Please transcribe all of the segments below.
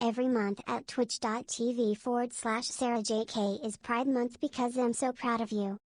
Every month at twitch.tv/SarahJK is Pride Month because I'm so proud of you.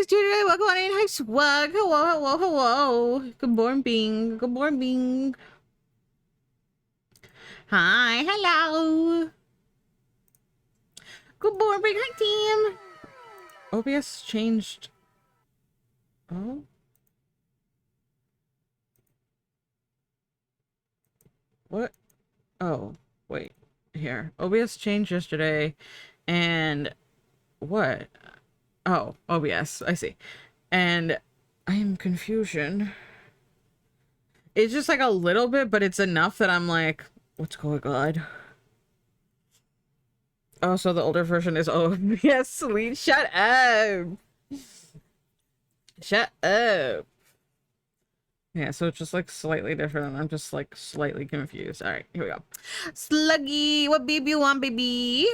yesterday. Welcome on in. Hi, Swag. Hello. Good morning. Good morning. Hi, hello. Good morning. Hi, team. OBS changed. Oh. What? Oh, wait. Here. OBS changed yesterday. And what? Oh, OBS. I see. And I am confusion. It's just like a little bit, but it's enough that I'm like, what's going on? Oh, so the older version is OBS sweet. Shut up. Shut up. Yeah, so it's just like slightly different, and I'm just like slightly confused. All right, here we go. Sluggy, what baby you want, baby?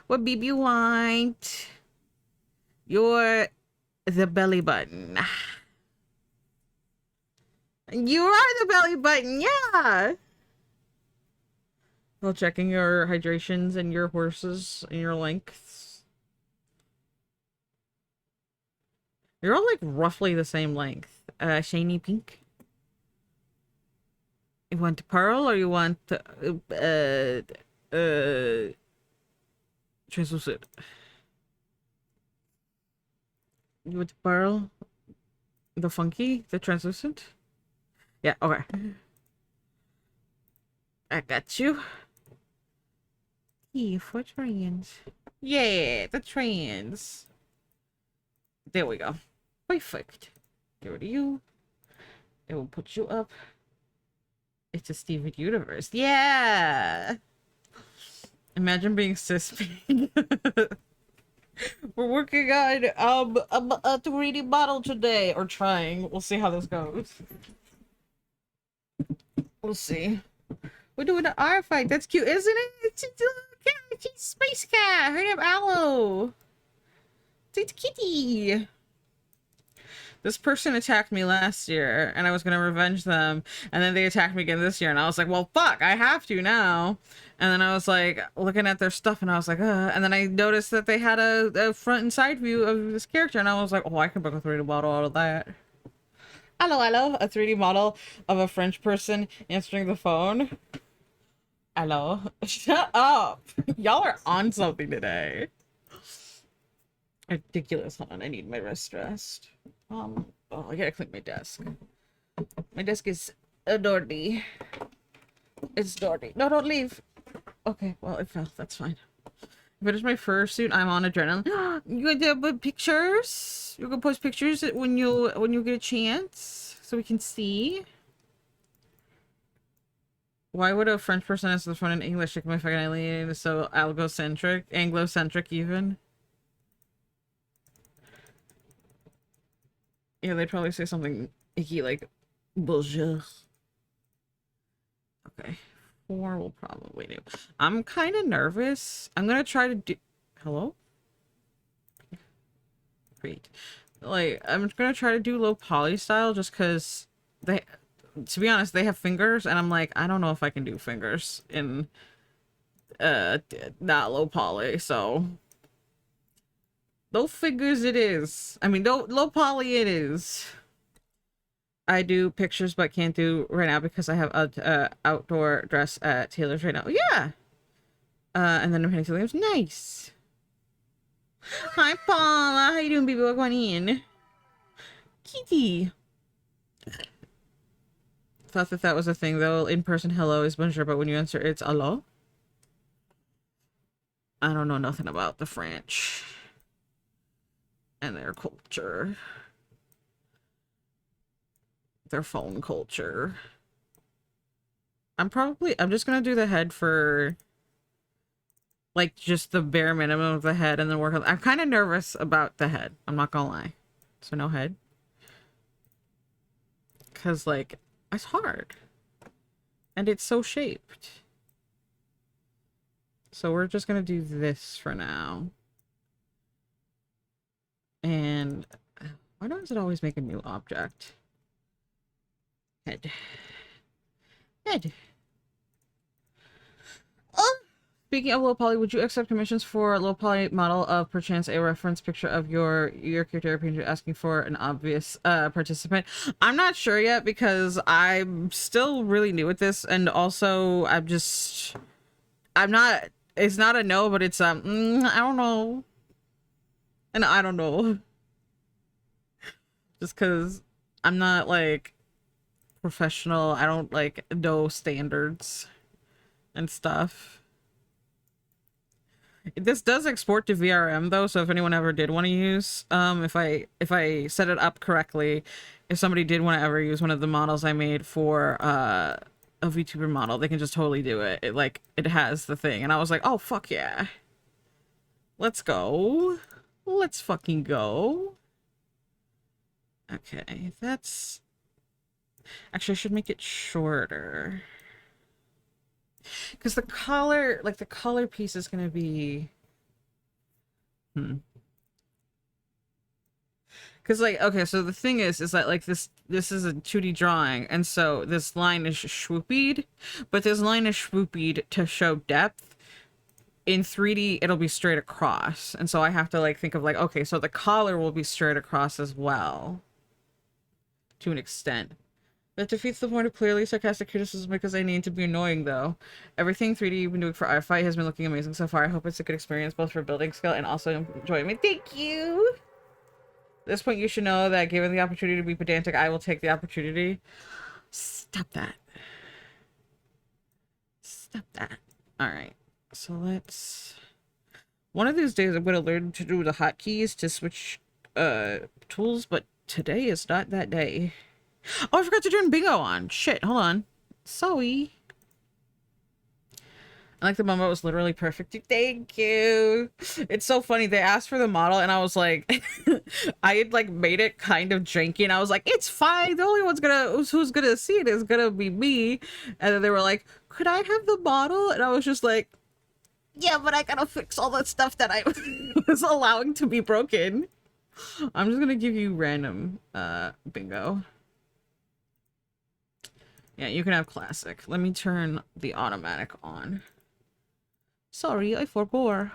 What baby you want? You're the belly button. You are the belly button, yeah. While checking your hydrations and your horses and your lengths. You're all like roughly the same length. Shiny pink. You want pearl or you want translucent? You want pearl? The funky? The translucent? Yeah, okay. I got you. Yeah, for trans. Yeah, the trans. There we go. Perfect. Get rid of you. It will put you up. It's a Steven universe. Yeah. Imagine being cis. We're working on a 3D model today, or trying. We'll see how this goes. We'll see. We're doing an R fight. That's cute, isn't it? It's a little cat. She's space cat. Her name Aloe. It's kitty. This person attacked me last year, and I was gonna revenge them, and then they attacked me again this year, and I was like, well, fuck, I have to now. And then I was like, looking at their stuff, and I was like, and then I noticed that they had a front and side view of this character, and I was like, oh, I can book a 3D model out of that. Hello, a 3D model of a French person answering the phone. Hello. Shut up. Y'all are on something today. Ridiculous. Hold on, I need my wrist rest. Oh, I gotta clean my desk. My desk is dirty. It's dirty. No, don't leave. Okay, well, it fell. That's fine. If it is my fursuit, I'm on adrenaline. You gonna put pictures? You're gonna post pictures when you get a chance, so we can see. Why would a French person answer the phone in English? Like my fucking alien is so Anglo-centric even. Yeah, they'd probably say something icky like bonjour. Okay. 4 will probably do. I'm kind of nervous. I'm gonna try to do... Hello? Great. Like, I'm gonna try to do low poly style just because they... To be honest, they have fingers, and I'm like, I don't know if I can do fingers in not low poly, so... Low figures it is. I mean, low poly it is. I do pictures, but can't do right now because I have a outdoor dress at Taylor's right now. Yeah. And then I'm heading to Liam's. Nice. Hi, Paula. How you doing, baby? What's going in? Kitty. Thought that was a thing, though. In person, hello is bonjour, but when you answer, it's hello. I don't know nothing about the French and their culture. Their phone culture. I'm just gonna do the head for like just the bare minimum of the head and then work on... I'm kind of nervous about the head. I'm not gonna lie. So no head. Cause like it's hard. And it's so shaped. So we're just gonna do this for now. And why does it always make a new object? Head. Head. Oh! Speaking of low poly, would you accept commissions for a low poly model of perchance a reference picture of your character painter asking for an obvious participant? I'm not sure yet because I'm still really new at this, and also I'm not. It's not a no, but it's I don't know, and I don't know, just because I'm not like professional. I don't like know standards and stuff. This does export to VRM though, so if anyone ever did want to use, if I set it up correctly, if somebody did want to ever use one of the models I made for a VTuber model, they can just totally do it. It has the thing, and I was like, oh fuck yeah, let's go, let's fucking go. Okay, that's actually I should make it shorter. Because the collar, like the collar piece is going to be... Because like, okay, so the thing is that like this is a 2D drawing, and so this line is swoopied, but this line is swoopied to show depth. In 3D, it'll be straight across. And so I have to like think of like, okay, so the collar will be straight across as well. To an extent. That defeats the point of clearly sarcastic criticism because I need to be annoying, though. Everything 3D you've been doing for our fight has been looking amazing so far. I hope it's a good experience, both for building skill and also enjoyment. Thank you! At this point, you should know that given the opportunity to be pedantic, I will take the opportunity. Stop that. Stop that. Alright, so let's... One of these days, I'm going to learn to do the hotkeys to switch tools, but today is not that day. Oh, I forgot to turn bingo on. Shit, hold on. Sorry. I like the moment was literally perfect. Thank you. It's so funny. They asked for the model and I was like, I had like made it kind of janky and I was like, it's fine. The only one's who's gonna see it is gonna be me. And then they were like, could I have the model? And I was just like, yeah, but I gotta fix all that stuff that I was allowing to be broken. I'm just gonna give you random bingo. Yeah, you can have classic. Let me turn the automatic on. Sorry, I forbore.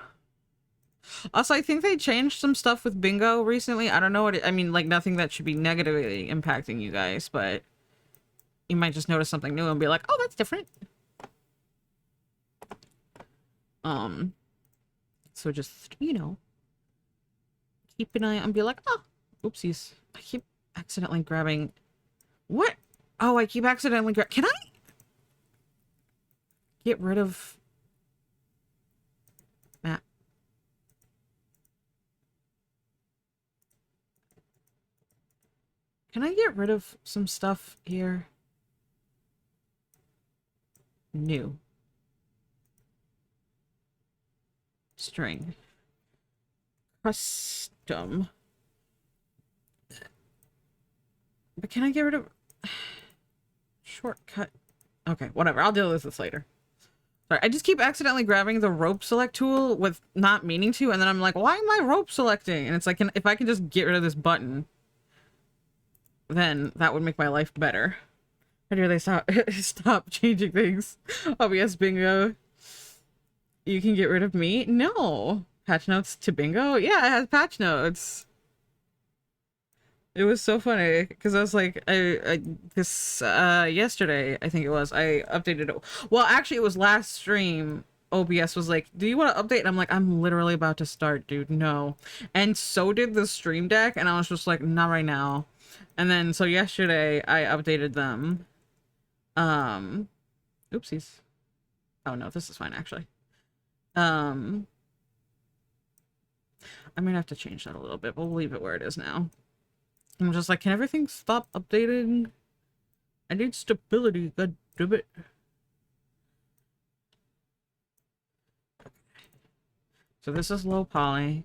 Also, I think they changed some stuff with bingo recently. I don't know what I mean, like nothing that should be negatively impacting you guys, but you might just notice something new and be like, oh, that's different. So just, you know, keep an eye and be like, oh, oopsies. I keep accidentally grabbing... What? Oh, I keep accidentally Can I get rid of that? Can I get rid of some stuff here? New. String. Custom. But can I get rid of... Shortcut. Okay, whatever. I'll deal with this later. Sorry, I just keep accidentally grabbing the rope select tool with not meaning to, and then I'm like, why am I rope selecting? And it's like, if I can just get rid of this button, then that would make my life better. How do they stop changing things? OBS bingo. You can get rid of me? No. Patch notes to bingo? Yeah, it has patch notes. It was so funny because I was like, yesterday, I think it was, I updated it. Well, actually, it was last stream. OBS was like, do you want to update? And I'm like, I'm literally about to start, dude. No. And so did the stream deck. And I was just like, not right now. And then, so yesterday, I updated them. Oopsies. Oh, no, this is fine, actually. I'm gonna have to change that a little bit. We'll leave it where it is now. I'm just like, can everything stop updating? I need stability, god damn it. So this is low poly.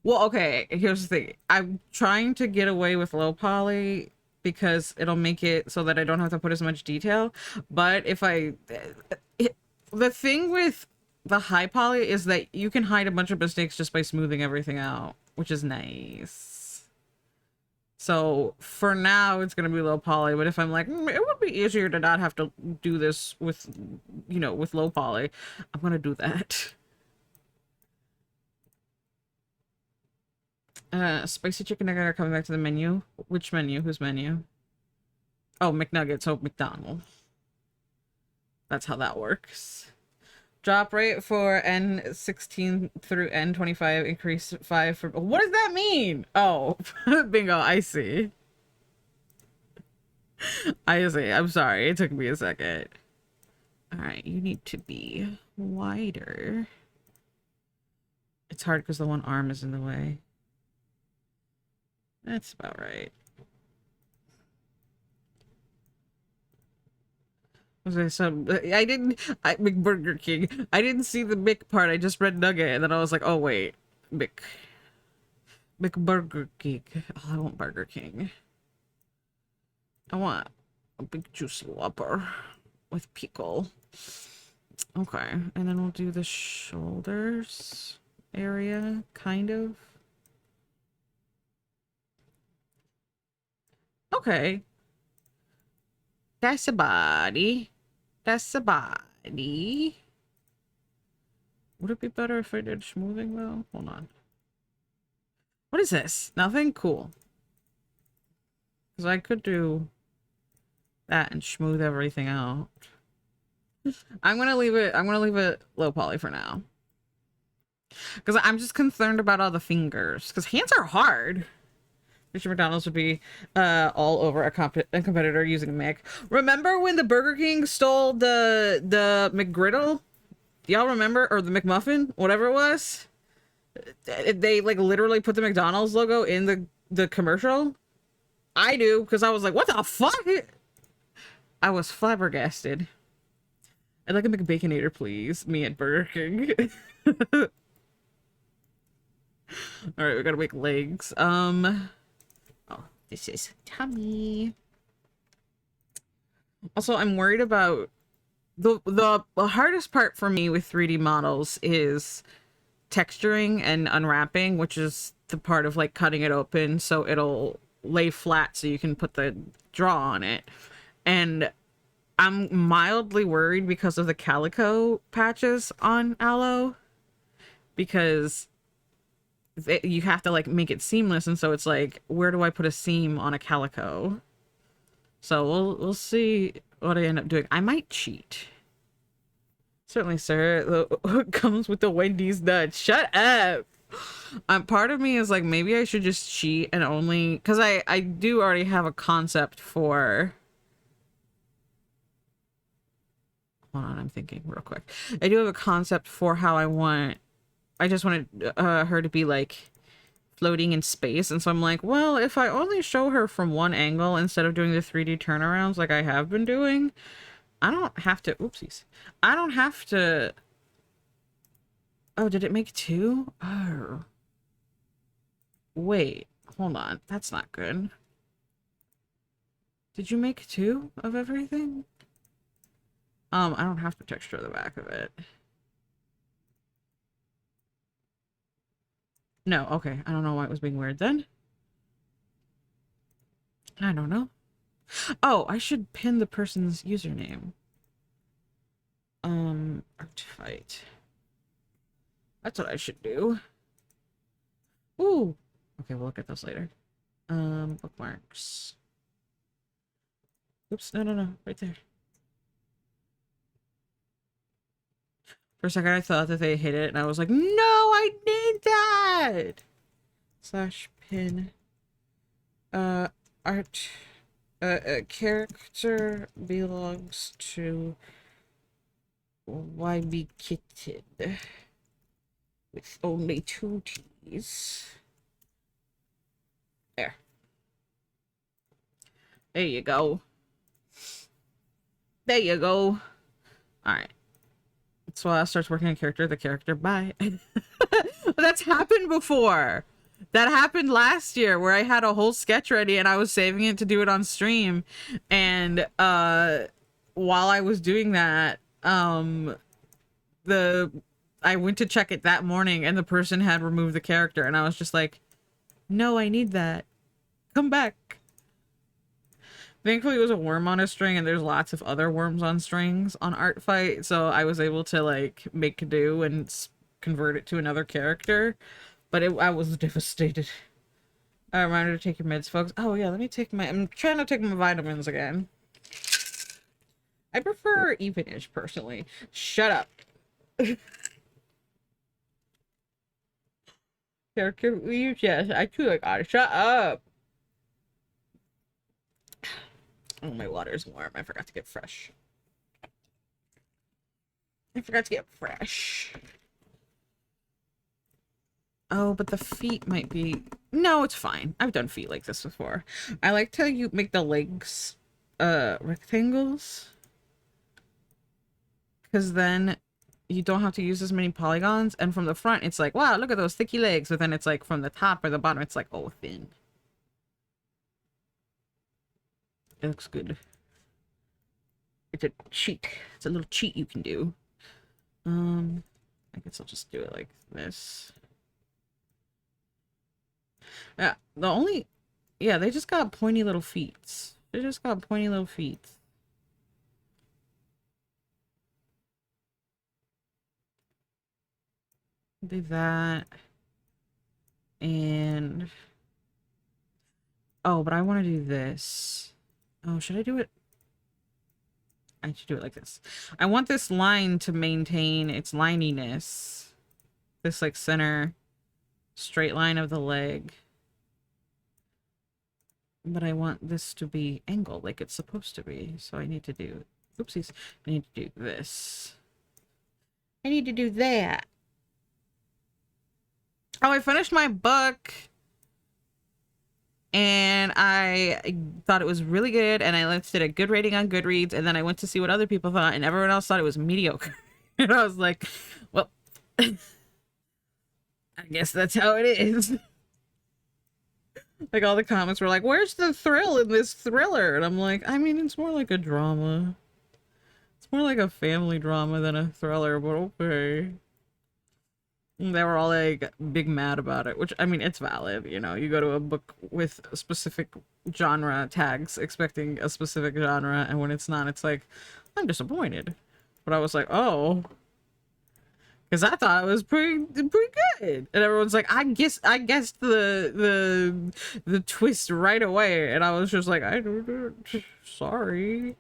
Well, okay, here's the thing. I'm trying to get away with low poly because it'll make it so that I don't have to put as much detail. But if the thing with the high poly is that you can hide a bunch of mistakes just by smoothing everything out, which is nice. So for now, it's gonna be low poly. But if I'm like, it would be easier to not have to do this with, with low poly, I'm gonna do that. Spicy chicken nugget are coming back to the menu. Which menu? Whose menu? Oh, McNuggets. Oh, McDonald's. That's how that works. Drop rate for N16 through N25 increase 5 for... What does that mean? Oh, bingo, I see. I see. I'm sorry. It took me a second. Alright, you need to be wider. It's hard because the one arm is in the way. That's about right. Okay, so McBurger King. I didn't see the Mick part. I just read Nugget, and then I was like, oh wait, McBurger King. Oh, I want Burger King. I want a big juicy Whopper with pickle. Okay, and then we'll do the shoulders area, kind of. Okay. That's a body. That's a body. Would it be better if I did smoothing though? Hold on. What is this? Nothing? Cool. Because I could do that and smooth everything out. I'm gonna leave it low poly for now. Because I'm just concerned about all the fingers. Because hands are hard. Richard McDonald's would be all over a competitor using a Mick. Remember when the Burger King stole the McGriddle? Y'all remember? Or the McMuffin? Whatever it was? They like literally put the McDonald's logo in the commercial? I do, because I was like, what the fuck? I was flabbergasted. I'd like a McBaconator, please. Me at Burger King. Alright, we gotta make legs. Oh, this is tummy. Also, I'm worried about the hardest part for me with 3D models is texturing and unwrapping, which is the part of like cutting it open so it'll lay flat so you can put the draw on it. And I'm mildly worried because of the calico patches on Aloe, because you have to like make it seamless, and so it's like, where do I put a seam on a calico? So we'll see what I end up doing. I might cheat. Certainly, sir. It comes with the Wendy's nuts. Shut up. Part of me is like, maybe I should just cheat and only, because I do already have a concept for. Hold on, I'm thinking real quick. I do have a concept for how I just wanted her to be like floating in space, and so I'm like, well, if I only show her from one angle instead of doing the 3D turnarounds like I have been doing, I don't have to, oopsies. I don't have to. Oh, did it make two? Oh. Wait, hold on. That's not good. Did you make two of everything? I don't have to texture the back of it. No, okay. I don't know why it was being weird then. I don't know. Oh, I should pin the person's username. Artfight. That's what I should do. Ooh. Okay, we'll look at those later. Bookmarks. Oops, no. Right there. For a second, I thought that they hit it, and I was like, no, I need that! Slash pin. Art. Character belongs to ybKitten. With only 2 T's. There. There you go. There you go. Alright. So I starts working on character, the character, bye. That's happened before. That happened last year where I had a whole sketch ready and I was saving it to do it on stream. And while I was doing that, I went to check it that morning and the person had removed the character, and I was just like, no, I need that. Come back. Thankfully, it was a worm on a string, and there's lots of other worms on strings on Art Fight, so I was able to, like, make do and convert it to another character. But I was devastated. A reminder to take your meds, folks. Oh, yeah, let me take my... I'm trying to take my vitamins again. I prefer evenish, personally. Shut up. Character leaves? Yes, I too like otter. Shut up. Oh, my water's warm. I forgot to get fresh. Oh, but the feet might be... No, it's fine. I've done feet like this before. I like to make the legs rectangles. Because then you don't have to use as many polygons. And from the front, it's like, wow, look at those thicky legs. But then it's like from the top or the bottom, it's like, oh, thin. It looks good. It's a cheat. It's a little cheat you can do. I guess I'll just do it like this. Yeah, they just got pointy little feet. They just got pointy little feet. Do that. And... Oh, but I want to do this. Oh, should I do it? I should do it like this. I want this line to maintain its lininess. This, like, center straight line of the leg. But I want this to be angled like it's supposed to be. So I need to do... Oopsies. I need to do this. I need to do that. Oh, I finished my book. And I thought it was really good. And I listed a good rating on Goodreads. And then I went to see what other people thought. And everyone else thought it was mediocre. And I was like, well, I guess that's how it is. Like, all the comments were like, where's the thrill in this thriller? And I'm like, I mean, it's more like a drama. It's more like a family drama than a thriller, but okay. And they were all like big mad about it, which, I mean, it's valid. You know, you go to a book with specific genre tags expecting a specific genre, and when it's not, it's like, I'm disappointed. But I was like, oh. Because I thought it was pretty good, and everyone's like, I guessed the twist right away, and I was just like, sorry.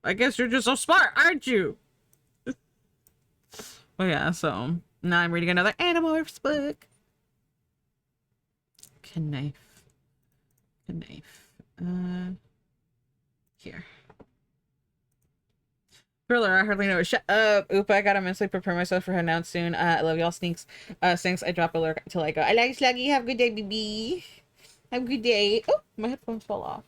I guess you're just so smart, aren't you? Well, yeah. So now I'm reading another Animorphs book. Knife. Here. Thriller, I hardly know it. Shut up. Oop, I gotta mentally prepare myself for heading out soon. I love y'all, sneaks. Thanks. I drop a lurk till I go. I like Sluggy. Have a good day, baby. Have a good day. Oh, my headphones fell off.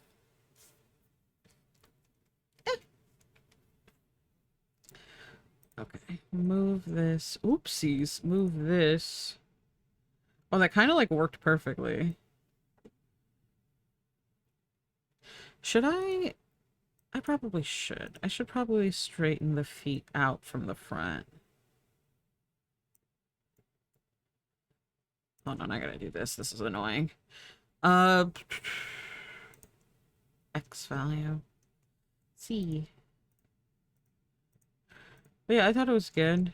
Okay. Move this. Oopsies. Move this. Oh, that kind of like worked perfectly. Should I... I probably should. I should probably straighten the feet out from the front. Hold on, I gotta do this. This is annoying. X value. C. But yeah, I thought it was good.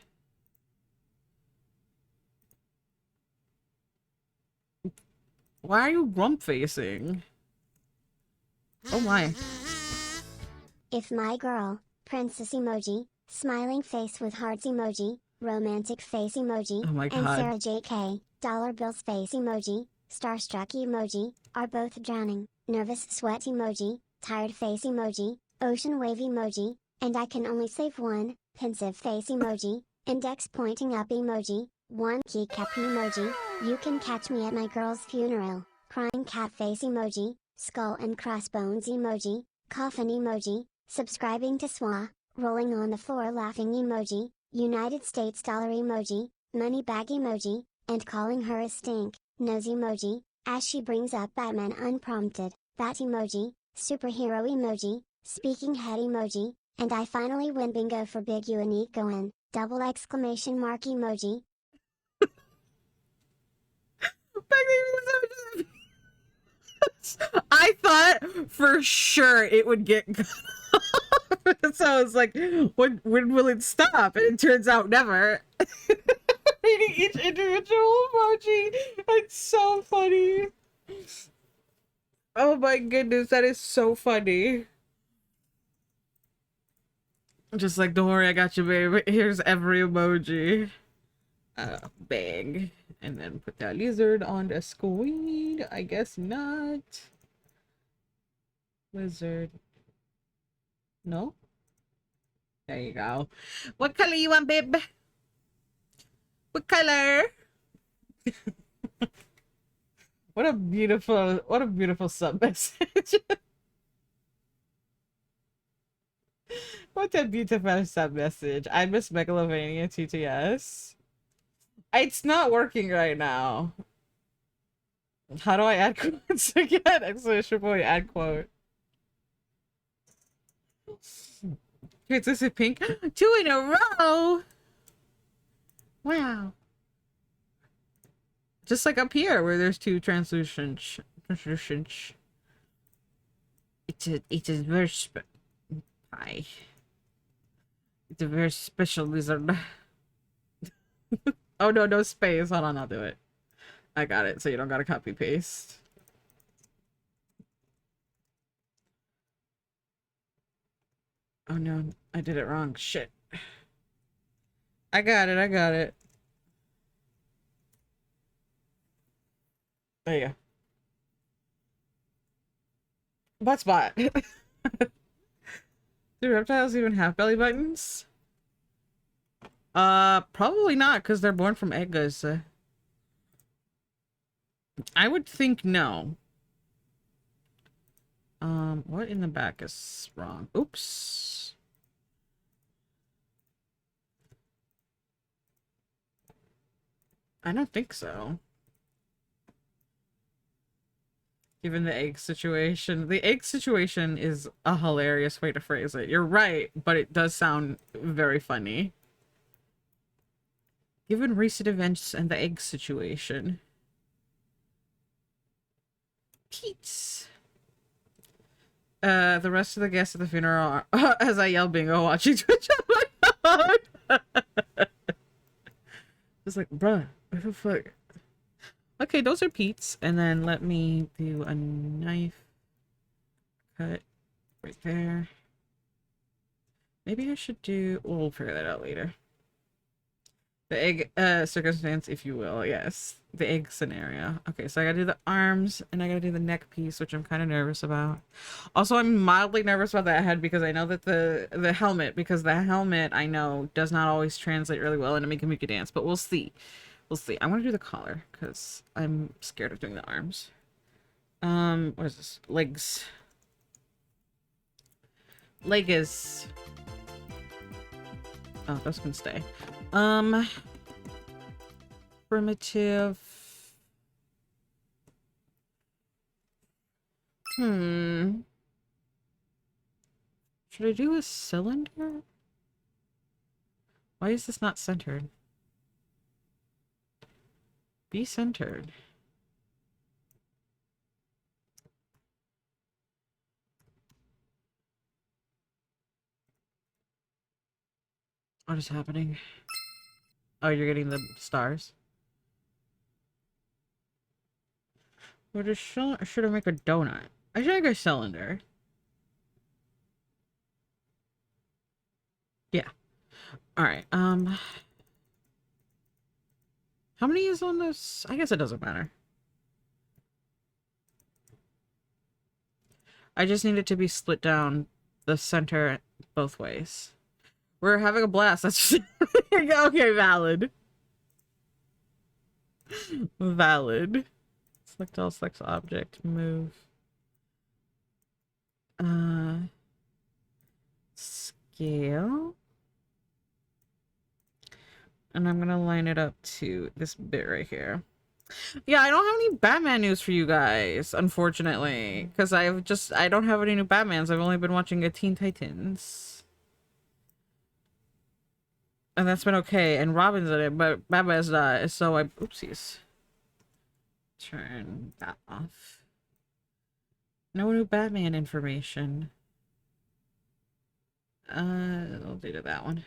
Why are you grump facing? Oh my. If my girl, princess emoji, smiling face with hearts emoji, romantic face emoji, Oh my and God. Sarah JK, dollar bills face emoji, starstruck emoji, are both drowning, nervous sweat emoji, tired face emoji, ocean wave emoji, and I can only save one, pensive face emoji, index pointing up emoji, one ybKitten emoji, you can catch me at my girl's funeral, crying cat face emoji, skull and crossbones emoji, coffin emoji, subscribing to SWA, rolling on the floor laughing emoji, United States dollar emoji, money bag emoji, and calling her a stink, nose emoji, as she brings up Batman unprompted, bat emoji, superhero emoji, speaking head emoji, and I finally win bingo for big unique going, double exclamation mark emoji. I thought for sure it would get cut off. So I was like, when will it stop? And it turns out never. Reading each individual emoji. It's so funny. Oh my goodness, that is so funny. Just like, don't worry, I got you, babe. Here's every emoji. Bang. And then put that lizard on the screen. I guess not. Lizard. No? There you go. What color you want, babe? What color? What a beautiful sub message. What a beautiful sub message. I miss Megalovania TTS. It's not working right now. How do I add quotes again? Exclamation point, add quote. Wait, this is pink? 2 in a row! Wow. Just like up here where there's 2 translucent. It's a very hi. It's a very special lizard. Oh no, no space. Hold on, I'll do it. I got it, so you don't gotta copy paste. Oh no, I did it wrong. Shit. I got it, I got it. There you go. Butt spot. Do reptiles even have belly buttons? Probably not, because they're born from eggs. I would think no. What in the back is wrong? Oops. I don't think so. Given the egg situation. The egg situation is a hilarious way to phrase it. You're right, but it does sound very funny. Given recent events and the egg situation. Pete's. The rest of the guests at the funeral are, as I yell bingo, watching Twitch on my phone. Just like, bruh, what the fuck? Okay, those are Pete's. And then let me do a knife cut right there. Maybe I should do, we'll figure that out later. The egg circumstance, if you will, yes. The egg scenario. Okay, so I gotta do the arms and I gotta do the neck piece, which I'm kind of nervous about. Also, I'm mildly nervous about that head because I know that the helmet, because the helmet I know does not always translate really well into Mika Mika dance, but we'll see. We'll see. I want to do the collar because I'm scared of doing the arms. What is this? Legs. Leg is. Oh, this can stay. Primitive. Should I do a cylinder? Why is this not centered? Be centered. What is happening? Oh, you're getting the stars? Or should I make a donut? I should make a cylinder. Yeah. Alright, how many is on this? I guess it doesn't matter. I just need it to be split down the center both ways. We're having a blast. That's just okay, valid. Valid. Select all, select object, move. Scale. And I'm gonna line it up to this bit right here. Yeah, I don't have any Batman news for you guys, unfortunately. Because I don't have any new Batmans. I've only been watching a Teen Titans. And that's been okay. And Robin's in it, but Batman's not. So I, oopsies. Turn that off. No new Batman information. I'll do that one.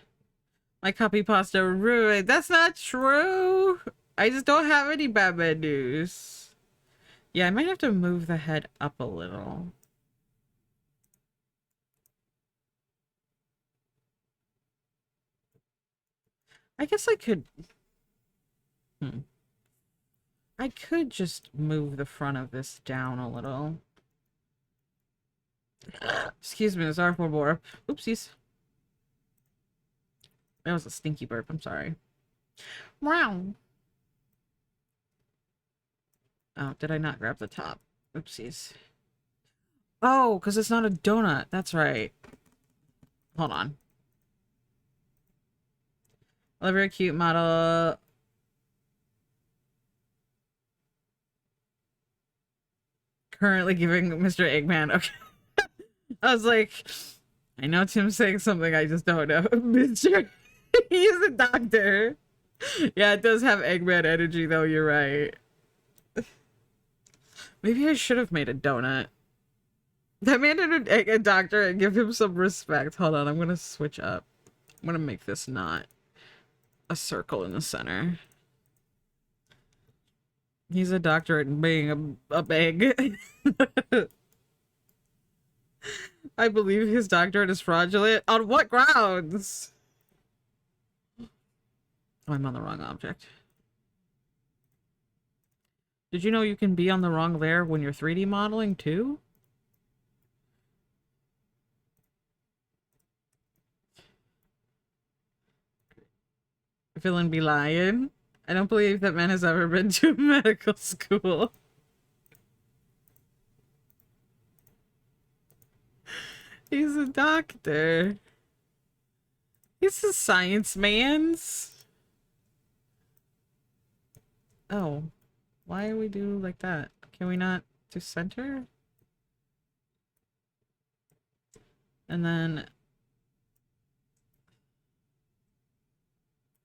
My copy pasta ruined. That's not true. I just don't have any Batman news. Yeah, I might have to move the head up a little. I guess I could... I could just move the front of this down a little. Excuse me, there's our burp. Oopsies. That was a stinky burp, I'm sorry. Wow. Oh, did I not grab the top? Oopsies. Oh, because it's not a donut. That's right. Hold on. I love your cute model. Currently giving Mr. Eggman. Okay. I was like, I know Tim's saying something, I just don't know. Mr. He's a doctor. Yeah, it does have Eggman energy, though. You're right. Maybe I should have made a donut. That man did a doctor and give him some respect. Hold on, I'm gonna switch up. I'm gonna make this not a circle in the center. He's a doctorate in being a bag. I believe his doctorate is fraudulent. On what grounds? Oh, I'm on the wrong object. Did you know you can be on the wrong layer when you're 3D modeling too? Villain be lying. I don't believe that man has ever been to medical school. He's a doctor. He's a science man's. Oh. Why do we do like that? Can we not do center? And then...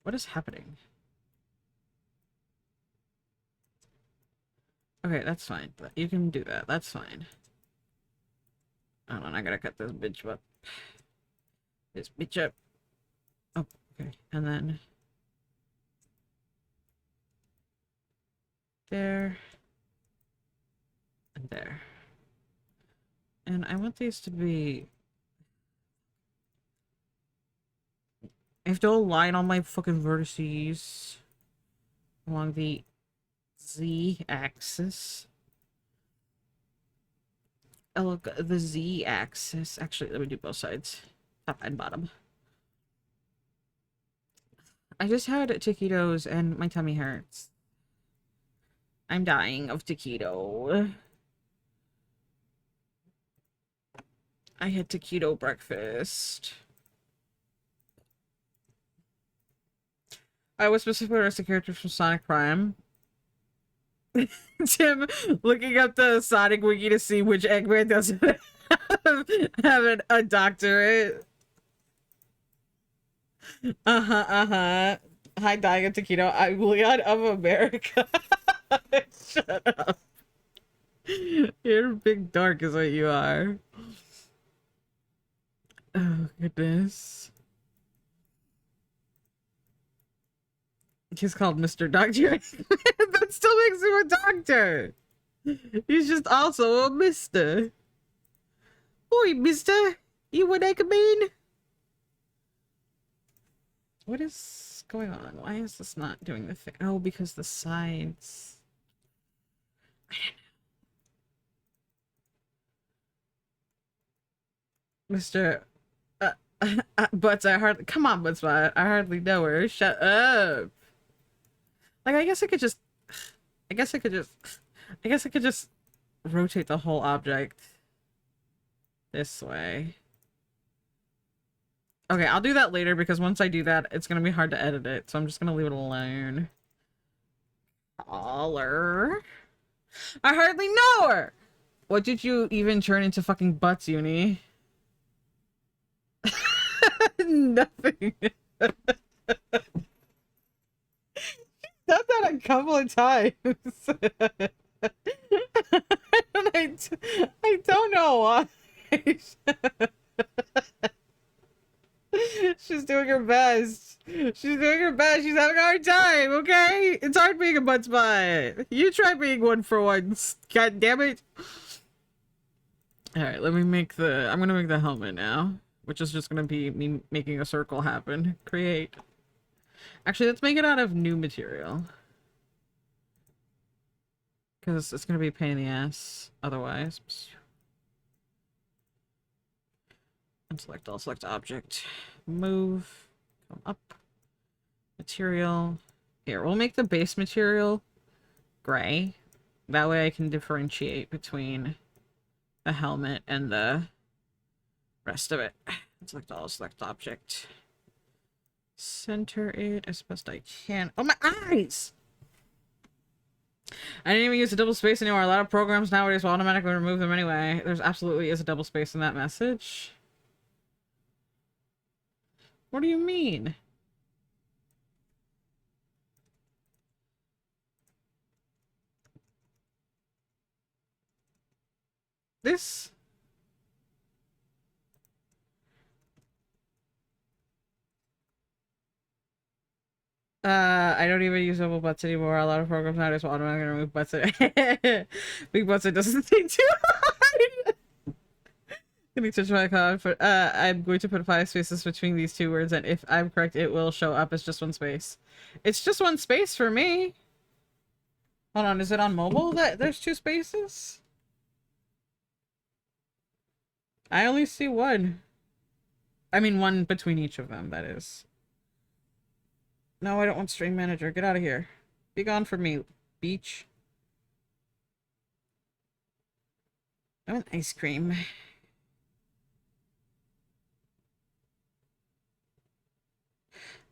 What is happening? Okay, that's fine. You can do that. That's fine. Hold on, I gotta cut this bitch up. This bitch up. Oh, okay. And then... There. And there. And I want these to be... I have to align all my fucking vertices along the Z-axis. Oh, look, the Z-axis. Actually, let me do both sides. Top and bottom. I just had taquitos and my tummy hurts. I'm dying of taquito. I had taquito breakfast. I was specifically as a character from Sonic Prime. Tim looking up the Sonic wiki to see which Eggman doesn't have a doctorate. Hi, dying of taquito. I'm Leon of America. Shut up. You're big dark is what you are. Oh, goodness. He's called Mr. Doctor. That still makes him a doctor. He's just also a mister. Oi, mister. You an Eggman? What is going on? Why is this not doing the thing? Oh, because the sides. I don't know. Mr. Butts, I hardly... Come on, Buttsbot. I hardly know her. Shut up. Like, I guess I could just rotate the whole object this way. Okay, I'll do that later because once I do that, it's gonna be hard to edit it. So I'm just gonna leave it alone. Collar. I hardly know her! What did you even turn into fucking butts, Uni? Nothing. Done that a couple of times. I don't why. She's doing her best. She's doing her best. She's having a hard time, okay? It's hard being a butt spot. You try being one for once. God damn it. Alright, let me make the... I'm gonna make the helmet now. Which is just gonna be me making a circle happen. Create. Actually, let's make it out of new material. Because it's gonna be a pain in the ass otherwise. Unselect all, select object. Move. Come up. Material. Here, we'll make the base material gray. That way I can differentiate between the helmet and the rest of it. Select all, select object. Center it as best I can. Oh, my eyes! I didn't even use a double space anymore. A lot of programs nowadays will automatically remove them anyway. There's absolutely is a double space in that message. What do you mean? This... I don't even use double butts anymore. A lot of programs nowadays will automatically remove butts. Big butts, it doesn't take too hard. I need to try but I'm going to put 5 spaces between these two words, and if I'm correct, it will show up as just one space. It's just one space for me. Hold on, is it on mobile that there's 2 spaces? I only see one. I mean, one between each of them, that is. No, I don't want stream manager. Get out of here. Be gone from me, beach. I want ice cream.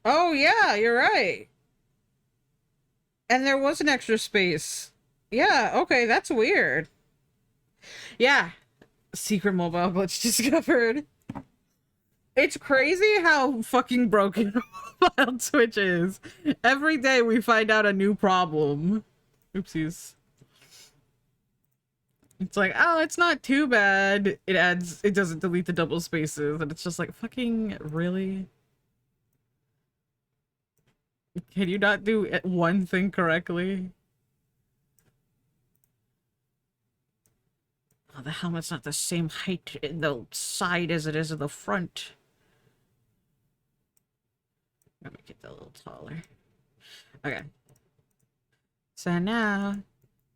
Oh, yeah, you're right. And there was an extra space. Yeah, okay, that's weird. Yeah. Secret mobile glitch discovered. It's crazy how fucking broken mobile Twitch is. Every day we find out a new problem. Oopsies. It's like, oh, it's not too bad. It doesn't delete the double spaces. And it's just like, fucking, really? Can you not do one thing correctly? Oh, the helmet's not the same height in the side as it is in the front. Let me get that a little taller. Okay. So now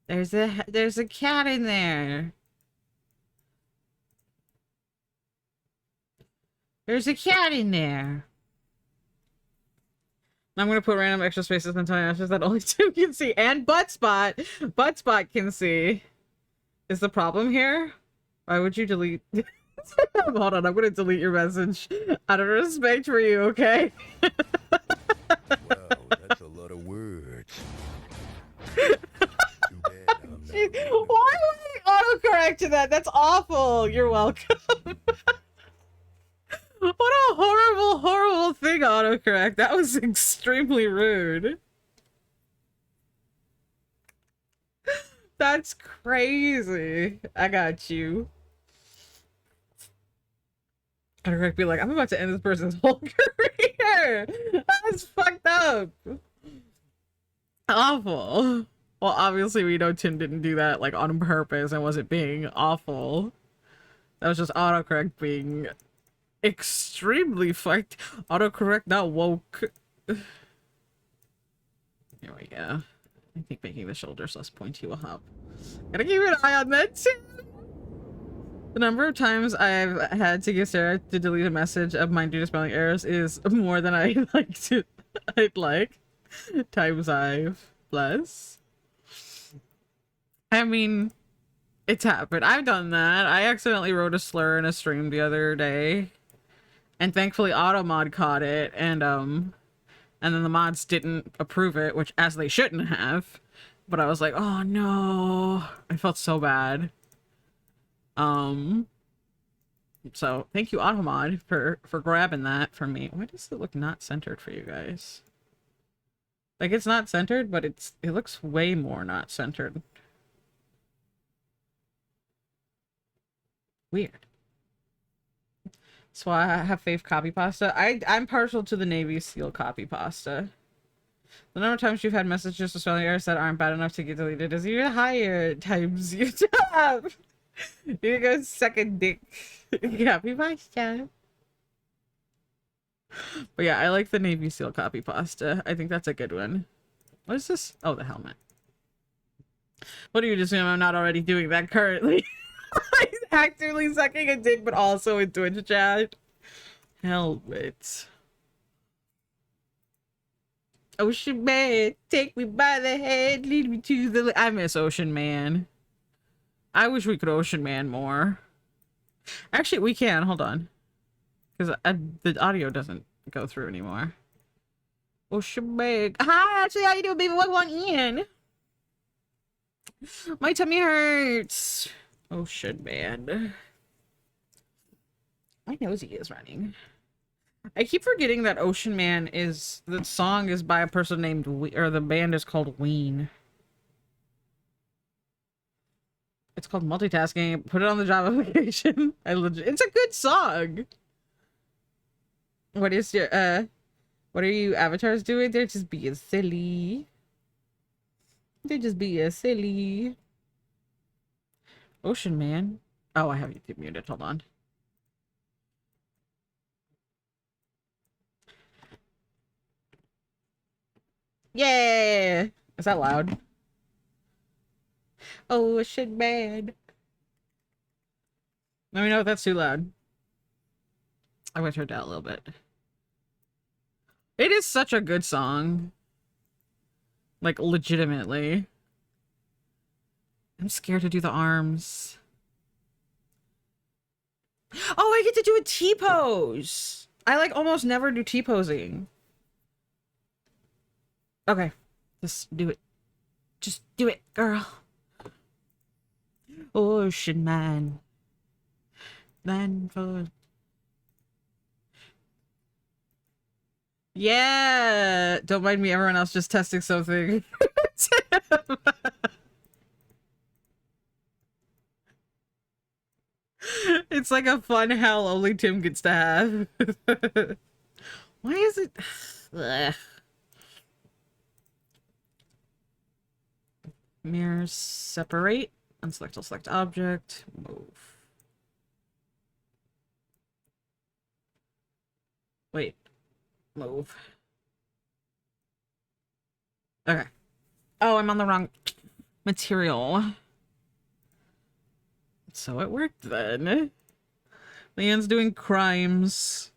there's a cat in there. There's a cat in there. I'm gonna put random extra spaces in tiny ashes that only 2 can see, and butt spot can see. Is the problem here? Why would you delete? Hold on, I'm gonna delete your message out of respect for you, okay? Wow, that's a lot of words. Too bad I'm not Why would I autocorrect to that? That's awful. You're welcome. What a horrible, horrible thing, autocorrect. That was extremely rude. That's crazy. I got you. Autocorrect be like, I'm about to end this person's whole career. That's fucked up. Awful. Well, obviously we know Tim didn't do that like on purpose and wasn't being awful. That was just autocorrect being extremely fucked. Autocorrect not woke. Here we go. I think making the shoulders less pointy will help. Gotta keep an eye on that too. The number of times I've had to get Sarah to delete a message of mine due to spelling errors is more than I'd like. Times 5 plus. I mean, it's happened. I've done that. I accidentally wrote a slur in a stream the other day. And thankfully Automod caught it, and then the mods didn't approve it, which as they shouldn't have. But I was like, oh no. I felt so bad. So thank you Automod for grabbing that for me. Why does it look not centered for you guys? Like it's not centered, but it looks way more not centered. Weird. So I have fave copy pasta. I'm partial to the Navy SEAL copy pasta. The number of times you've had messages to spelling errors that aren't bad enough to get deleted is even higher times you have. You go second dick. Copy pasta. But yeah, I like the Navy SEAL copy pasta. I think that's a good one. What is this? Oh, the helmet. What do you assume I'm not already doing that currently? I'm actively sucking a dick, but also in Twitch chat. Helmet. Ocean Man, take me by the head, lead me to the... I miss Ocean Man. I wish we could Ocean Man more. Actually, we can. Hold on. Because the audio doesn't go through anymore. Ocean Man. Hi, actually, how you doing, baby? Welcome in. My tummy hurts. Ocean Man. My nosy is running. I keep forgetting that Ocean Man is... The song is by a person named... or the band is called Ween. It's called multitasking. Put it on the job application. It's a good song. What is your... What are you avatars doing? They're just being silly. They're just being silly. Ocean Man. Oh, I have YouTube muted. Hold on. Yeah! Is that loud? Ocean Man. Let me know if that's too loud. I'm gonna turn it down a little bit. It is such a good song. Like, legitimately. I'm scared to do the arms. Oh, I get to do a T-pose! I, like, almost never do T-posing. Okay. Just do it. Just do it, girl. Ocean Man. Land for... Yeah! Don't mind me, everyone else just testing something. It's like a fun hell only Tim gets to have. Why is it... Ugh. Mirrors separate. Unselect all select object. Move. Wait. Move. Okay. Oh, I'm on the wrong material. So it worked then. Leanne's doing crimes.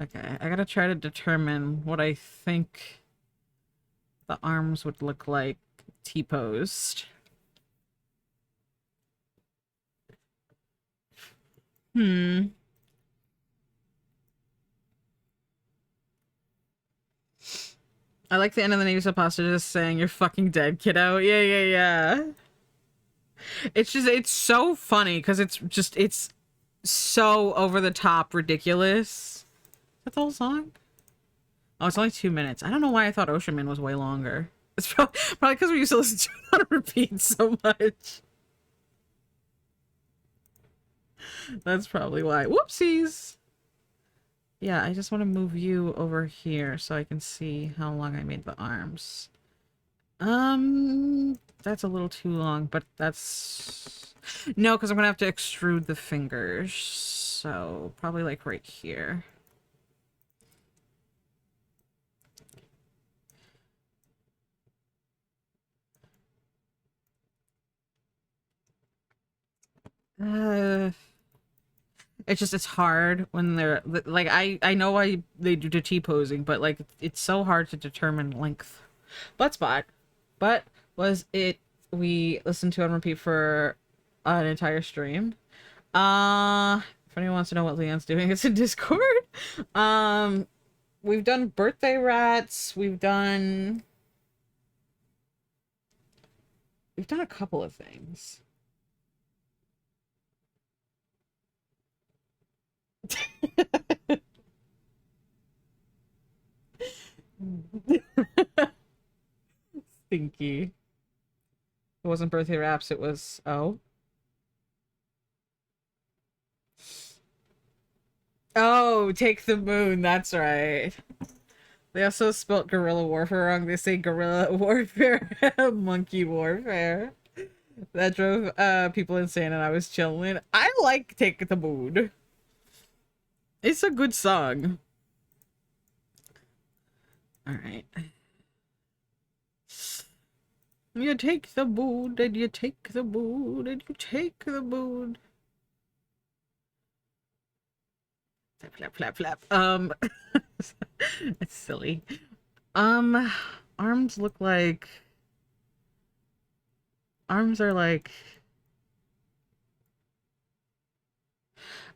Okay, I gotta try to determine what I think the arms would look like T-posed. I like the end of the Navy pasta just saying, "You're fucking dead, kiddo." Yeah, yeah, yeah. It's just, it's so funny because it's so over the top ridiculous. Is that the whole song? Oh, it's only 2 minutes. I don't know why I thought Ocean Man was way longer. It's probably because we used to listen to it on repeat so much. That's probably why. Whoopsies! Yeah, I just want to move you over here so I can see how long I made the arms. That's a little too long, but that's... No, because I'm going to have to extrude the fingers. So, probably like right here. It's just, it's hard when they're like, I know why they do the T-posing, but like it's so hard to determine length. Butt spot. But was it we listened to on repeat for an entire stream. If anyone wants to know what Leanne's doing, it's in Discord. We've done birthday rats, we've done a couple of things. Stinky. It wasn't birthday raps, it was... Oh. Oh, take the moon. That's right. They also spelt guerrilla warfare wrong. They say guerrilla warfare, monkey warfare. That drove people insane, and I was chilling. I like Take the Moon. It's a good song. All right. You take the moon, and you take the moon, and you take the moon. Flap, flap, flap, flap. It's silly. Arms look like... Arms are like...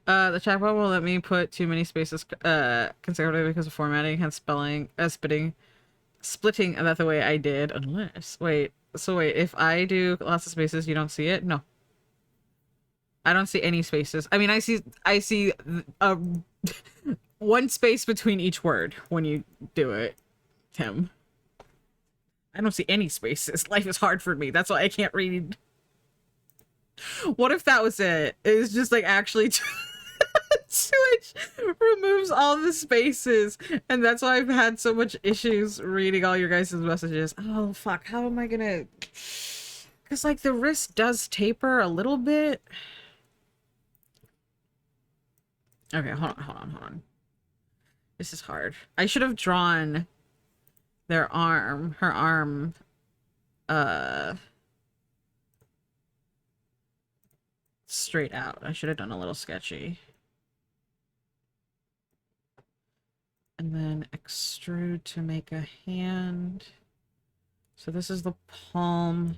The chatbot won't let me put too many spaces consecutively because of formatting and splitting that the way I did. Unless... Wait, if I do lots of spaces, you don't see it? No. I don't see any spaces. I mean, I see one space between each word when you do it, Tim. I don't see any spaces. Life is hard for me. That's why I can't read. What if that was it? It's just like actually Twitch removes all the spaces, and that's why I've had so much issues reading all your guys' messages. Oh fuck, how am I gonna... Because like the wrist does taper a little bit. Okay, hold on. This is hard. I should have drawn her arm, straight out. I should have done a little sketchy. And then extrude to make a hand. So this is the palm.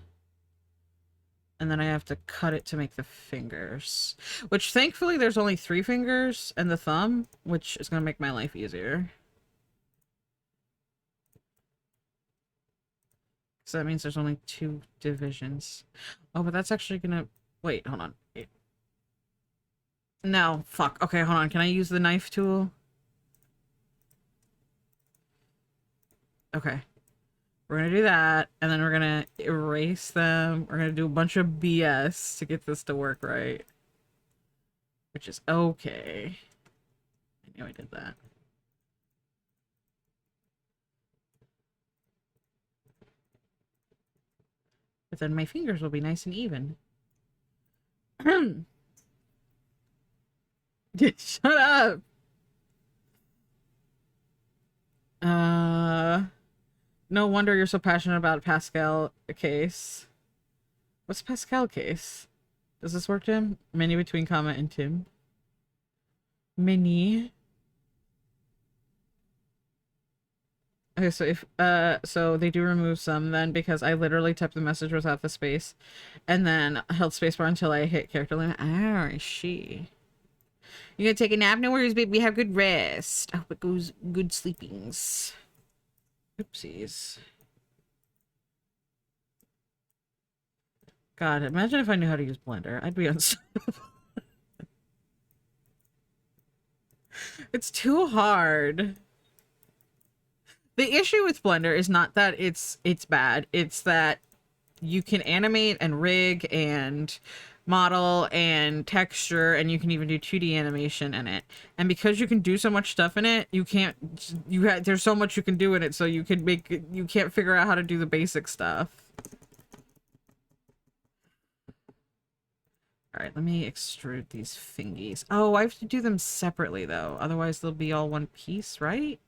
And then I have to cut it to make the fingers. Which, thankfully, there's only 3 fingers and the thumb, which is going to make my life easier. So that means there's only 2 divisions. Oh, but that's actually going to... Wait, hold on. No, fuck. Okay, hold on. Can I use the knife tool? Okay. We're gonna do that, and then we're gonna erase them. We're gonna do a bunch of BS to get this to work right. Which is okay. I knew I did that. But then my fingers will be nice and even. Shut up! No wonder you're so passionate about Pascal case. What's Pascal case? Does this work, Tim? Mini between comma and Tim. Mini. Okay, so if so they do remove some then, because I literally typed the message without the space, and then held spacebar until I hit character limit. Ah, is she? You gonna take a nap? No worries, baby. Have good rest. I hope it goes good sleepings. Oopsies. God, imagine if I knew how to use Blender. I'd be unstoppable. It's too hard. The issue with Blender is not that it's bad. It's that you can animate and rig and model and texture, and you can even do 2D animation in it. And because you can do so much stuff in it, there's so much you can do in it, so you can't figure out how to do the basic stuff. All right, let me extrude these fingies. Oh, I have to do them separately though. Otherwise they'll be all one piece, right?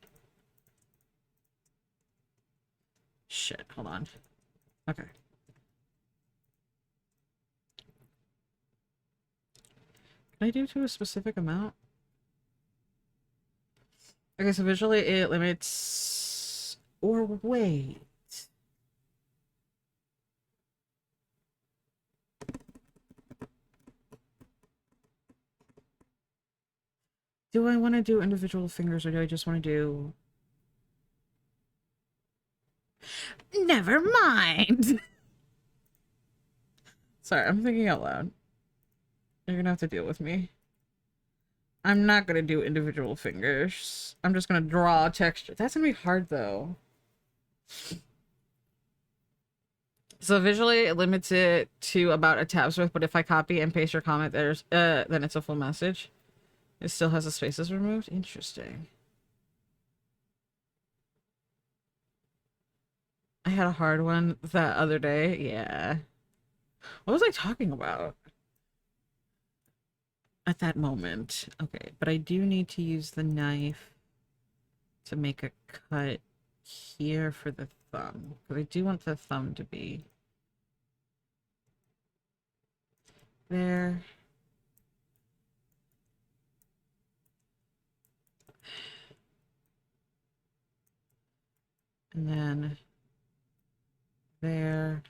Shit, hold on. Okay. Can I do to a specific amount? Okay, so visually it limits... Or wait. Do I want to do individual fingers, or do I just want to do... Never mind! Sorry, I'm thinking out loud. You're gonna have to deal with me. I'm not gonna do individual fingers. I'm just gonna draw a texture. That's gonna be hard, though. So visually, it limits it to about a tab's width, but if I copy and paste your comment, then it's a full message. It still has the spaces removed? Interesting. I had a hard one that other day. Yeah. What was I talking about at that moment? Okay, but I do need to use the knife to make a cut here for the thumb. Because I do want the thumb to be there. And then there.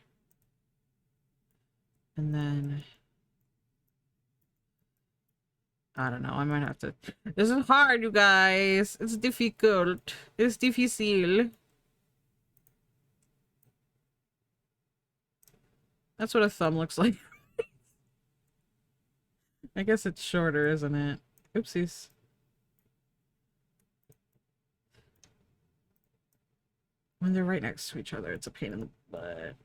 And then I don't know. I might have to. This is hard, you guys. It's difficult. It's difícil. That's what a thumb looks like. I guess it's shorter, isn't it? Oopsies. When they're right next to each other, it's a pain in the butt.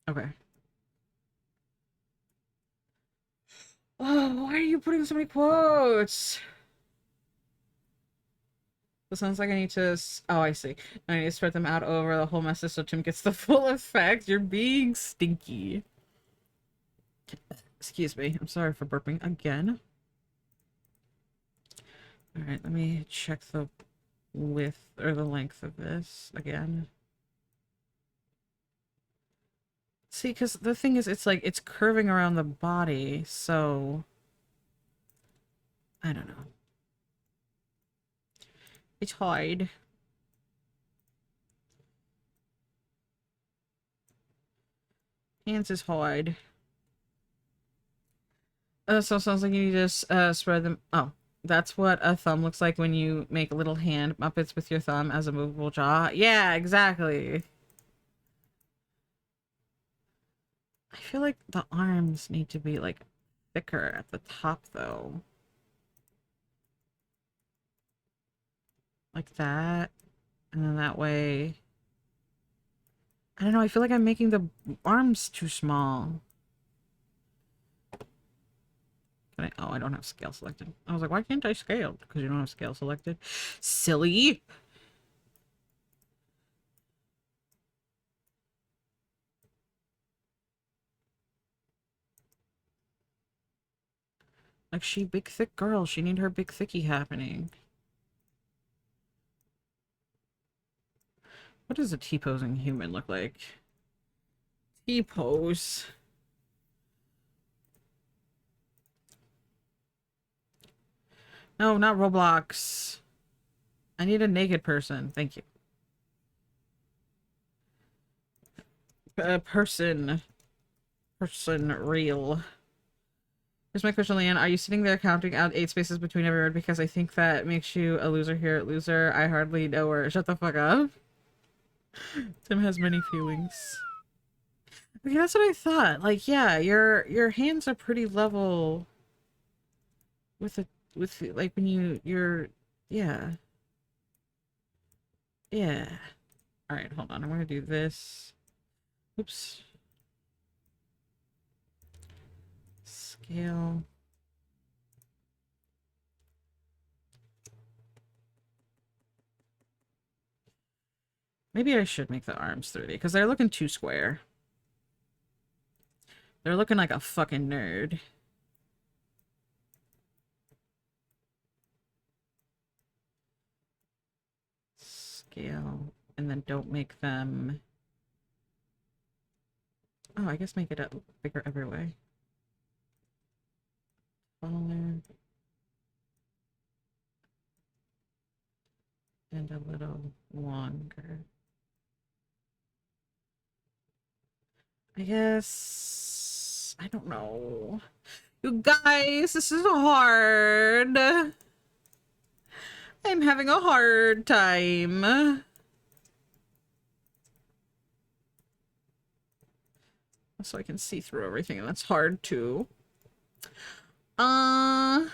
Okay. Oh, why are you putting so many quotes? It sounds like I need to. Oh, I see. I need to spread them out over the whole message so Tim gets the full effect. You're being stinky. Excuse me. I'm sorry for burping again. Alright, let me check the width or the length of this again. See, because the thing is, it's like it's curving around the body, so I don't know. It's hard. Hands is hard. So it sounds like you just spread them. Oh, that's what a thumb looks like when you make little hand muppets with your thumb as a movable jaw. Yeah, exactly. I feel like the arms need to be like thicker at the top though. Like that. And then that way. I don't know, I feel like I'm making the arms too small. Can I, oh, I don't have scale selected. I was like, why can't I scale? Because you don't have scale selected. Silly. Like, she big thick girl. She need her big thickie happening. What does a T-posing human look like? T-pose. No, not Roblox. I need a naked person. Thank you. Person. Person real. Here's my question, Leanne. Are you sitting there counting out 8 spaces between every word? Because I think that makes you a loser here. Loser, I hardly know her. Shut the fuck up. Tim has many feelings. Okay, that's what I thought. Like, yeah, your hands are pretty level with like when you're yeah. Yeah. Alright, hold on. I'm gonna do this. Oops. Scale. Maybe I should make the arms 30 because they're looking too square. They're looking like a fucking nerd. Scale. And then don't make them... Oh, I guess make it bigger every way. Taller. And a little longer. I guess... I don't know. You guys, this is hard. I'm having a hard time. So I can see through everything, and that's hard too. So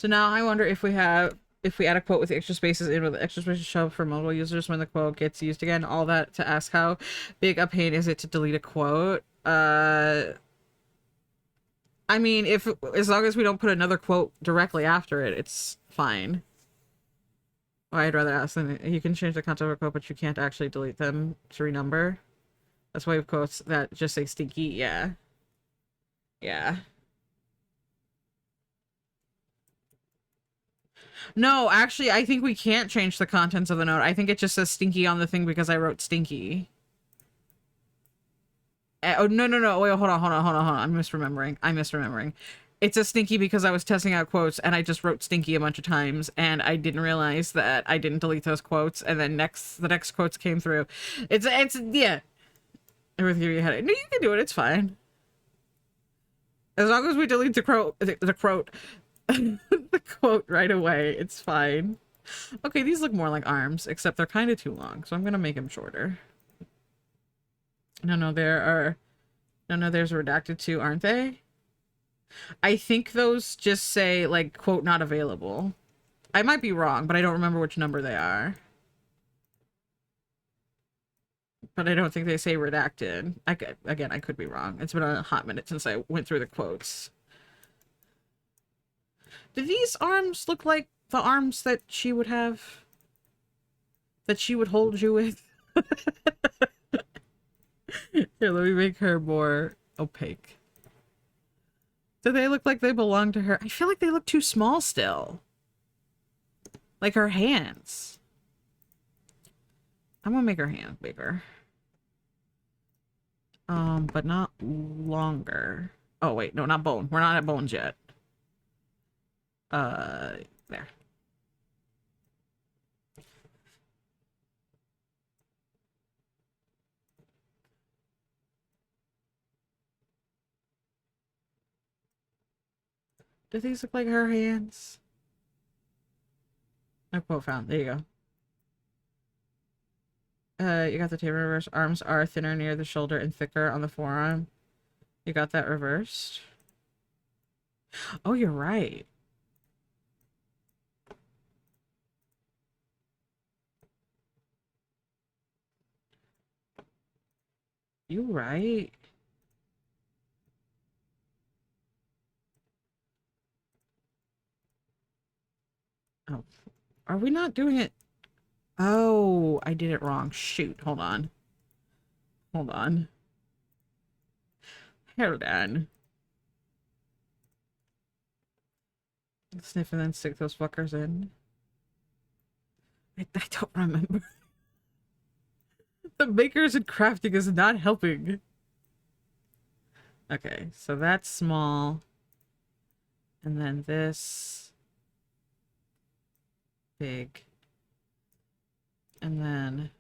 now I wonder if we add a quote with the extra spaces in, with the extra spaces show up for mobile users when the quote gets used again. All that to ask how big a pain is it to delete a quote. I mean, if as long as we don't put another quote directly after it, it's fine. Or I'd rather ask them. You can change the content of a quote, but you can't actually delete them to renumber. That's why we have quotes that just say stinky. Yeah. Yeah. No, actually, I think we can't change the contents of the note. I think it just says stinky on the thing because I wrote stinky. Oh, no, no, no. Wait, hold on, hold on, hold on, hold on. I'm misremembering. It's a stinky because I was testing out quotes and I just wrote stinky a bunch of times and I didn't realize that I didn't delete those quotes and then the next quotes came through. Yeah. Everything you had it. No, you can do it. It's fine. As long as we delete the quote, the quote, the quote right away, it's fine. Okay, these look more like arms, except they're kind of too long, so I'm gonna make them shorter. No, there's redacted too, aren't they? I think those just say, like, quote, not available. I might be wrong, but I don't remember which number they are. But I don't think they say redacted. Again, I could be wrong. It's been a hot minute since I went through the quotes. Do these arms look like the arms that she would have? That she would hold you with? Here, let me make her more opaque. Do they look like they belong to her? I feel like they look too small still. Like her hands. I'm gonna make her hands bigger. But not longer. Oh, wait, no, not bone. We're not at bones yet. There. Do these look like her hands? No quote found. There you go. You got the tape reversed. Arms are thinner near the shoulder and thicker on the forearm. You got that reversed. Oh, you're right. You right. Oh, are we not doing it? Oh, I did it wrong. Shoot, hold on. Hold on. Hold on. Sniff and then stick those fuckers in. I don't remember. The makers and crafting is not helping. Okay, so that's small. And then this. Big. And then...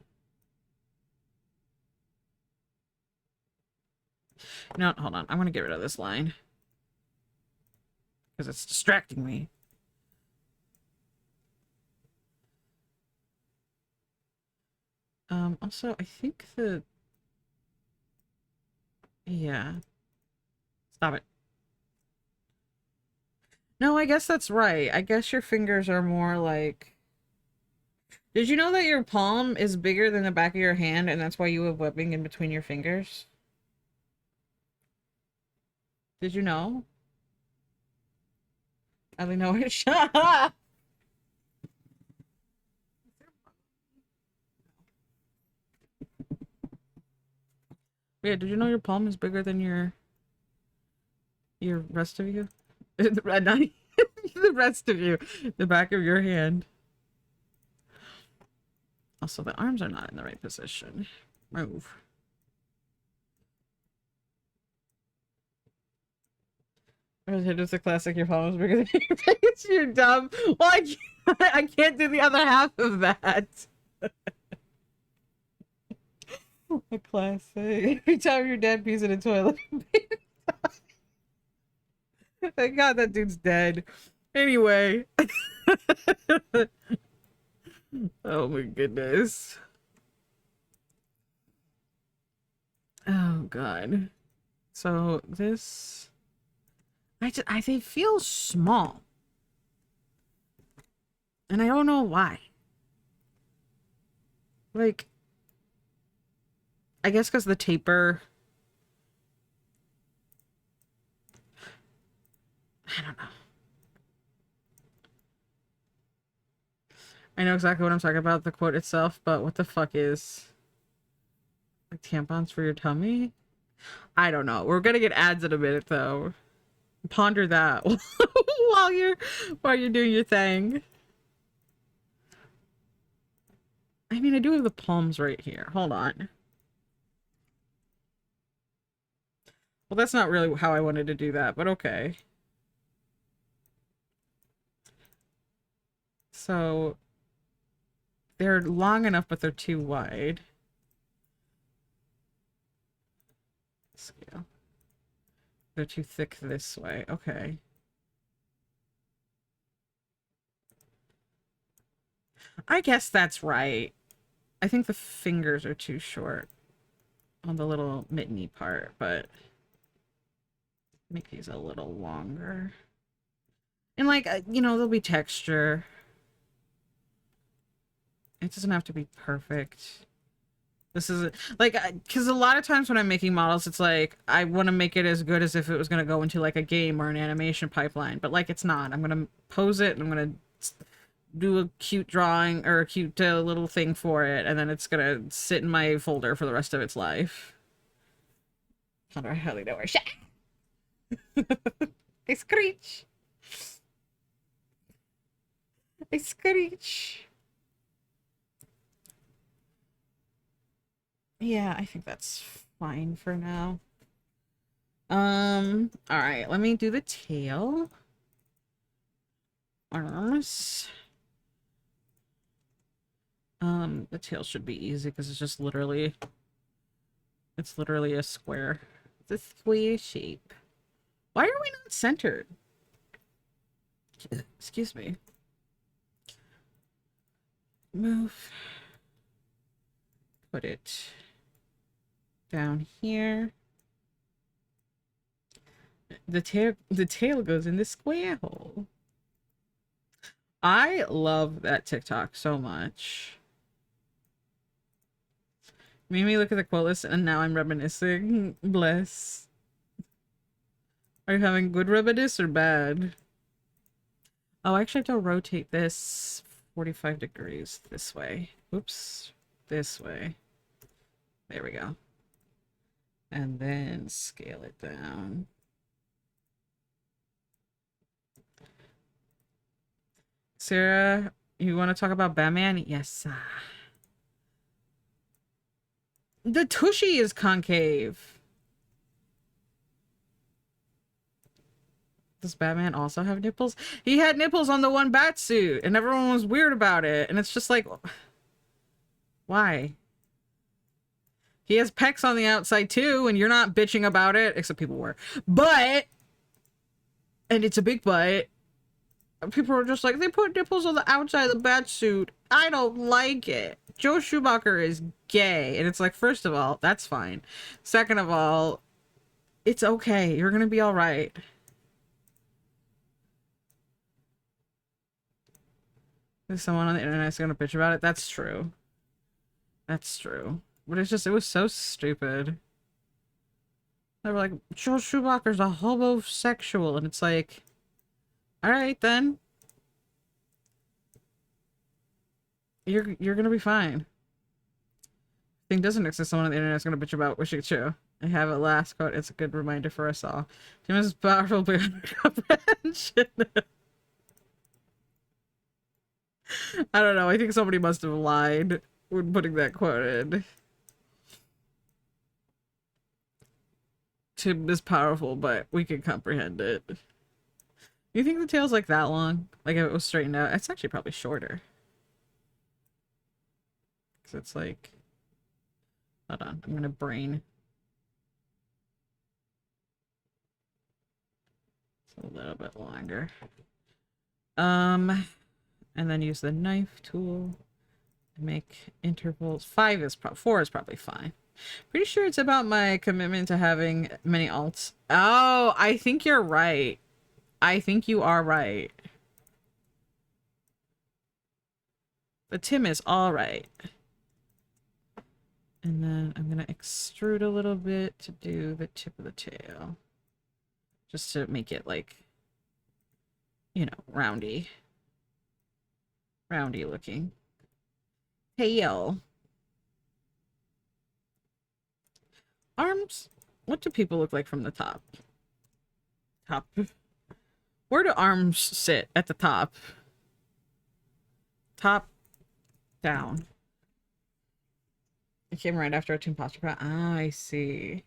No, hold on. I'm gonna get rid of this line. Because it's distracting me. Also, I think the... Yeah. Stop it. No, I guess that's right. I guess your fingers are more like... Did you know that your palm is bigger than the back of your hand and that's why you have webbing in between your fingers? Did you know? I don't know. Shut up! Yeah, did you know your palm is bigger than your rest of you? Not the rest of you. The back of your hand. Also, the arms are not in the right position. Move. It is a classic. Your palm is bigger than your face. You're dumb. Well, I can't do the other half of that. A classic. Every time your dad pees in a toilet. Thank God that dude's dead. Anyway. Oh my goodness. Oh God. So this... they feel small. And I don't know why. Like... I guess because the taper... I don't know. I know exactly what I'm talking about, the quote itself, but what the fuck is like tampons for your tummy? I don't know. We're gonna get ads in a minute though. Ponder that while you're doing your thing. I mean, I do have the palms right here. Hold on. Well, that's not really how I wanted to do that, but okay. So they're long enough, but they're too wide. Scale. They're too thick this way. Okay. I guess that's right. I think the fingers are too short on the little mitteny part, but make these a little longer. And like, you know, there'll be texture. It doesn't have to be perfect. This is like, because a lot of times when I'm making models, it's like, I want to make it as good as if it was going to go into like a game or an animation pipeline, but like, it's not. I'm going to pose it and I'm going to do a cute drawing or a cute little thing for it, and then it's going to sit in my folder for the rest of its life. I don't really know where shit. I screech. I screech. Yeah, I think that's fine for now. All right, let me do the tail. Arms. The tail should be easy because it's just literally, it's literally a square. It's a square shape. Why are we not centered? Excuse me. Move. Put it down here. The tail goes in the square hole. I love that TikTok so much. Made me look at the quote list and now I'm reminiscing. Bless. Are you having good reminisce or bad? Oh, I actually have to rotate this 45 degrees this way. Oops. This way. There we go. And then scale it down. Sarah, you want to talk about Batman? Yes. The tushy is concave. Does Batman also have nipples? He had nipples on the one bat suit, and everyone was weird about it. And it's just like, why? He has pecs on the outside too, and you're not bitching about it, except people were. But, and it's a big butt. People are just like, they put nipples on the outside of the bat suit. I don't like it. Joe Schumacher is gay. And it's like, first of all, that's fine. Second of all, it's okay. You're gonna be all right. There's someone on the internet that's gonna bitch about it. That's true. That's true. But it's just, it was so stupid. They were like, Joe Schumacher's a homosexual. And it's like, all right, then. You're gonna be fine. Thing doesn't exist. Someone on the internet is gonna bitch about wishing it true. I have a last quote. It's a good reminder for us all. Tim is powerful beyond comprehension. I don't know. I think somebody must have lied when putting that quote in. Tim is powerful, but we can comprehend it. You think the tail's like that long? Like if it was straightened out? It's actually probably shorter. Because it's like... Hold on. I'm gonna brain. It's a little bit longer. And then use the knife tool to make intervals. 4 is probably fine. Pretty sure it's about my commitment to having many alts. Oh, I think you're right. I think you are right. But Tim is all right. And then I'm gonna extrude a little bit to do the tip of the tail. Just to make it like you know, roundy. Roundy looking. Tail. Arms? What do people look like from the top? Top. Where do arms sit at the top? Top down. It came right after a Team Posture Pro. Ah, I see.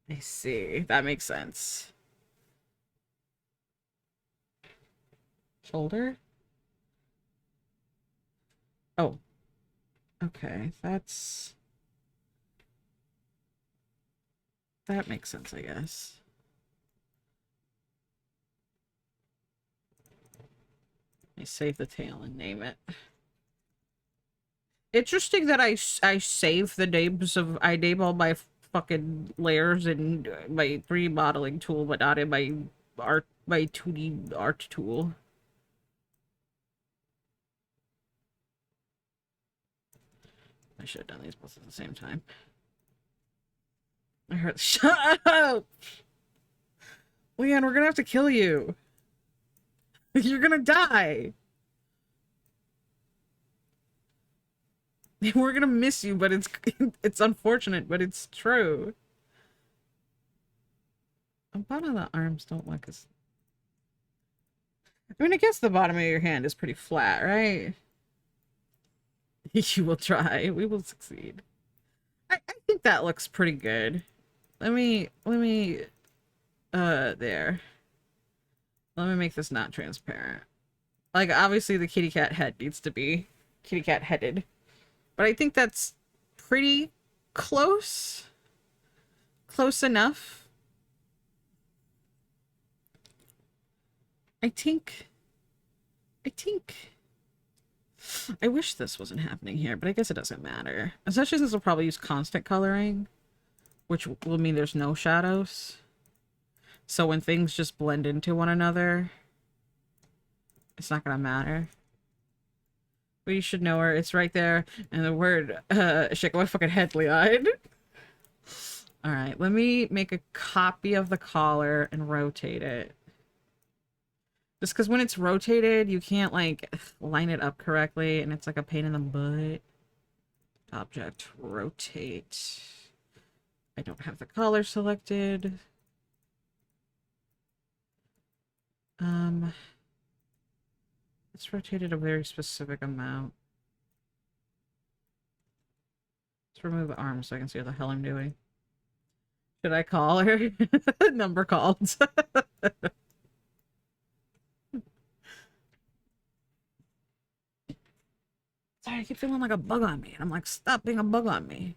I see. That makes sense. Shoulder? Oh. Okay, that's... That makes sense, I guess. Let me save the tail and name it. Interesting that I save the names of... I name all my fucking layers in my 3D modeling tool, but not in my art... my 2D art tool. I should have done these both at the same time. I heard... Shut up! Leon, we're gonna have to kill you. You're gonna die. We're gonna miss you, but it's unfortunate, but it's true. The bottom of the arms don't look as... I mean, I guess the bottom of your hand is pretty flat, right? You will try. We will succeed. I think that looks pretty good. Let me, there. Let me make this not transparent. Like, obviously the kitty cat head needs to be kitty cat headed. But I think that's pretty close. Close enough. I think... I wish this wasn't happening here, but I guess it doesn't matter. Especially since we'll probably use constant coloring, which will mean there's no shadows. So when things just blend into one another, it's not gonna matter. But you should know her. It's right there. And the word, shake my fucking head, Leon. Alright, let me make a copy of the collar and rotate it. Just because when it's rotated, you can't, like, line it up correctly, and it's like a pain in the butt. Object, rotate. I don't have the collar selected. It's rotated a very specific amount. Let's remove the arm so I can see what the hell I'm doing. Should I call her? Number called. Sorry, I keep feeling like a bug on me. And I'm like, stop being a bug on me.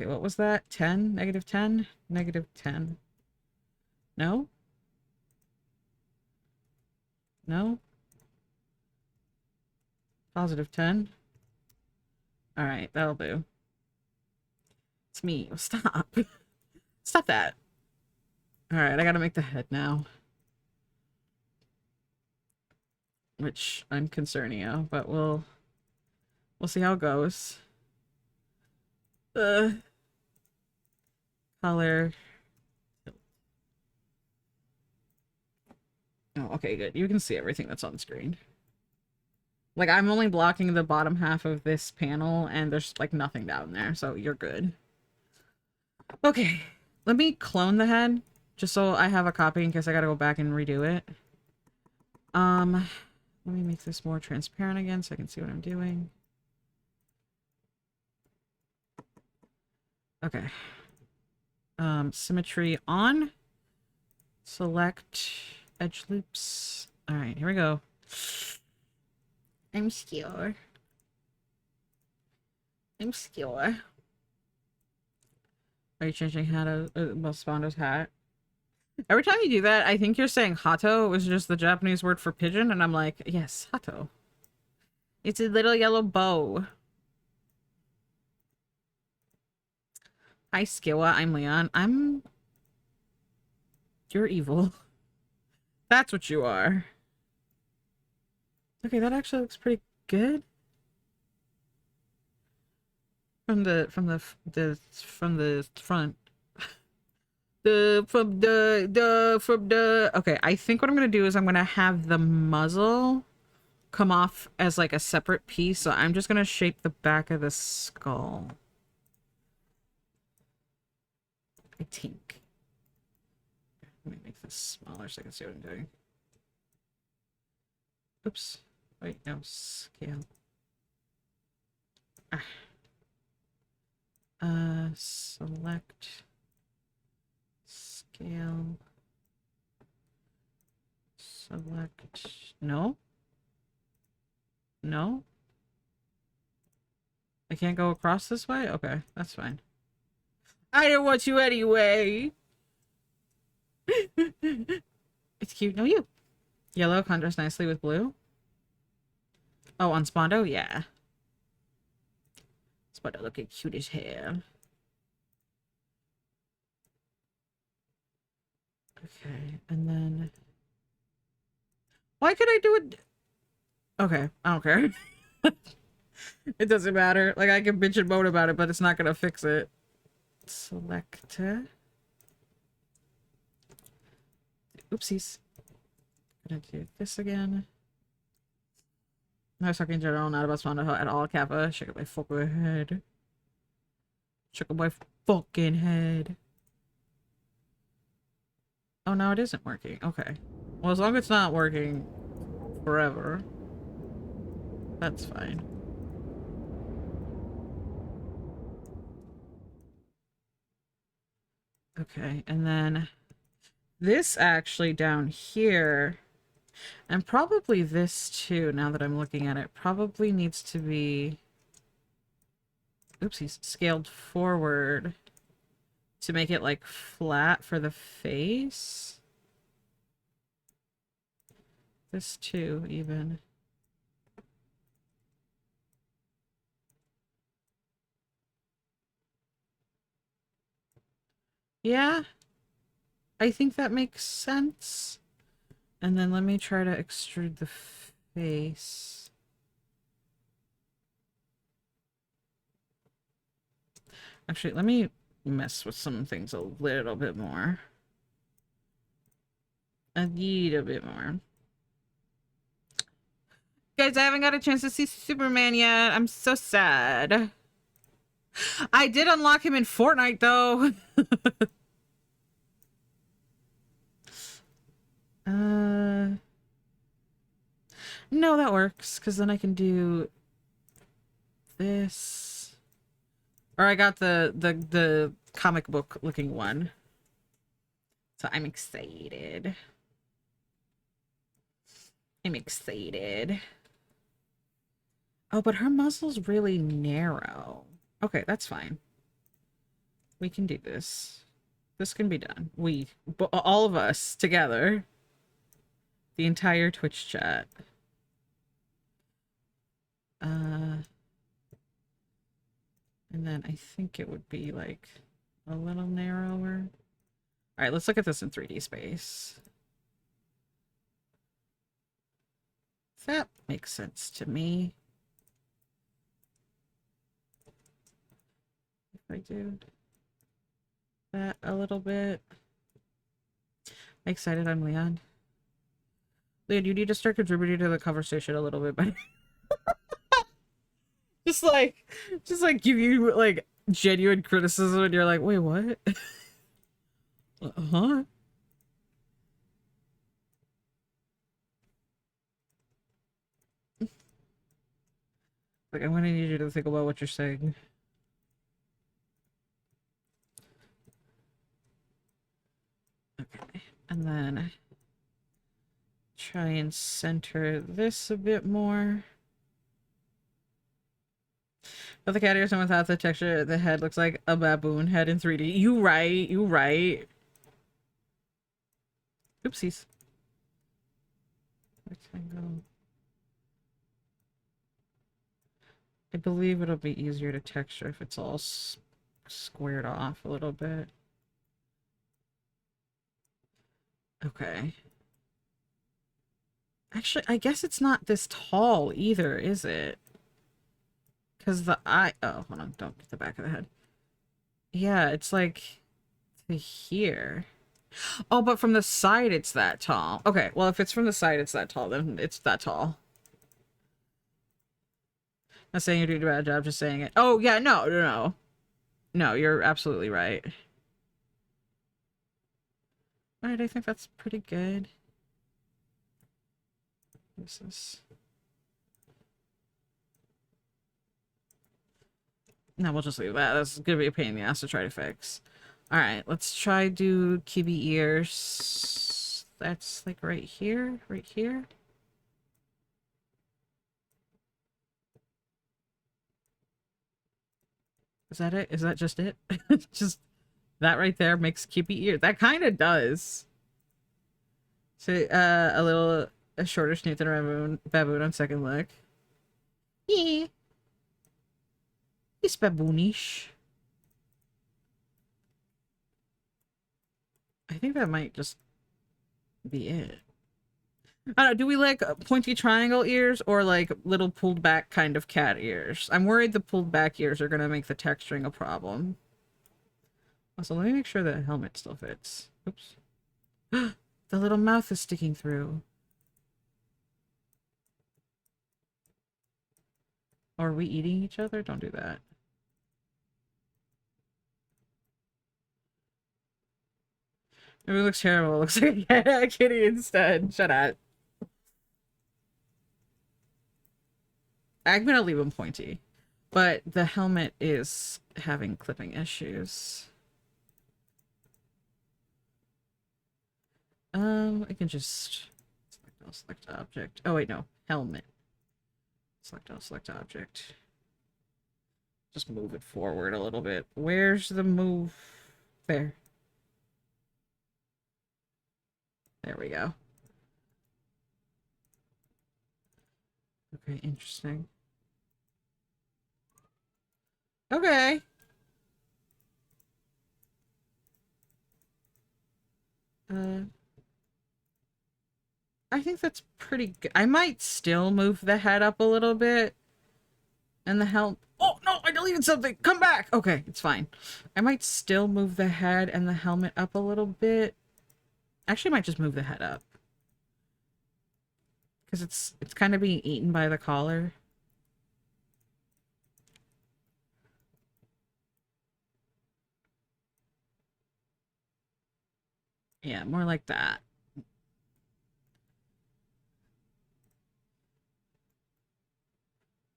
Okay, what was that? 10? Negative 10? Negative 10. No? No? Positive 10? Alright, that'll do. It's me. Stop. Stop that. Alright, I gotta make the head now. Which I'm concerning you, but we'll see how it goes. Color. Oh, okay, good. You can see everything that's on the screen. Like, I'm only blocking the bottom half of this panel, and there's, like, nothing down there, so you're good. Okay, let me clone the head, just so I have a copy in case I gotta go back and redo it. Let me make this more transparent again so I can see what I'm doing. Okay. Symmetry on. Select edge loops. Alright, here we go. I'm scared. I'm scared. Are you changing hat of Spondo's hat? Every time you do that, I think you're saying hato, which is just the Japanese word for pigeon, and I'm like, yes, hato. It's a little yellow bow. Hi, Skiwa. I'm Leon. You're evil. That's what you are. Okay, that actually looks pretty good. From the front. Okay, I think what I'm gonna do is I'm gonna have the muzzle come off as like a separate piece, so I'm just gonna shape the back of the skull. I think. Let me make this smaller so I can see what I'm doing. Oops. Wait, no, scale. Select scale. Select. No? No? I can't go across this way? Okay, that's fine. I didn't want you anyway. It's cute. No, you. Yellow contrasts nicely with blue. Oh, on Spondo? Yeah. Spondo looking cute as hell. Okay, and then... Why could I do it? Okay, I don't care. It doesn't matter. Like, I can bitch and moan about it, but it's not gonna fix it. Selector. Oopsies. Gonna do this again. I was talking in general, not about Spondo at all, Kappa. Shake up my fucking head. Shake up my fucking head. Oh, no, it isn't working. Okay. Well, as long as it's not working forever, that's fine. Okay, and then this actually down here, and probably this too, now that I'm looking at it, probably needs to be, oopsies, scaled forward to make it like flat for the face. This too, even. Yeah, I think that makes sense. And then let me try to extrude the face. Actually, let me mess with some things a little bit more. A little bit more. Guys, I haven't got a chance to see Superman yet. I'm so sad. I did unlock him in Fortnite, though. No, that works, because then I can do this. Or I got the comic book looking one. So I'm excited. I'm excited. Oh, but her muzzle's really narrow. Okay, that's fine. We can do this. This can be done. All of us together. The entire Twitch chat. And then I think it would be like a little narrower. All right, let's look at this in 3D space. That makes sense to me. If I do that a little bit. Excited, I'm Leon. Leon, you need to start contributing to the conversation a little bit better. just like give you like genuine criticism and you're like, wait, what? Huh? Like, I'm gonna need you to think about what you're saying. Okay, and then try and center this a bit more. But the cat ears and without the texture, the head looks like a baboon head in 3D. You right, you right. Oopsies. Rectangle. I believe it'll be easier to texture if it's all squared off a little bit. Okay. Actually, I guess it's not this tall either, is it? Because the eye... Oh, hold on. Don't get the back of the head. Yeah, it's like to here. Oh, but from the side it's that tall. Okay, well, if it's from the side it's that tall, then it's that tall. Not saying you're doing a bad job, just saying it. Oh, yeah, no. No, you're absolutely right. Alright, I think that's pretty good. This is... No, we'll just leave that. That's gonna be a pain in the ass to try to fix. Alright, let's try do Kibi ears. That's like right here, right here. Is that it? Is that just it? Just that right there makes Kibi ear. That kind of does. So, a shorter snoot than a baboon on second look. Yeah. It's baboonish. I think that might just be it. I don't know, do we like pointy triangle ears or like little pulled back kind of cat ears? I'm worried the pulled back ears are gonna make the texturing a problem. Also, let me make sure the helmet still fits. Oops. The little mouth is sticking through. Are we eating each other? Don't do that. It looks terrible. It looks like a kitty instead. Shut up. I'm gonna leave him pointy. But the helmet is having clipping issues. I can just select object. Oh wait, no. Helmet. Select object. Just move it forward a little bit. Where's the move? There. There we go. Okay, interesting. Okay. I think that's pretty good. I might still move the head up a little bit. And the helmet. Oh, no, I deleted something. Come back. Okay, it's fine. I might still move the head and the helmet up a little bit. Actually, I might just move the head up. Because it's kind of being eaten by the collar. Yeah, more like that.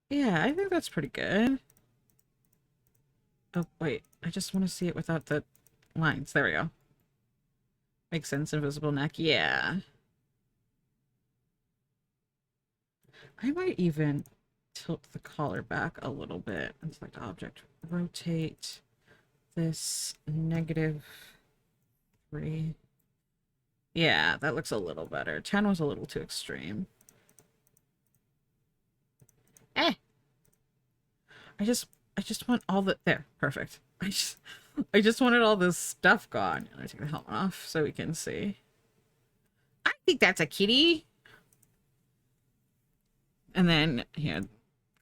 Yeah, I think that's pretty good. Oh, wait. I just want to see it without the lines. There we go. Makes sense. Invisible neck. Yeah. I might even tilt the collar back a little bit and select object. Rotate this -3. Yeah, that looks a little better. 10 was a little too extreme. Eh. I just want all the there. Perfect. I just wanted all this stuff gone. Let me take the helmet off so we can see. I think that's a kitty. And then here,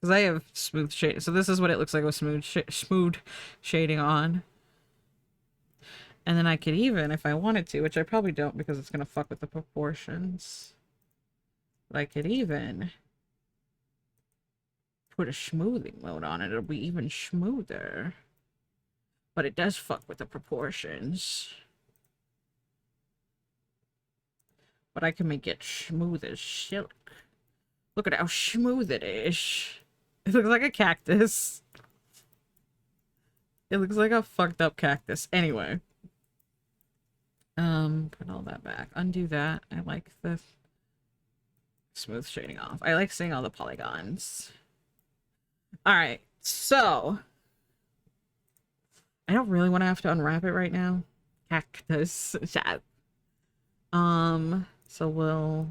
because I have smooth shading, so this is what it looks like with smooth shading on. And then I could even, if I wanted to, which I probably don't because it's gonna fuck with the proportions. But I could even put a smoothing mode on it. It'll be even smoother. But it does fuck with the proportions. But I can make it smooth as silk. Look at how smooth it is. It looks like a cactus. It looks like a fucked up cactus. Anyway. Put all that back. Undo that. I like the smooth shading off. I like seeing all the polygons. Alright, so I don't really want to have to unwrap it right now. Cactus. Chat. So we'll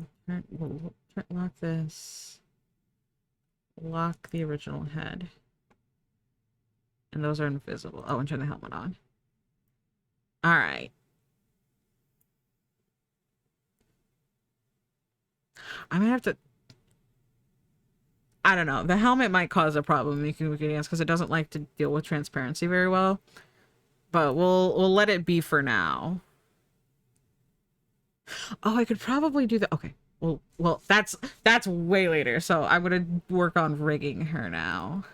lock this. Lock the original head. And those are invisible. Oh, and turn the helmet on. Alright. I'm gonna have to... I don't know. The helmet might cause a problem in because it doesn't like to deal with transparency very well. but we'll let it be for now. Oh, I could probably do that. Okay. Well, that's way later. So I'm gonna work on rigging her now,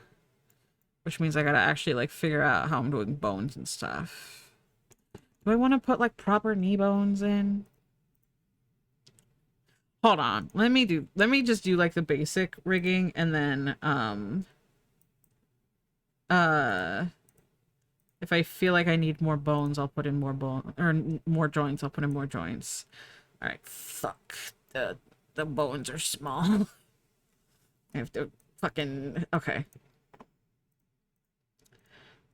which means I gotta actually like figure out how I'm doing bones and stuff. Do I want to put like proper knee bones in? Hold on. Let me just do like the basic rigging, and then if I feel like I need more bones, I'll put in more bone, or more joints, I'll put in more joints. All right, fuck. The bones are small. I have to fucking okay.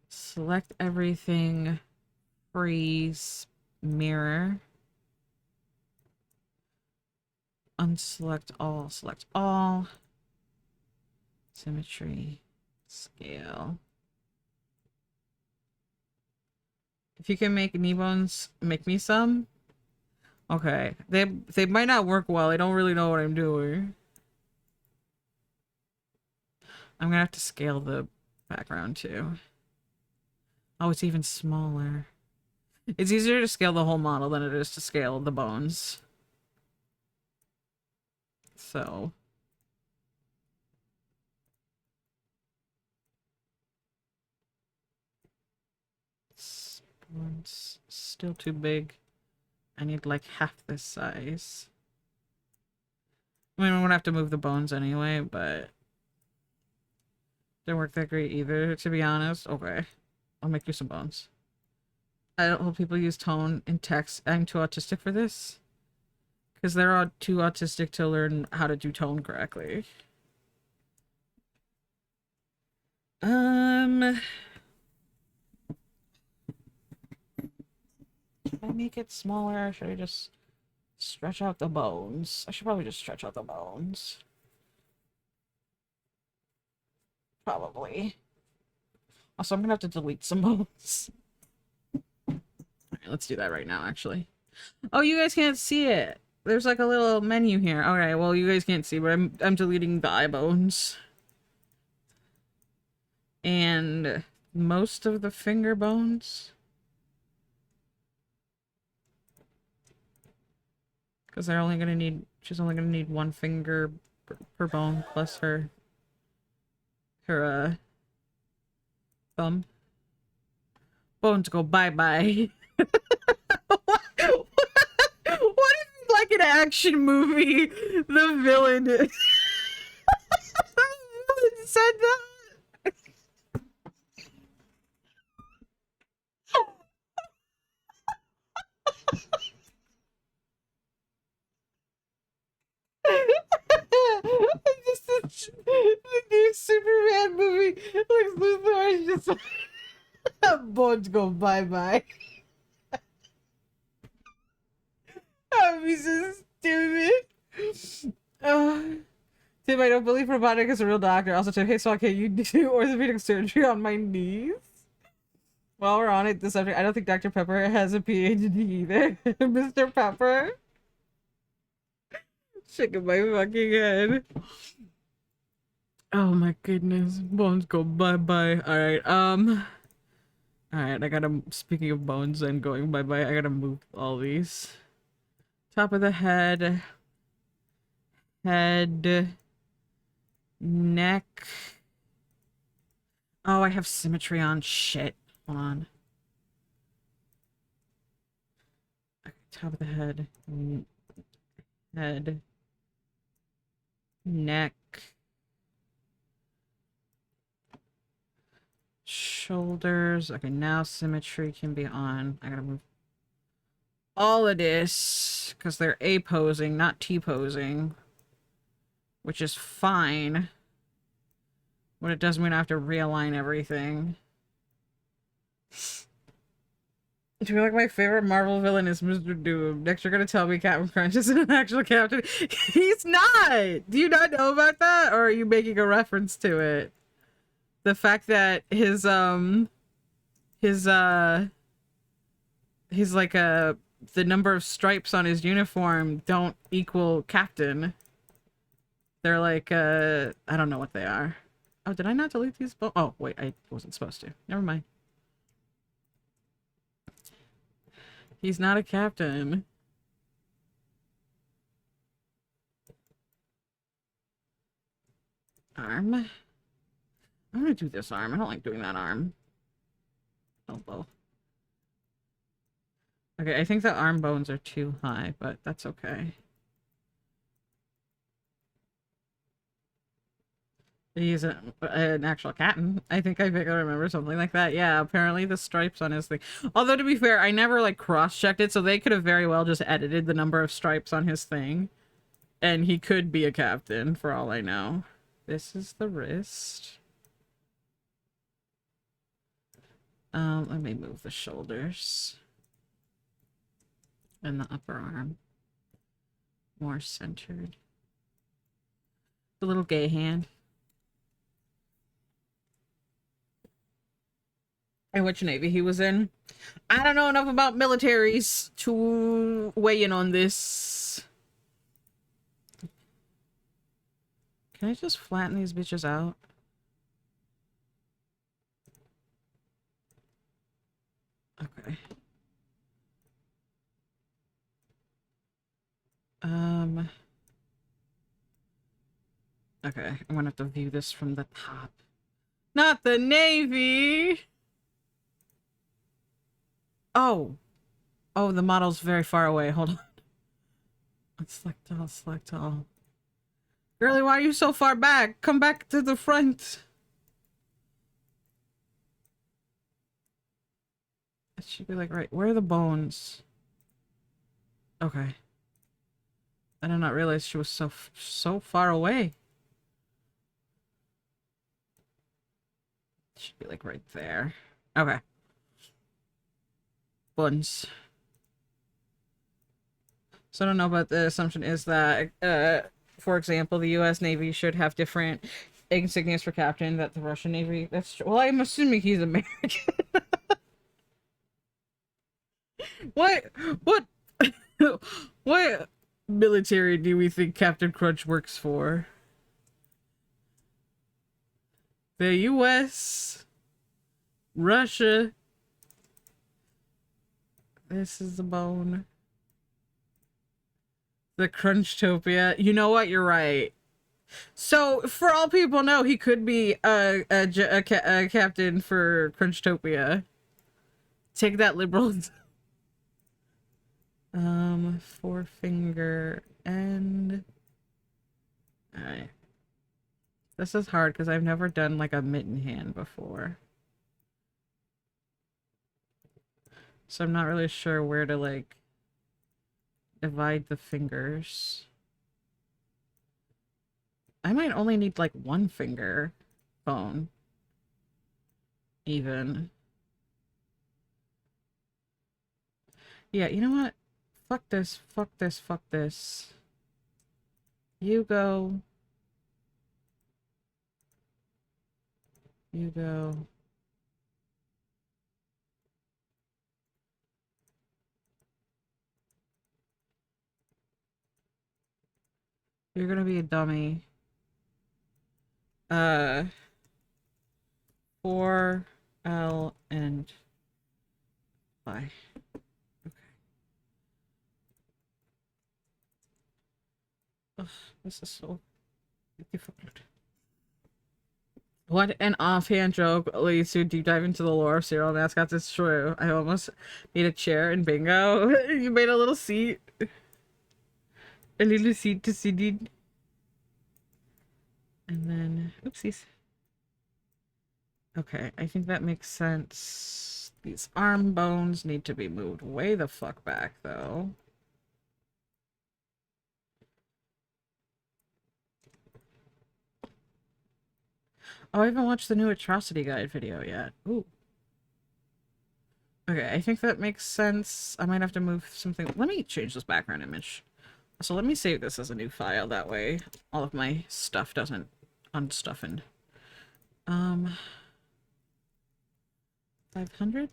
Select everything. Freeze. Mirror. Unselect all. Select all. Symmetry. Scale. If you can make knee bones, make me some. Okay. They might not work well. I don't really know what I'm doing. I'm gonna have to scale the background too. Oh, it's even smaller. It's easier to scale the whole model than it is to scale the bones. So. It's still too big. I need like half this size. I mean, I'm gonna have to move the bones anyway, but didn't work that great either, to be honest. Okay, I'll make you some bones. I don't hope people use tone in text. I'm too autistic for this. Because they're all too autistic to learn how to do tone correctly. Should I make it smaller, or should I just stretch out the bones? I should probably just stretch out the bones. Probably. Also, I'm gonna have to delete some bones. Alright, let's do that right now, actually. Oh, you guys can't see it. There's like a little menu here. Alright, well, you guys can't see, but I'm deleting the eye bones. And most of the finger bones. Because they're only gonna need, she's only gonna need one finger per bone plus her thumb. Bones go bye-bye. What if, like an action movie, the villain said that? Just the new Superman movie. Like Luthor is just like, bones go bye-bye. That would be so stupid. Tim, I don't believe robotic is a real doctor. Also, Tim, hey, so can you do orthopedic surgery on my knees? While we're on it, the subject, I don't think Dr. Pepper has a PhD either. Mr. Pepper? Shaking my fucking head. Oh my goodness. Bones go bye-bye. Alright, alright, I gotta, speaking of bones and going bye-bye, I gotta move all these. Top of the head. Head. Neck. Oh, I have symmetry on. Shit. Hold on. Okay, top of the head. Head. Neck. Shoulders. Okay, now symmetry can be on. I gotta move all of this because they're A-posing, not T-posing, which is fine. But it does mean I have to realign everything. I feel like my favorite Marvel villain is Mr. Doom. Next, you're gonna tell me Captain Crunch isn't an actual captain. He's not! Do you not know about that? Or are you making a reference to it? The fact that his like the number of stripes on his uniform don't equal captain. They're like I don't know what they are. Oh, did I not delete these? Oh wait, I wasn't supposed to. Never mind. He's not a captain. Arm. I'm gonna do this arm. I don't like doing that arm. Elbow. Okay, I think the arm bones are too high, but that's okay. He's an actual captain. I think I remember something like that. Yeah, apparently the stripes on his thing. Although, to be fair, I never, like, cross-checked it, so they could have very well just edited the number of stripes on his thing. And he could be a captain, for all I know. This is the wrist. Let me move the shoulders. And the upper arm. More centered. The little gay hand. And which navy he was in. I don't know enough about militaries to weigh in on this. Can I just flatten these bitches out? Okay. Okay, I'm gonna have to view this from the top. Not the navy! Oh. Oh, the model's very far away. Hold on. Let's select all, select all. Girlie, why are you so far back? Come back to the front. It should be like, right, where are the bones? Okay. I did not realize she was so far away. Should be like right there. Okay. Buns. So I don't know, but the assumption is that, for example, the U.S. Navy should have different insignias for captain that the Russian Navy. That's true. Well, I'm assuming he's American. What? What military do we think Captain Crunch works for? The U.S. Russia. This is the bone. The Crunchtopia. You know what? You're right. So, for all people know, he could be a captain for Crunchtopia. Take that, liberals. Forefinger end. Alright. This is hard because I've never done like a mitten hand before. So I'm not really sure where to like divide the fingers. I might only need like one finger bone. Even. Yeah, you know what? Fuck this, fuck this, fuck this. You go. You go. You're gonna be a dummy. 4L and Y. Okay. Ugh, this is so difficult. What an offhand joke leads to a deep dive into the lore of serial mascots. It's true. I almost made a chair in bingo. You made a little seat. A little seat to sit in. And then, oopsies. Okay, I think that makes sense. These arm bones need to be moved way the fuck back, though. Oh, I haven't watched the new Atrocity Guide video yet. Ooh. Okay, I think that makes sense. I might have to move something. Let me change this background image. So let me save this as a new file. That way all of my stuff doesn't unstuffin'. 500?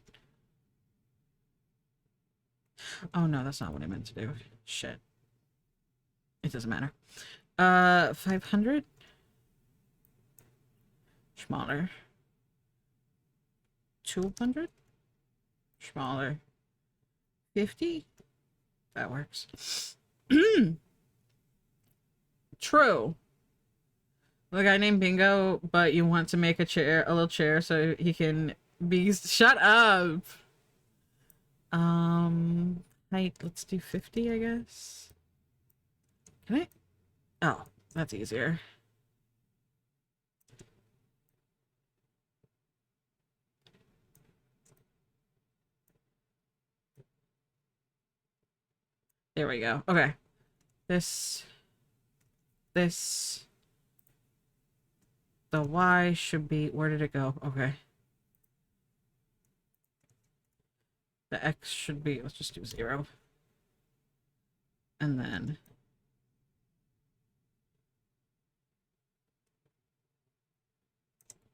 Oh no, that's not what I meant to do. Shit. It doesn't matter. 500? Smaller. 200? Smaller. 50? That works. True. The guy named Bingo, but you want to make a little chair so he can be. Shut up. Height. Let's do 50, I guess. Can I? Oh, that's easier. There we go. Okay. This. The Y should be. Where did it go? Okay. The X should be. Let's just do 0. And then.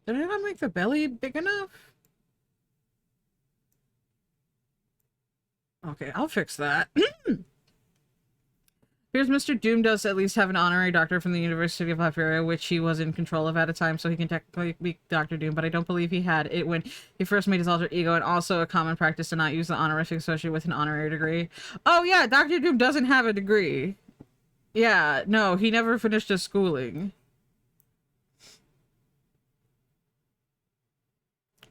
Did I not make the belly big enough? Okay, I'll fix that. Here's Mr. Doom does at least have an honorary doctor from the University of Latveria, which he was in control of at a time, so he can technically be Dr. Doom, but I don't believe he had it when he first made his alter ego, and also a common practice to not use the honorific associated with an honorary degree. Oh yeah, Dr. Doom doesn't have a degree. Yeah, no, he never finished his schooling.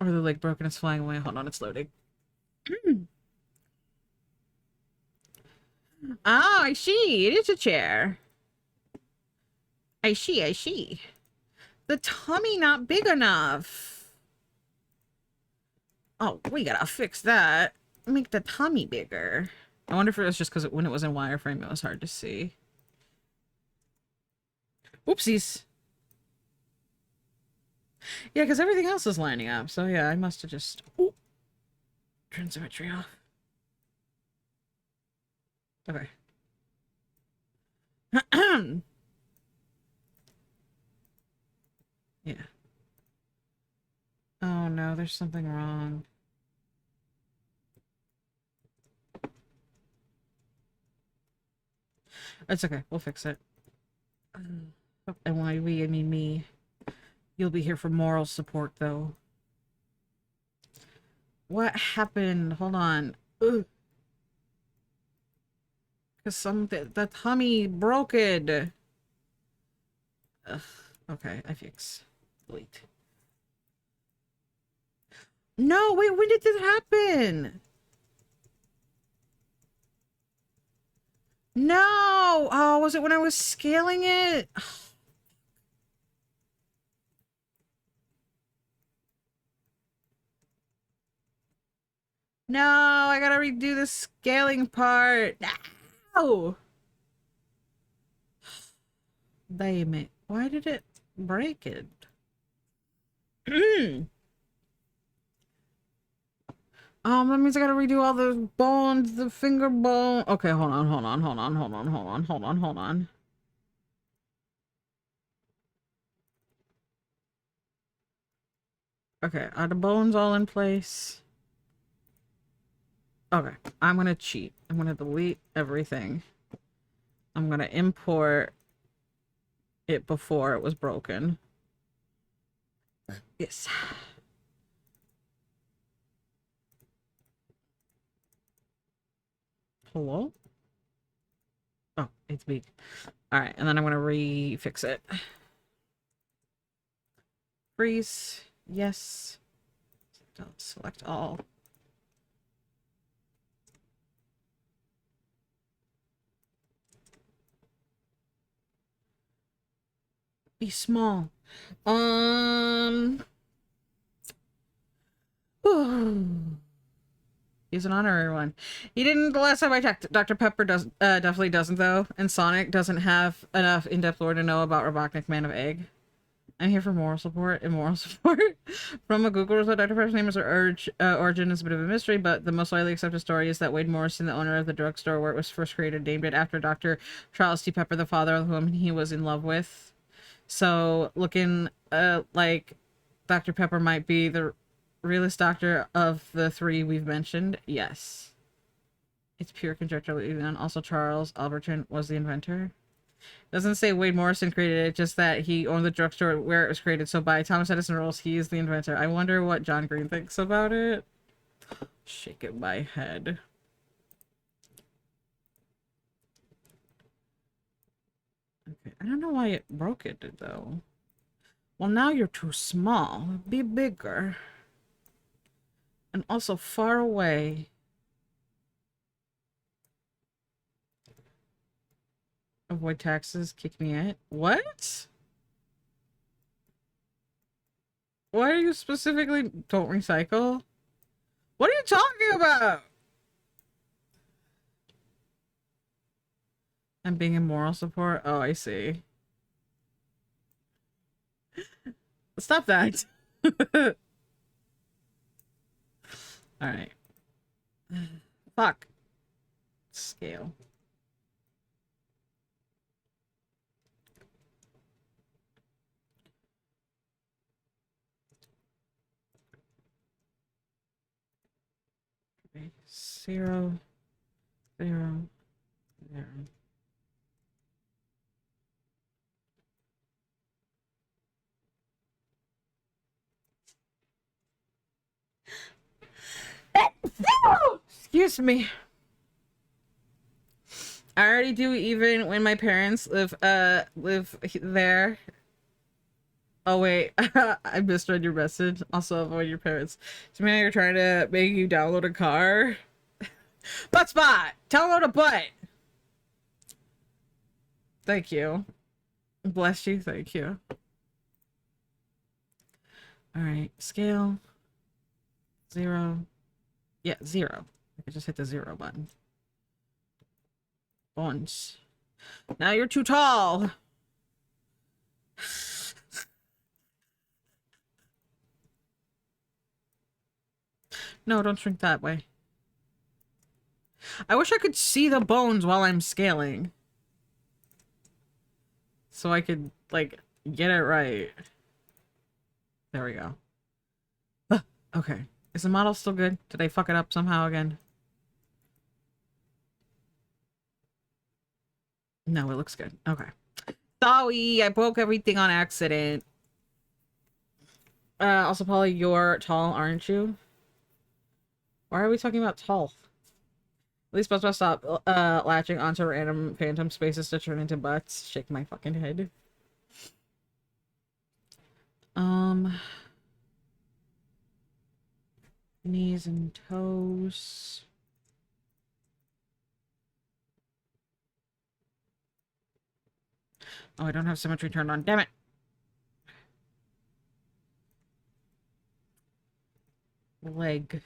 Or the leg broken is flying away. Hold on, it's loading. Oh, I see. It is a chair. I see, I see. The tummy not big enough. Oh, we gotta fix that. Make the tummy bigger. I wonder if it was just because when it was in wireframe, it was hard to see. Oopsies. Yeah, because everything else is lining up. So yeah, I must have just... Ooh. Turn symmetry off. Okay. Yeah. Oh no, there's something wrong. It's okay. We'll fix it. And why we, I mean me. You'll be here for moral support, though. What happened? Hold on. Ugh. Because the tummy broke it. Ugh. Okay, I fix. Delete. No, wait, when did this happen? No! Oh, was it when I was scaling it? No, I gotta redo the scaling part. No! Damn it. Why did it break it? That means I gotta redo all the bones, the finger bone. Okay, hold on. Okay, are the bones all in place? Okay, I'm gonna cheat. I'm gonna delete everything. I'm gonna import it before it was broken. Yes. Hello? Oh, it's big. Alright, and then I'm gonna refix it. Freeze. Yes. Select all. Be small. He's an honorary one. He didn't the last time I checked. Dr. Pepper does definitely doesn't though, and Sonic doesn't have enough in-depth lore to know about Robotnik Man of Egg. I'm here for moral support and moral support. From a Google result, Dr. Pepper's name is origin is a bit of a mystery, but the most widely accepted story is that Wade Morrison, the owner of the drugstore where it was first created, named it after Dr. Charles T. Pepper, the father of whom he was in love with. So, looking like Dr. Pepper might be the realest doctor of the three we've mentioned, yes. It's pure conjecture. Also, Charles Alberton was the inventor. Doesn't say Wade Morrison created it, just that he owned the drugstore where it was created. So by Thomas Edison rules, he is the inventor. I wonder what John Green thinks about it. Shaking my head. I don't know why it broke it, though. Well, now you're too small. Be bigger. And also far away. Avoid taxes, kick me out. What? Why are you specifically don't recycle? What are you talking about? I'm being in moral support? Oh, I see. Stop that. Alright. Fuck. Scale. Okay. 0, 0, 0. Excuse me. I already do even when my parents live there. Oh wait, I misread your message. Also avoid your parents. So now you're trying to make you download a car. Butt spot! Download a butt! Thank you. Bless you, thank you. Alright, scale. 0. Yeah, 0. I just hit the 0 button. Once. Now you're too tall! No, don't shrink that way. I wish I could see the bones while I'm scaling. So I could, like, get it right. There we go. Okay. Is the model still good? Did I fuck it up somehow again? No, it looks good. Okay. Sorry, I broke everything on accident. Also, Polly, you're tall, aren't you? Why are we talking about tall? At least SpongeBob stop latching onto random phantom spaces to turn into butts. Shake my fucking head. Knees and toes. Oh, I don't have symmetry turned on. Damn it. Leg.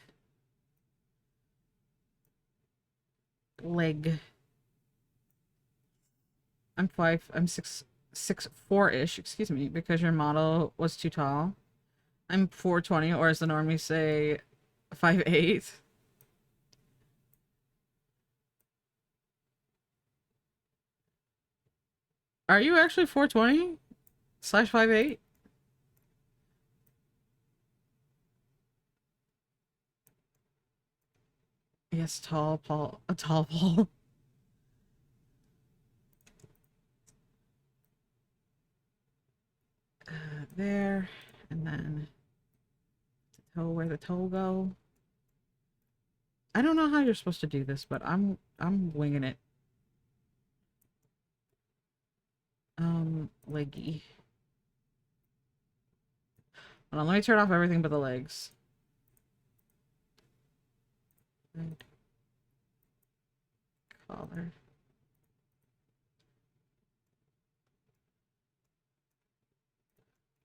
I'm 6'4"-ish, excuse me, because your model was too tall. I'm 420, or as the normies say, 5'8". Are you actually 420 / 5'8"? Yes, tall Paul. A tall Paul. There, and then the toe, where the toe go. I don't know how you're supposed to do this, but I'm winging it. Leggy. Hold on, let me turn off everything but the legs. Right. Collar.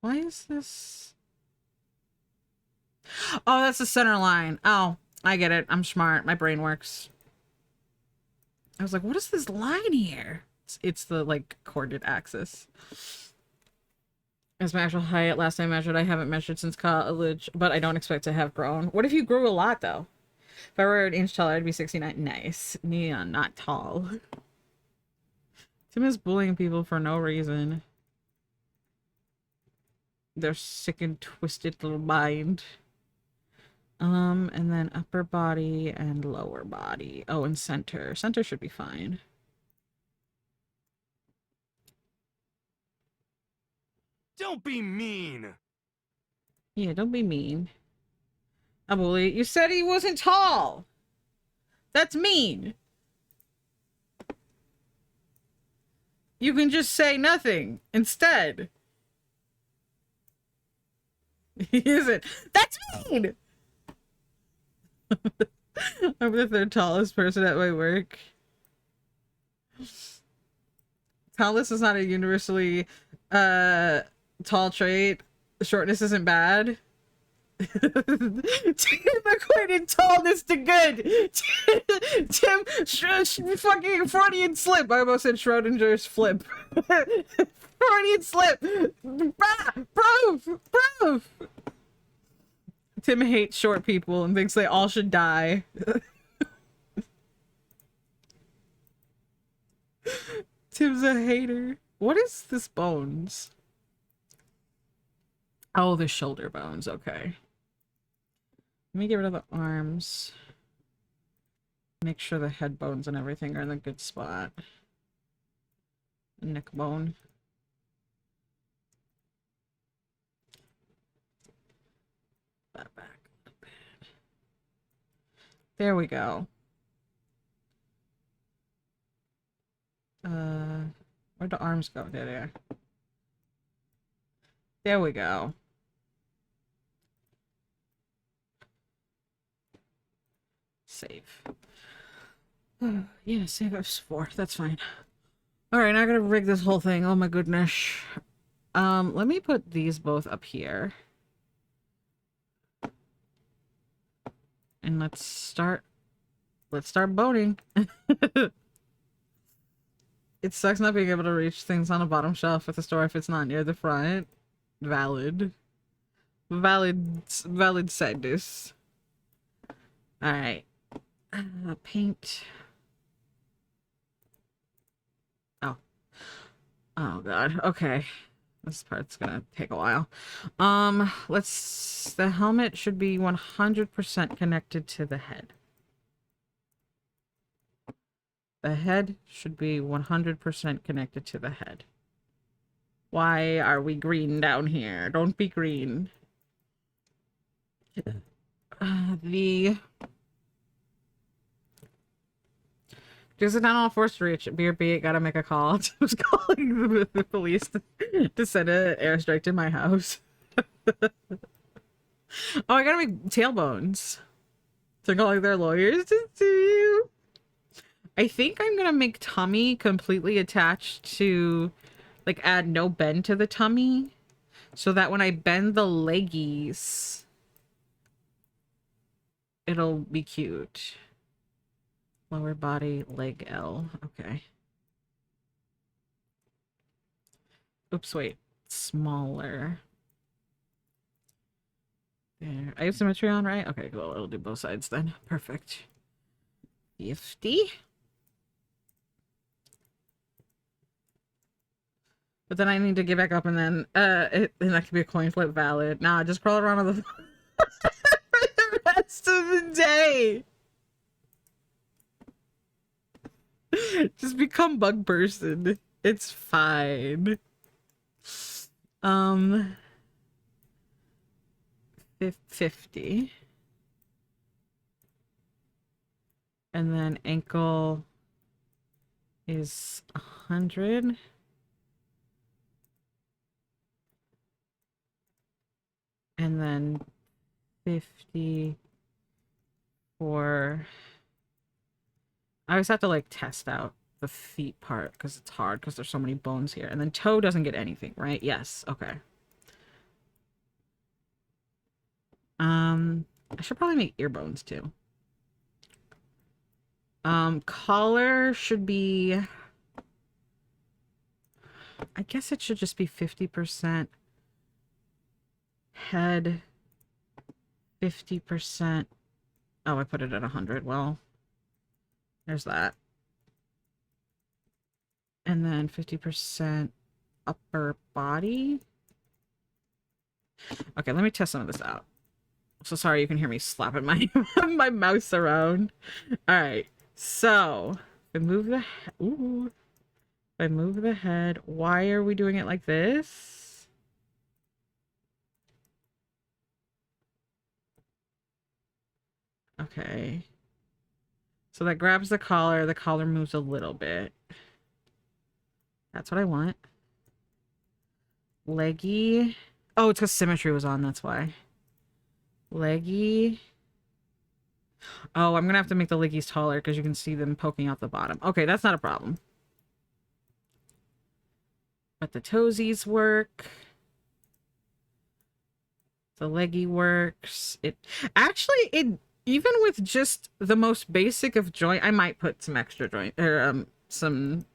Why is this? Oh, that's the center line. Oh, I get it. I'm smart. My brain works. I was like, what is this line here? It's the, like, coordinate axis. As my actual height, last time I measured, I haven't measured since college, but I don't expect to have grown. What if you grew a lot, though? If I were an inch taller, I'd be 69. Nice. Neon, not tall. Tim is bullying people for no reason. Their sick and twisted little mind. And then upper body and lower body. Oh, and center. Center should be fine. Don't be mean. Yeah, don't be mean. I bully. You said he wasn't tall. That's mean. You can just say nothing instead. He isn't. That's mean! I'm the third tallest person at my work. Tallest is not a universally tall trait. Shortness isn't bad. Tim equated tallness to good. Tim fucking Freudian slip. I almost said Schrodinger's flip. Freudian slip. Proof. Tim hates short people and thinks they all should die. Tim's a hater. What is this bones? Oh, the shoulder bones. Okay. Let me get rid of the arms. Make sure the head bones and everything are in a good spot. Neck bone. That back. There we go. Where'd the arms go? There. There we go. Save. Yeah, save F4. That's fine. Alright, now I gotta rig this whole thing. Oh my goodness. Let me put these both up here. And let's start boning. It sucks not being able to reach things on a bottom shelf at the store if it's not near the front. Valid sadness. Alright. Paint. Oh god. Okay. This part's gonna take a while. The helmet should be 100% connected to the head. The head should be 100% connected to the head. Why are we green down here? Don't be green. Just sit down on all fours to reach. Be gotta make a call. I was calling the police to send an airstrike to my house. Oh, I gotta make tailbones. So calling their lawyers to sue you. I think I'm gonna make tummy completely attached to, like, add no bend to the tummy, so that when I bend the leggies, it'll be cute. Lower body, leg L. Okay. Oops, wait. Smaller. There. I have symmetry on, right? Okay, cool. It'll do both sides then. Perfect. 50. But then I need to get back up and then, and that could be a coin flip. Valid. Nah, just crawl around on the for the rest of the day. Just become bug person. It's fine. 50. And then ankle is 100. And then 50 for... I always have to, like, test out the feet part because it's hard because there's so many bones here. And then toe doesn't get anything, right? Yes. Okay. I should probably make ear bones too. Collar should be... I guess it should just be 50% head, 50%... Oh, I put it at 100. Well, there's that. And then 50% upper body. Okay, let me test some of this out. So sorry you can hear me slapping my my mouse around. Alright, so if I move the if I move the head, why are we doing it like this? Okay. So that grabs the collar moves a little bit. That's what I want. Leggy. Oh, it's because symmetry was on, that's why. Leggy. Oh, I'm gonna have to make the leggies taller because you can see them poking out the bottom. Okay, that's not a problem. But the toesies work. The leggy works. It even with just the most basic of joint, I might put some extra joint or some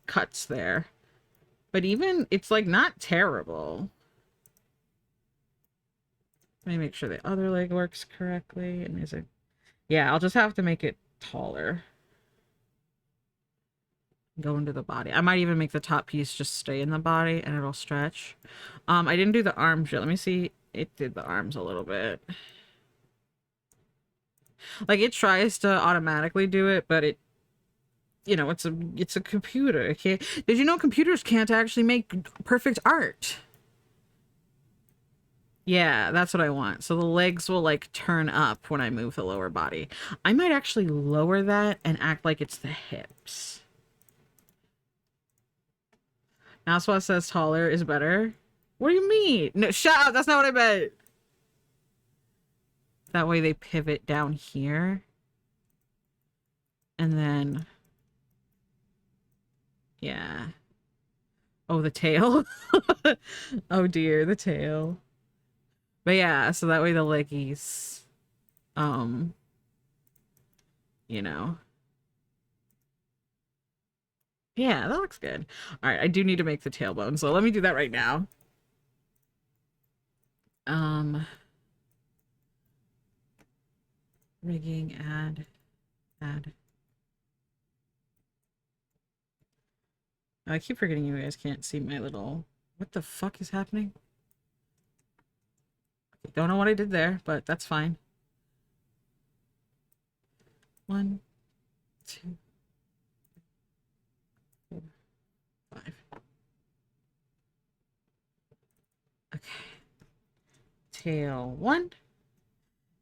cuts there. But even it's like not terrible. Let me make sure the other leg works correctly. And there's a yeah, I'll just have to make it taller. Go into the body. I might even make the top piece just stay in the body and it'll stretch. I didn't do the arms yet. Let me see. It did the arms a little bit. Like it tries to automatically do it, but it, you know, it's a computer. It can't. Did you know computers can't actually make perfect art? Yeah, that's what I want. So the legs will like turn up when I move the lower body. I might actually lower that and act like it's the hips. Now Swat says taller is better. What do you mean? No, shut up. That's not what I meant. That way they pivot down here. And then... yeah. Oh, the tail. Oh dear, the tail. But yeah, so that way the leggies, you know. Yeah, that looks good. All right, I do need to make the tailbone, so let me do that right now. Rigging, add. I keep forgetting you guys can't see my little... What the fuck is happening? Don't know what I did there, but that's fine. 1, 2, 4, 5. Okay. Tail 1.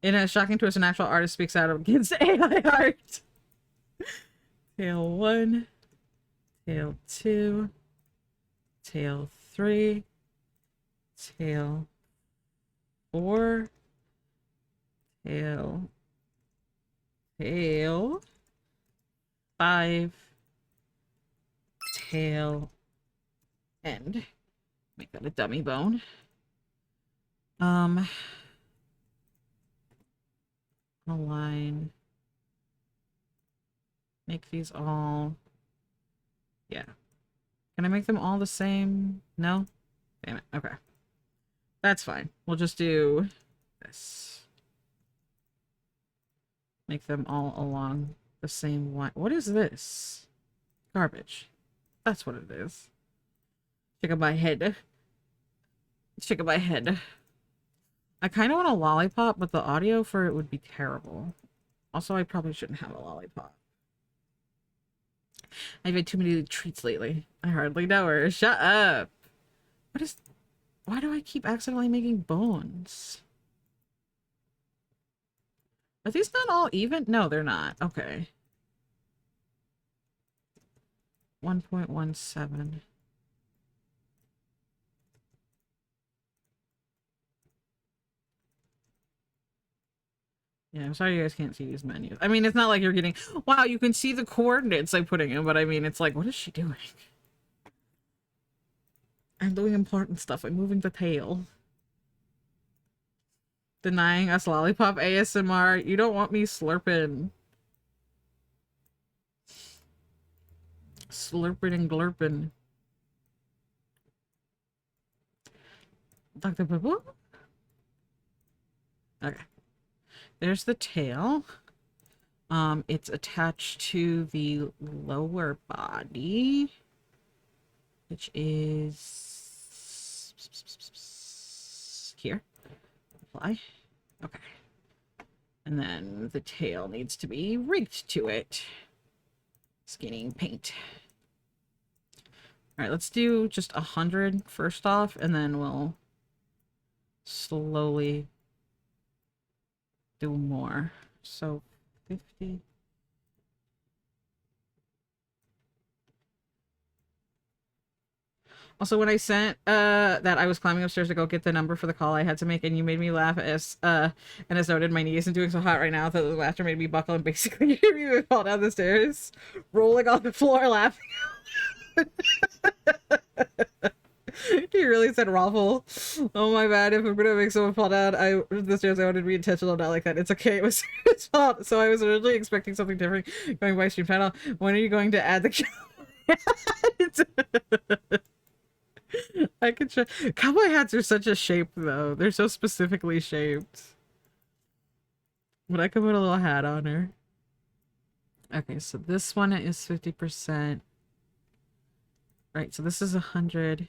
In a shocking twist, an actual artist speaks out against AI art. Tail 1. Tail 2. Tail 3. Tail 4. Tail 5. Tail end. Make that a dummy bone. Align. Make these all... yeah. Can I make them all the same? No? Damn it. Okay. That's fine. We'll just do this. Make them all along the same line. What is this? Garbage. That's what it is. Check out my head. Check out my head. I kind of want a lollipop, but the audio for it would be terrible. Also, I probably shouldn't have a lollipop. I've had too many treats lately. I hardly know her. Shut up. What is... why do I keep accidentally making bones? Are these not all even? No, they're not. Okay. 1.17. Yeah, I'm sorry you guys can't see these menus. I mean, it's not like you're getting... wow, you can see the coordinates I'm putting in, but I mean, it's like, what is she doing? I'm doing important stuff. I'm moving the tail. Denying us lollipop ASMR. You don't want me slurping. Slurping and glurping. Dr. Boo? Okay. There's the tail. It's attached to the lower body, which is here. Apply. Okay. And then the tail needs to be rigged to it. Skinning paint. All right, let's do just 100 first off, and then we'll slowly do more. So 50. Also, when I sent that I was climbing upstairs to go get the number for the call I had to make, and you made me laugh and as noted, my knee isn't doing so hot right now that the laughter made me buckle and basically you fall down the stairs, rolling on the floor laughing. He really said raffle. Oh my bad. If I'm gonna make someone fall down, the stairs, I wanted to be intentional, not like that. It's okay. It was his fault. So I was originally expecting something different going by stream title. When are you going to add the I could try. Cowboy hats are such a shape though. They're so specifically shaped. But I could put a little hat on her. Okay, so this one is 50%. Right, so this is 100.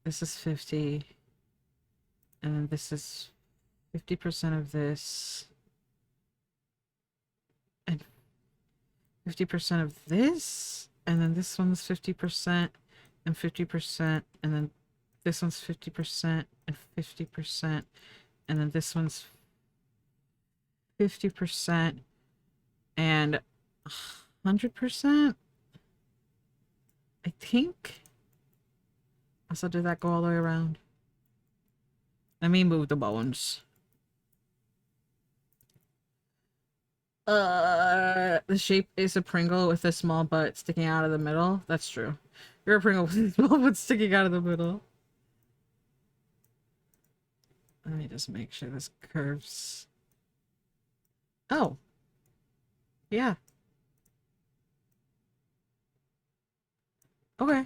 This is 50. And then this is 50% of this. And 50% of this. And then this one's 50% and 50%. And then this one's 50% and 50%. And then this one's 50% and 100%. I think. Also, did that go all the way around? Let me move the bones. The shape is a Pringle with a small butt sticking out of the middle. That's true. You're a Pringle with a small butt sticking out of the middle. Let me just make sure this curves. Oh. Yeah. Okay.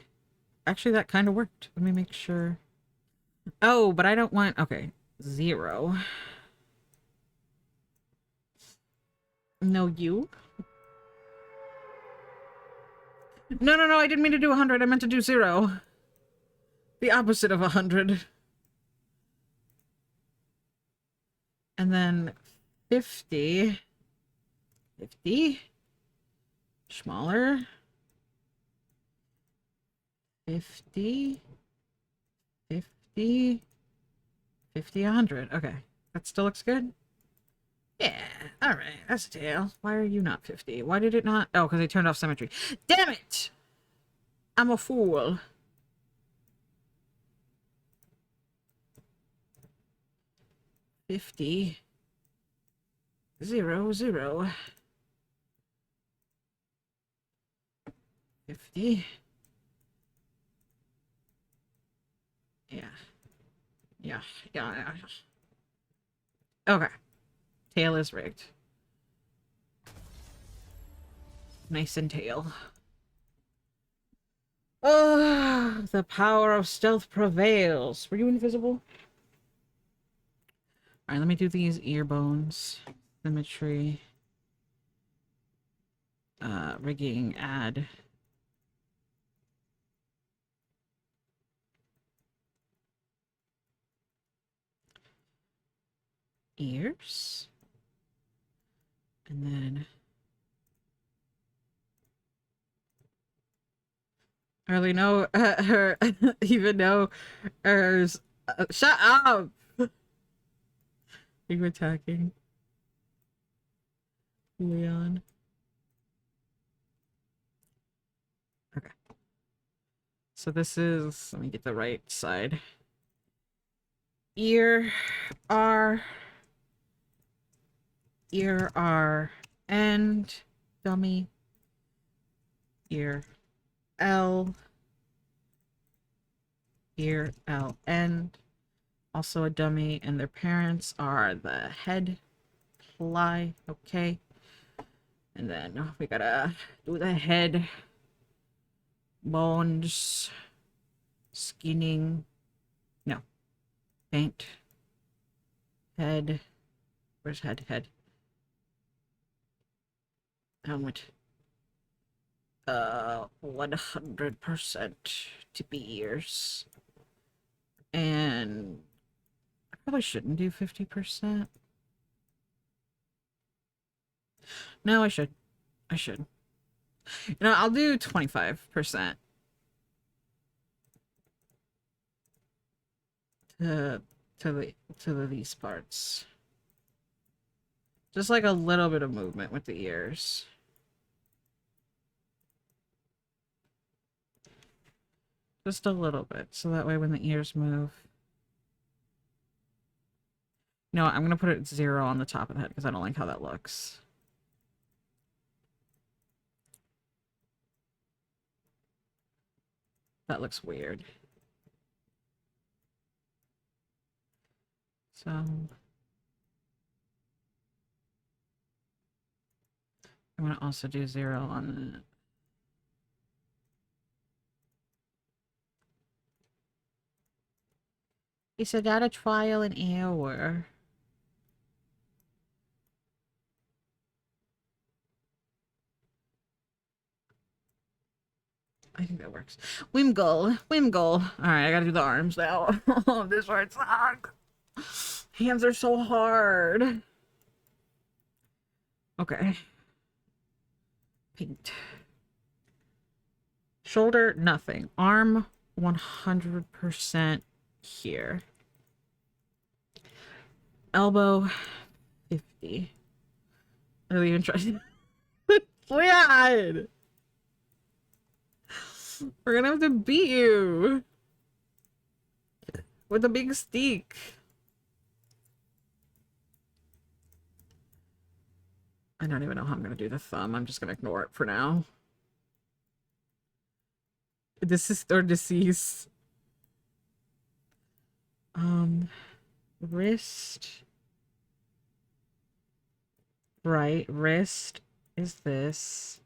Actually, that kind of worked. Let me make sure. Oh, but I don't want... Okay. 0. No, you? No, I didn't mean to do 100. I meant to do 0. The opposite of 100. And then 50. 50. Smaller. 50. 50. 50, 100. Okay. That still looks good? Yeah. Alright. That's a tail. Why are you not 50? Why did it not? Oh, because they turned off symmetry. Damn it! I'm a fool. $50. 0, 0. 50. Yeah. Okay. Tail is rigged. Nice and tail. Oh, the power of stealth prevails. Were you invisible? Alright, let me do these ear bones. Symmetry. Rigging, add. Ears. And then I really know her even though hers shut up. You attacking Leon. Okay. So this is, let me get the right side. Ear R, and dummy. Ear L, and also a dummy, and their parents are the head ply. Okay. And then we gotta do the head, bones, skinning, no, paint, head, where's head? Helmet. 100% to be ears. And I probably shouldn't do 50%. No, I should. You know, I'll do 25% to these parts. Just like a little bit of movement with the ears. Just a little bit, so that way when the ears move. No, I'm gonna put it at 0 on the top of the head because I don't like how that looks. That looks weird. So I'm gonna also do 0 on that. He said that a trial and error. I think that works. Wimgle. Wimgle. Alright, I gotta do the arms now. Oh, this part sucks. Hands are so hard. Okay. Paint. Shoulder, nothing. Arm, 100% here. Elbow, 50. I really even tried. God! We're gonna have to beat you with a big stick. I don't even know how I'm gonna do the thumb. I'm just gonna ignore it for now. Desist or deceased. Wrist. Right, wrist is this.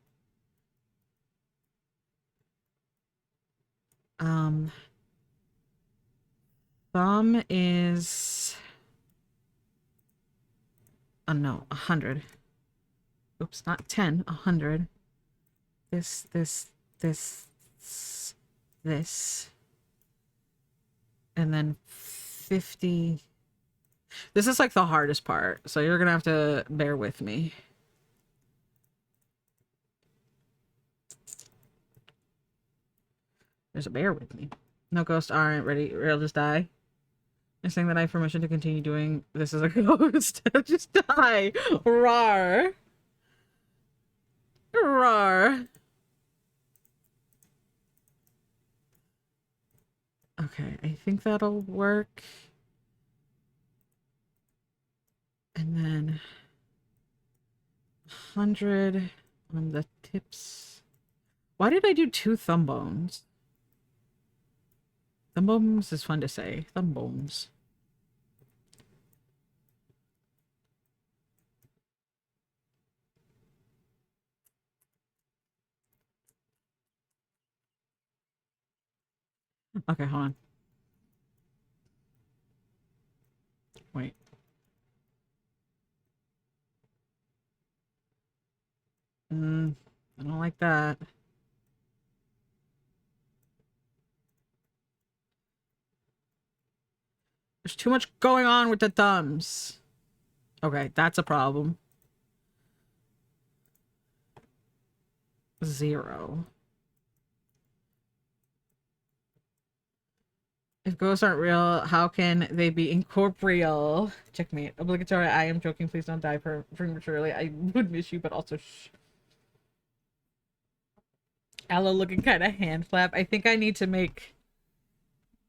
Thumb is... Oh no, 100. Oops, not 10, 100. This. And then 50. This is like the hardest part, so you're gonna have to bear with me. There's a bear with me. No ghosts aren't ready. Real just die. I'm saying that I have permission to continue doing this as a ghost. Just die. Rawr. Rawr. Okay, I think that'll work. And then 100 on the tips. Why did I do 2 thumb bones? Thumb bones is fun to say. Thumb bones. Okay, hold on. Wait. I don't like that. There's too much going on with the thumbs. Okay, that's a problem. 0. If ghosts aren't real, how can they be incorporeal? Checkmate. Obligatory. I am joking. Please don't die prematurely. I would miss you, but also shh. Aloe looking kind of hand flap. I think I need to make...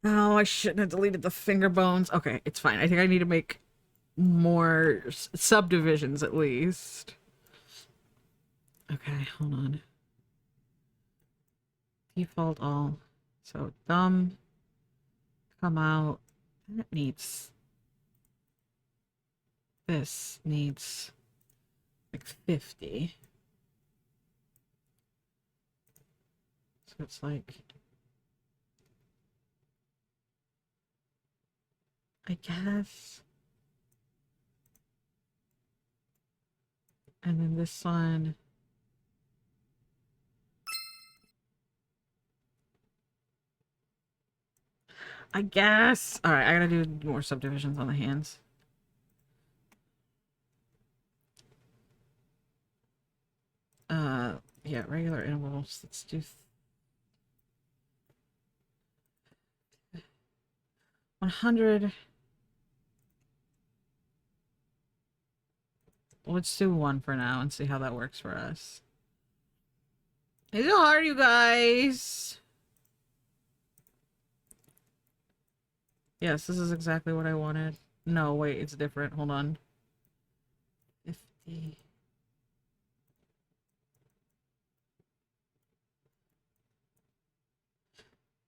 Oh, I shouldn't have deleted the finger bones. Okay, it's fine. I think I need to make more subdivisions at least. Okay, hold on. Default all. So thumb, come out. That needs... This needs like 50. So it's like... I guess. And then this one. I guess. Alright, I gotta do more subdivisions on the hands. Yeah, regular intervals. Let's do 100. Let's do 1 for now and see how that works for us. Is it hard, you guys? Yes, this is exactly what I wanted. No, wait, it's different. Hold on. 50.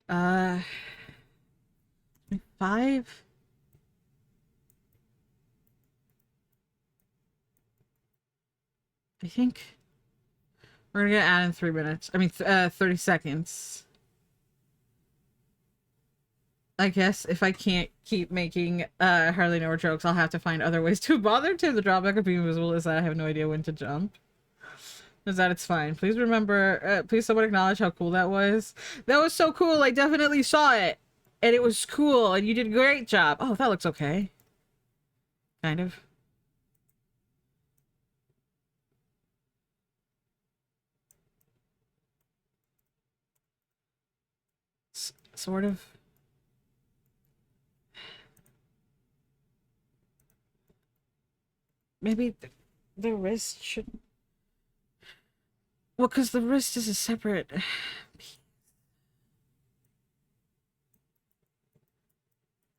Uh, 5? I think we're gonna get out in 3 minutes. I mean, 30 seconds. I guess if I can't keep making hardly no jokes, I'll have to find other ways to bother to. The drawback of being invisible is that I have no idea when to jump. Is that it's fine. Please remember, please someone acknowledge how cool that was. That was so cool. I definitely saw it. And it was cool. And you did a great job. Oh, that looks okay. Kind of. Sort of. Maybe the wrist should... Well, because the wrist is a separate...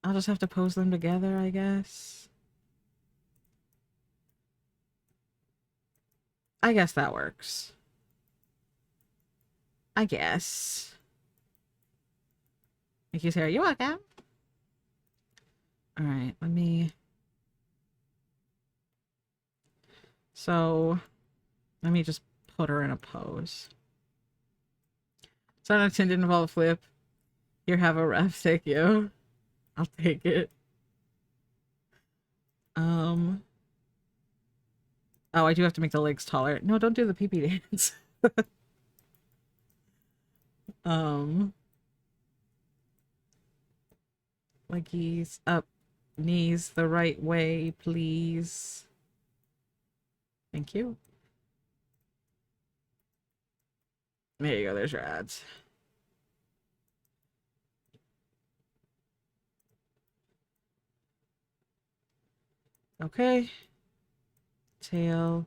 I'll just have to pose them together, I guess. I guess that works. I guess. Thank you, Sarah. You're welcome. Alright, let me... So, let me just put her in a pose. Sign of 10 didn't involve a flip. Here, have a ref. Thank you. I'll take it. Oh, I do have to make the legs taller. No, don't do the pee-pee dance. Leggies up, knees the right way, please. Thank you. There you go, there's your ads. Okay. Tail.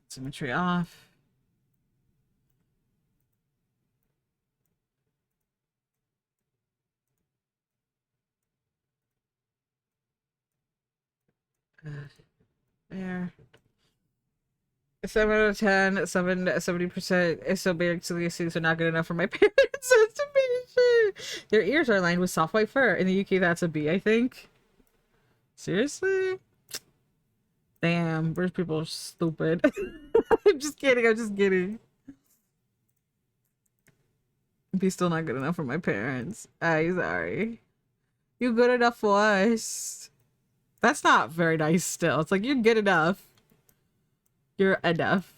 Symmetry off. There. 7 out of 10, 70% is so big, so these things are not good enough for my parents' estimation. Their ears are lined with soft white fur. In the UK, that's a B, I think. Seriously? Damn, British people are stupid. I'm just kidding, I'm just kidding. Be still not good enough for my parents. I'm sorry. You good enough for us. That's not very nice still. It's like, you're good enough. You're enough.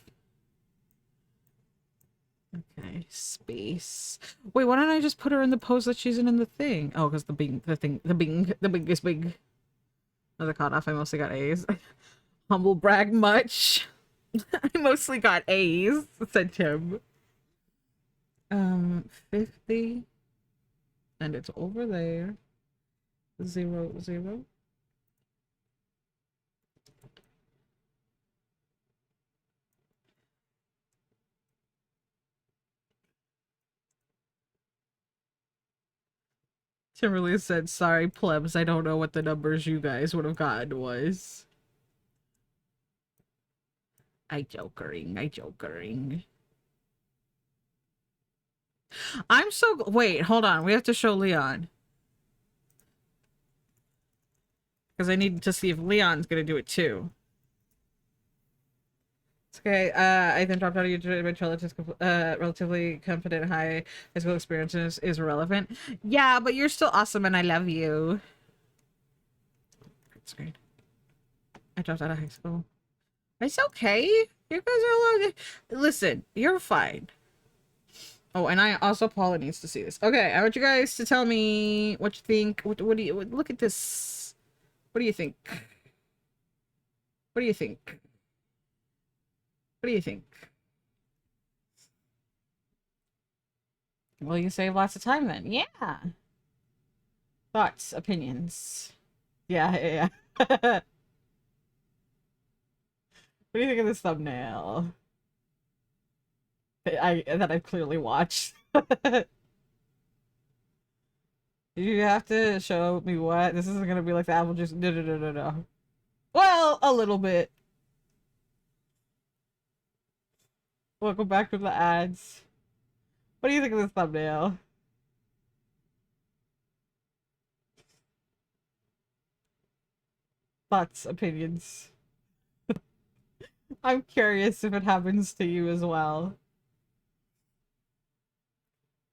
Okay, space. Wait, why don't I just put her in the pose that she's in the thing? Oh, because the bing is big. Another cut off. I mostly got A's. Humble brag much. I mostly got A's, said Tim. 50. And it's over there. 0, 0. Timberly said, sorry, plebs, I don't know what the numbers you guys would have gotten was. I jokering. I'm so... Wait, hold on. We have to show Leon. Because I need to see if Leon's gonna do it too. It's okay. I then dropped out of YouTube, which relatively confident high school experiences is irrelevant. Yeah, but you're still awesome and I love you. That's great. I dropped out of high school. It's okay. You guys are allowed. Listen, you're fine. Oh, and I also, Paula needs to see this. Okay, I want you guys to tell me what you think. What do you look at this? What do you think? What do you think? What do you think? Well, you save lots of time then. Yeah. Thoughts, opinions. Yeah. What do you think of this thumbnail? That I've clearly watched. That You have to show me what? This isn't gonna be like the apple juice. No, no, no, no, no. Well, a little bit. Welcome back to the ads. What do you think of this thumbnail? Thoughts, opinions. I'm curious if it happens to you as well.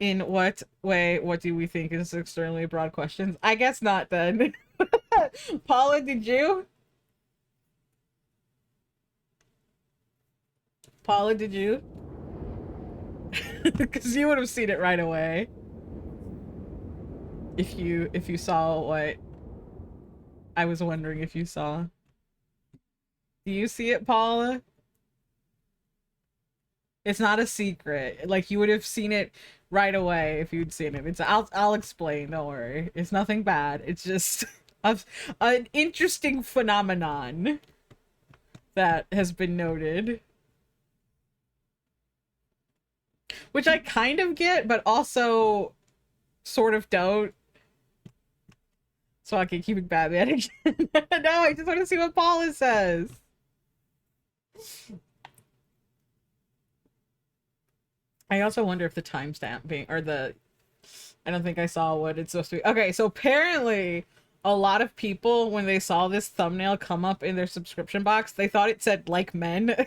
In what way, what do we think is extremely broad questions? I guess not then. Paula, did you? Paula, did you? Because you would have seen it right away. If you saw what I was wondering if you saw. Do you see it, Paula? It's not a secret. Like, you would have seen it right away if you'd seen it. I'll explain, don't worry. It's nothing bad. It's just an interesting phenomenon that has been noted. Which I kind of get, but also sort of don't. So I can keep it Batman again. No, I just want to see what Paula says. I also wonder if the timestamp being, or the, I don't think I saw what it's supposed to be. Okay, so apparently a lot of people, when they saw this thumbnail come up in their subscription box, they thought it said like men. And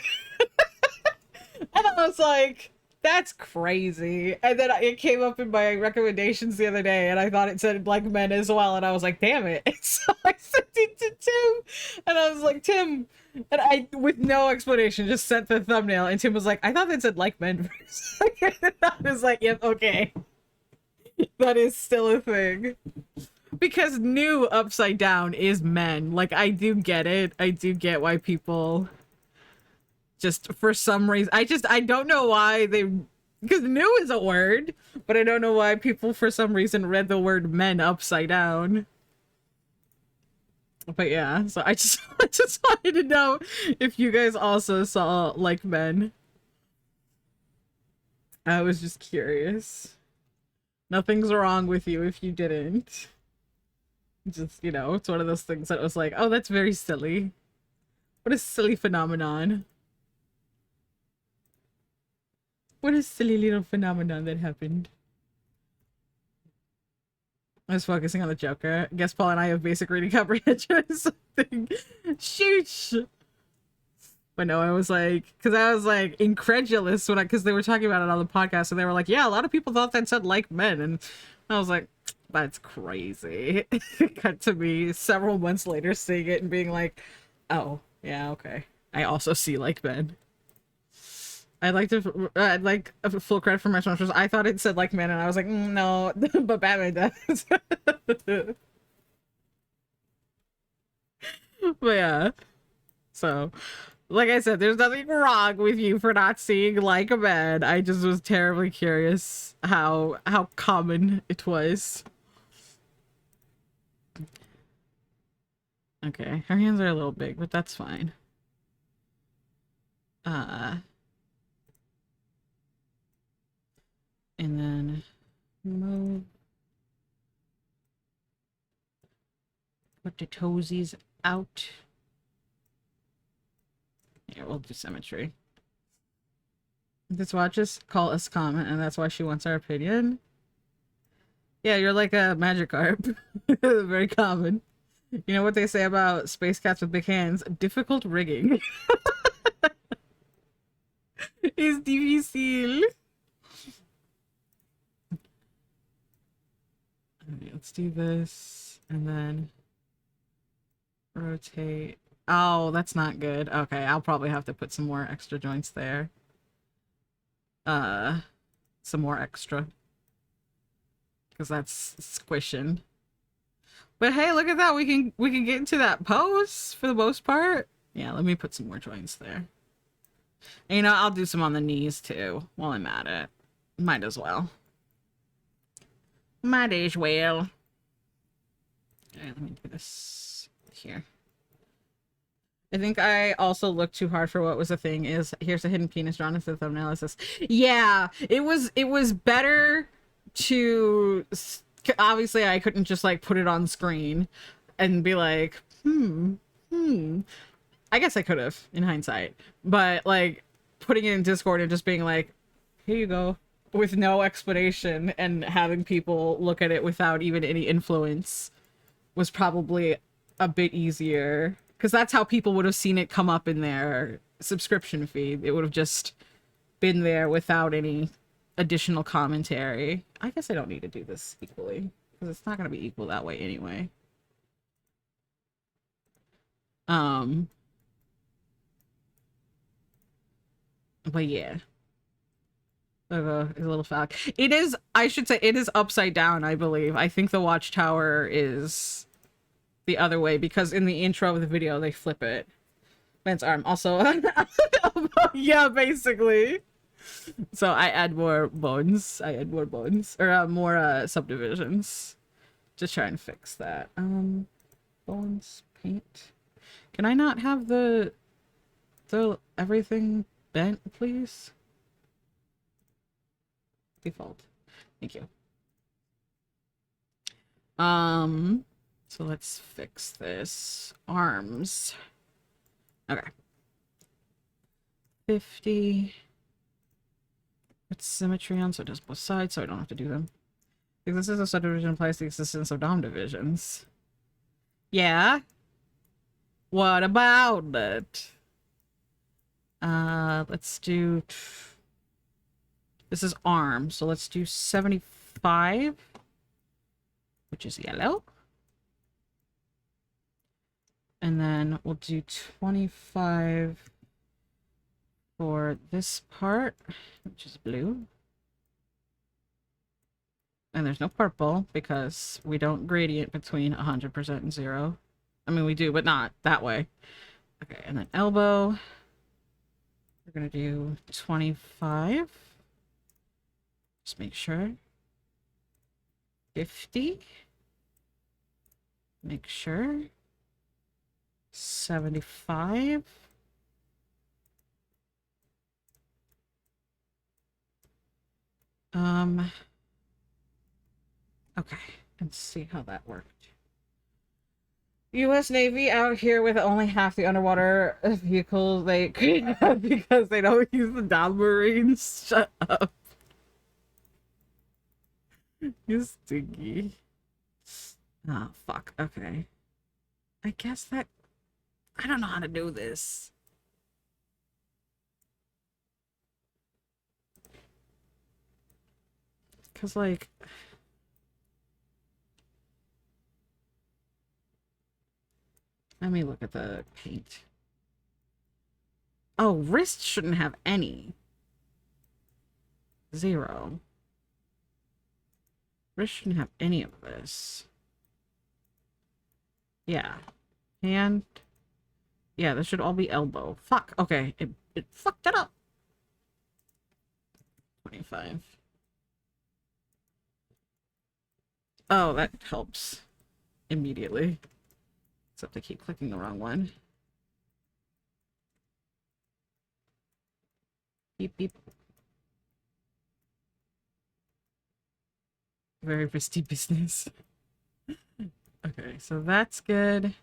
I was like, that's crazy. And then it came up in my recommendations the other day, and I thought it said like men as well, and I was like, damn it. And so I sent it to Tim, and I was like, Tim, and I, with no explanation, just sent the thumbnail, and Tim was like, I thought that said like men first. I was like, yep, okay. That is still a thing. Because new upside down is men. Like, I do get it. I do get why people just, for some reason, I don't know why they, because new is a word, but I don't know why people for some reason read the word men upside down. But yeah, so I just wanted to know if you guys also saw like men. I was just curious. Nothing's wrong with you if you didn't. Just, you know, it's one of those things that was like, oh, that's very silly. What a silly phenomenon. What a silly little phenomenon that happened. I was focusing on the Joker. I guess Paul and I have basic reading comprehension or something. Shoosh! But no, I was like, incredulous when because they were talking about it on the podcast, and they were like, yeah, a lot of people thought that said like men, and I was like, that's crazy. It cut to me several months later seeing it and being like, oh, yeah, okay. I also see like men. I'd like a full credit for my sponsors. I thought it said like men, and I was like, no, but Batman does. But yeah. So, like I said, there's nothing wrong with you for not seeing like a man. I just was terribly curious how common it was. Okay, her hands are a little big, but that's fine. And then move. Put the toesies out. Yeah, we'll do symmetry. This watches call us comment, and that's why she wants our opinion. Yeah, you're like a Magikarp. Very common. You know what they say about space cats with big hands? Difficult rigging. It's difícil. Okay, let's do this, and then rotate. Oh, that's not good. Okay, I'll probably have to put some more extra joints there. Some more extra. Because that's squishing. But hey, look at that. We can get into that pose for the most part. Yeah, let me put some more joints there. And, you know, I'll do some on the knees too while I'm at it. Might as well. Might as well. Okay, let me do this here. I think I also looked too hard for what was the thing is here's a hidden penis drawn into the thumbnail. It says, yeah, it was better to obviously I couldn't just like put it on screen and be like, I guess I could have in hindsight, but like putting it in Discord and just being like, here you go, with no explanation and having people look at it without even any influence was probably a bit easier, because that's how people would have seen it come up in their subscription feed. It would have just been there without any additional commentary. I guess I don't need to do this equally, because it's not going to be equal that way anyway. But yeah. A little fact. It is, I should say, it is upside down, I believe. I think the watchtower is the other way, because in the intro of the video, they flip it. Man's arm. Also, yeah, basically. So I add more bones. Or more subdivisions. Just try and fix that. Bones, paint. Can I not have the everything bent, please? Default. Thank you. So let's fix this. Arms. Okay. 50. It's symmetry on, so it does both sides, so I don't have to do them. The existence of subdivision implies the existence of dom divisions. Yeah. What about it? Let's do... This is arm, so let's do 75, which is yellow. And then we'll do 25 for this part, which is blue. And there's no purple because we don't gradient between 100% and 0. I mean, we do, but not that way. Okay, and then elbow. We're going to do 25. Just make sure. 50. Make sure. 75. Okay, let's see how that worked. U.S. Navy out here with only half the underwater vehicles they have because they don't use the Dom Marines. Shut up. You stinky. Oh, fuck. Okay. I guess that... I don't know how to do this. Because, like... Let me look at the paint. Oh, wrist shouldn't have any. 0. Wrist shouldn't have any of this. Yeah. Hand. Yeah, this should all be elbow. Fuck. Okay. It fucked it up. 25. Oh, that helps. Immediately. Except I keep clicking the wrong one. Beep, beep. Very risky business. Okay, so that's good.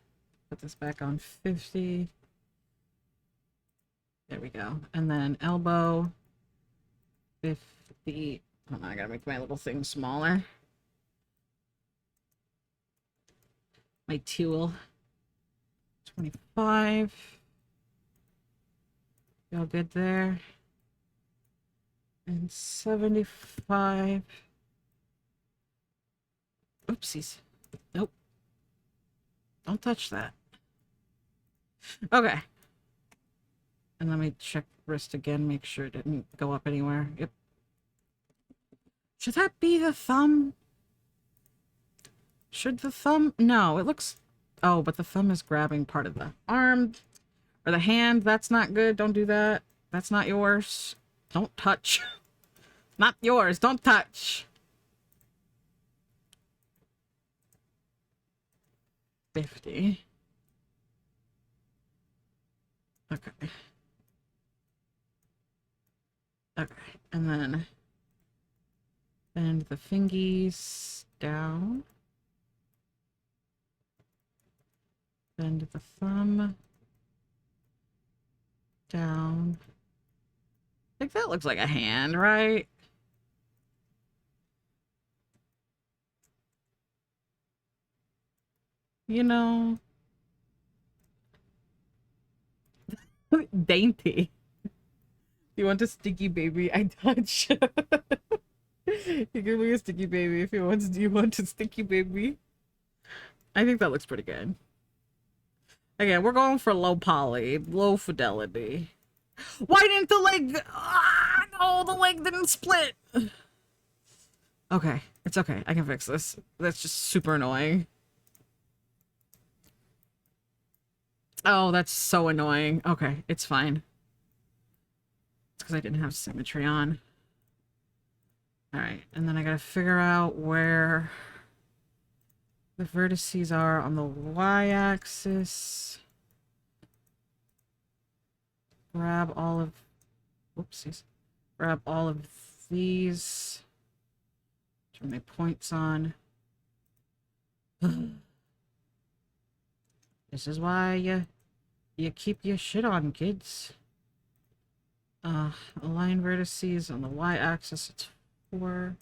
Put this back on 50. There we go. And then elbow. 50. Oh, I gotta make my little thing smaller. My tool. 25. Feel good there. And 75. Oopsies. Nope. Don't touch that. Okay. And let me check wrist again, make sure it didn't go up anywhere. Yep. Should that be the thumb? Should the thumb? No, it looks... Oh, but the thumb is grabbing part of the arm. Or the hand. That's not good. Don't do that. That's not yours. Don't touch. Not yours. Don't touch. 50. Okay. Okay. And then bend the fingies down. Bend the thumb. Down. I think that looks like a hand, right? You know, dainty. You want a sticky baby? I touch. You give me a sticky baby if you want. Do you want a sticky baby? I think that looks pretty good. Again, we're going for low poly, low fidelity. Why didn't the leg? Ah, no, the leg didn't split. Okay, it's okay. I can fix this. That's just super annoying. Oh, that's so annoying. Okay, it's fine. It's because I didn't have symmetry on. Alright, and then I gotta figure out where the vertices are on the y-axis. Grab all of... Whoopsies. Grab all of these. Turn my points on. This is why you keep your shit on, kids. Align vertices on the y-axis. It's 4.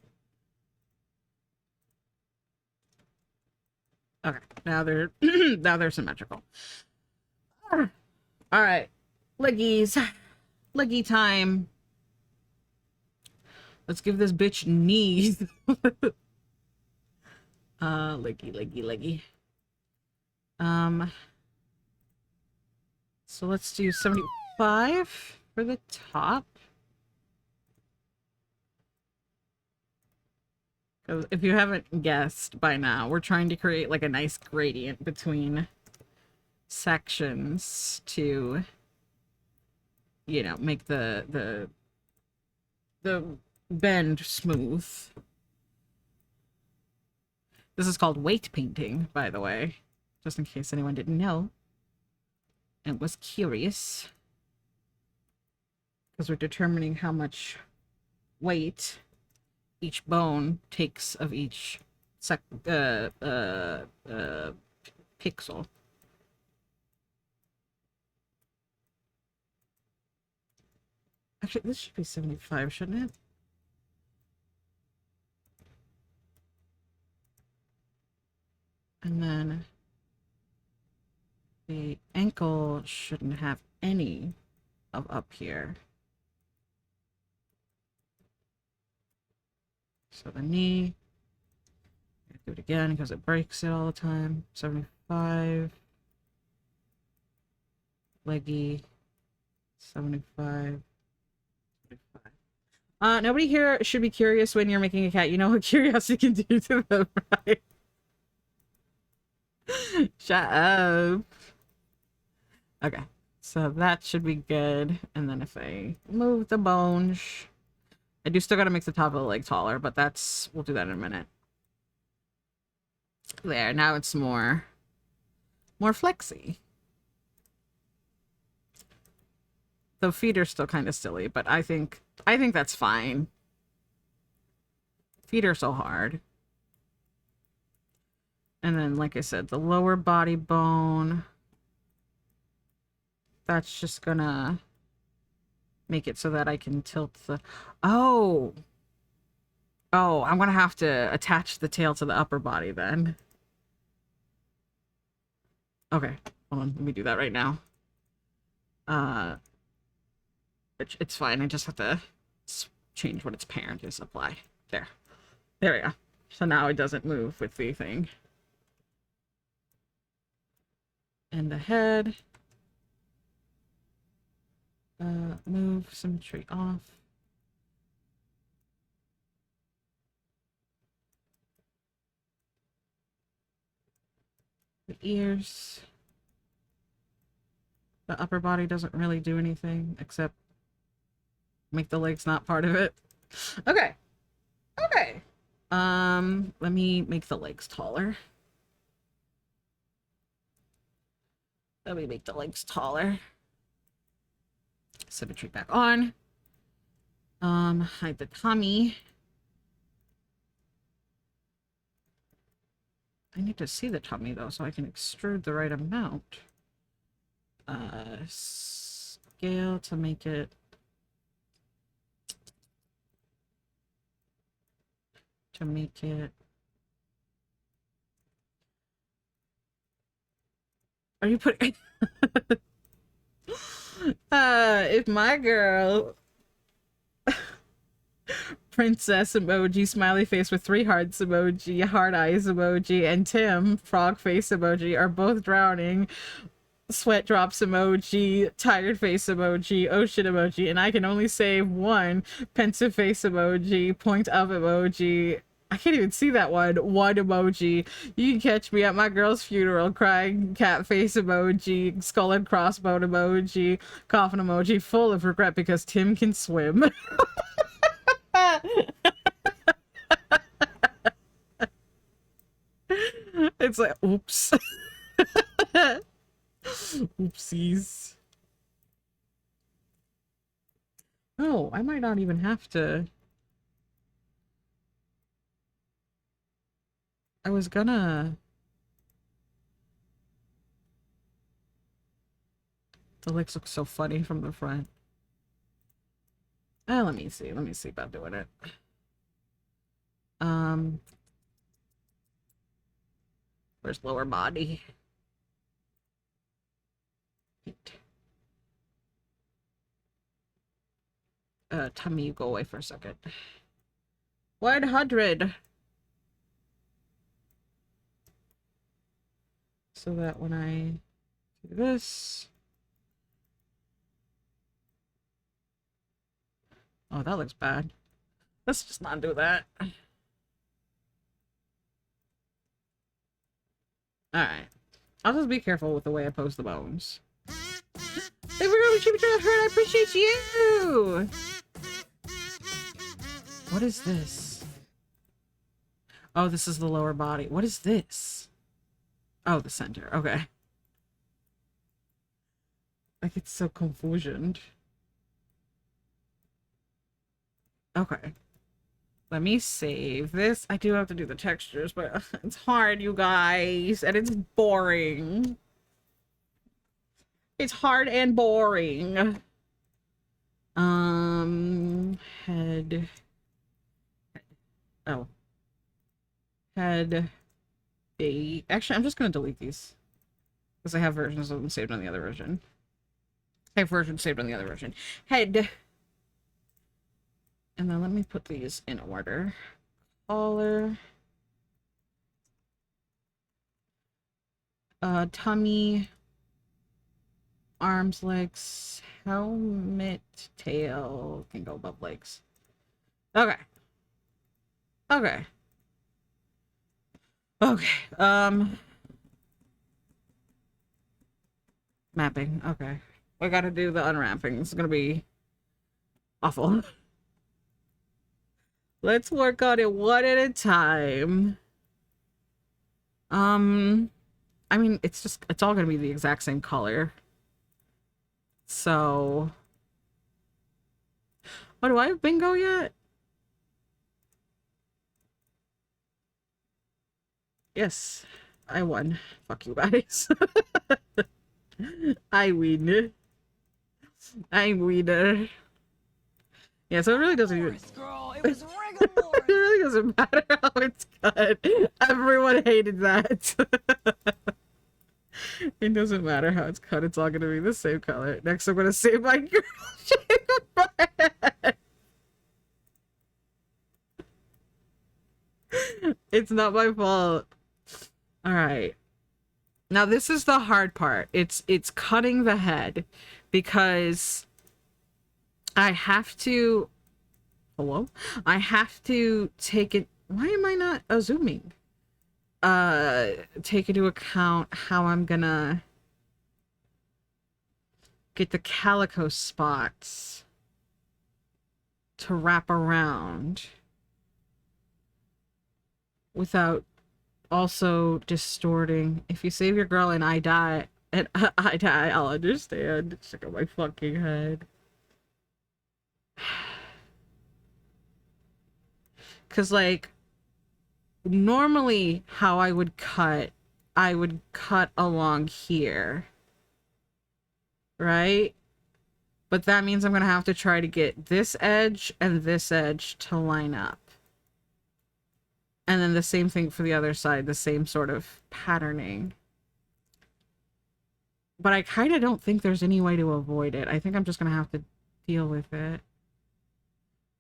Okay, now they're now they're symmetrical. All right, leggies, leggy time. Let's give this bitch knees. Leggy. So let's do 75 for the top. Because if you haven't guessed by now, we're trying to create like a nice gradient between sections to, you know, make the bend smooth. This is called weight painting, by the way, just in case anyone didn't know and was curious. Because we're determining how much weight each bone takes of each pixel. Actually, this should be 75, shouldn't it? And then the ankle shouldn't have any of up here. So the knee, do it again because it breaks it all the time. 75. Leggy. 75. 75. Nobody here should be curious when you're making a cat. You know what curiosity can do to them, right? Shut up. Okay, so that should be good. And then if I move the bones, I do still gotta make the top of the leg taller, but we'll do that in a minute. There, now it's more flexy. The feet are still kind of silly, but I think that's fine. Feet are so hard. And then, like I said, the lower body bone, that's just gonna make it so that I can tilt the... Oh, I'm gonna have to attach the tail to the upper body then. Okay, hold on, let me do that right now. It's fine, I just have to change what its parent is, apply. There we go. So now it doesn't move with the thing. And the head. Move symmetry off. The ears. The upper body doesn't really do anything except make the legs not part of it. Okay. Let me make the legs taller. Symmetry back on. Hide the tummy. I need to see the tummy though, so I can extrude the right amount. Scale to make it. To make it. Are you putting? If my girl. Princess emoji, smiley face with 3 hearts emoji, heart eyes emoji, and Tim, frog face emoji, are both drowning, sweat drops emoji, tired face emoji, ocean emoji, and I can only save one, pensive face emoji, point of emoji. I can't even see that one emoji. You can catch me at my girl's funeral, crying cat face emoji, skull and crossbone emoji, coffin emoji, full of regret because Tim can swim. It's like, oops. Oopsies. Oh, I might not even have to. I was gonna. The legs look so funny from the front. Let me see. Let me see about doing it. Where's lower body? Tummy, you go away for a second. 100. So that when I do this. Oh, that looks bad. Let's just not do that. Alright. I'll just be careful with the way I pose the bones. Hey, we're going to I appreciate you! What is this? Oh, this is the lower body. What is this? Oh, the center. Okay. Like, it's so confusioned. Okay. Let me save this. I do have to do the textures, but it's hard, you guys, and it's boring. It's hard and boring. Head. Oh. Head. B. Actually, I'm just gonna delete these. Because I have versions of them saved on the other version. I have versions saved on the other version. Head. And then let me put these in order. Collar. Tummy. Arms, legs, helmet, tail. Can go above legs. Okay. Okay. Okay. Mapping. Okay. We gotta do the unwrapping. It's gonna be awful. Let's work on it one at a time. I mean, it's all gonna be the exact same color. So... Oh, do I have bingo yet? Yes, I won. Fuck you guys. I win. I win. Yeah, so it really doesn't even... Girl, it was It really doesn't matter how it's cut. Everyone hated that. It doesn't matter how it's cut. It's all gonna be the same color. Next, I'm gonna save my girl shape of my head. It's not my fault. All right. Now this is the hard part. It's cutting the head because I have to. Hello? I have to take it. Why am I not zooming? Take into account how I'm gonna get the calico spots to wrap around without also distorting. If you save your girl and I die, I'll understand. Check out my fucking head. Cause like normally how I would cut along here, right? But that means I'm gonna have to try to get this edge and this edge to line up. And then the same thing for the other side, the same sort of patterning. But I kind of don't think there's any way to avoid it. I think I'm just gonna have to deal with it.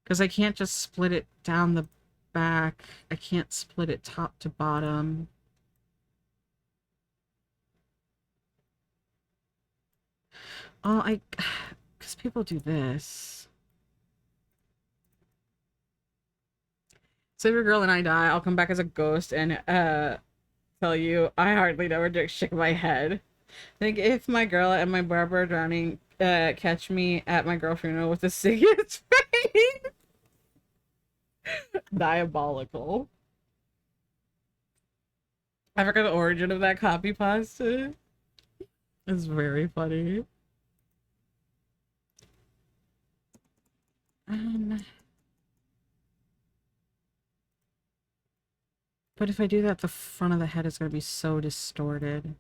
Because I can't just split it down the back. I can't split it top to bottom. Oh, because people do this. So if your girl and I die, I'll come back as a ghost and tell you I hardly never just shake my head. I think if my girl and my barber are drowning catch me at my girl funeral with a cigarette face. Diabolical. I forgot the origin of that copy pasta. It's very funny. But if I do that, the front of the head is going to be so distorted.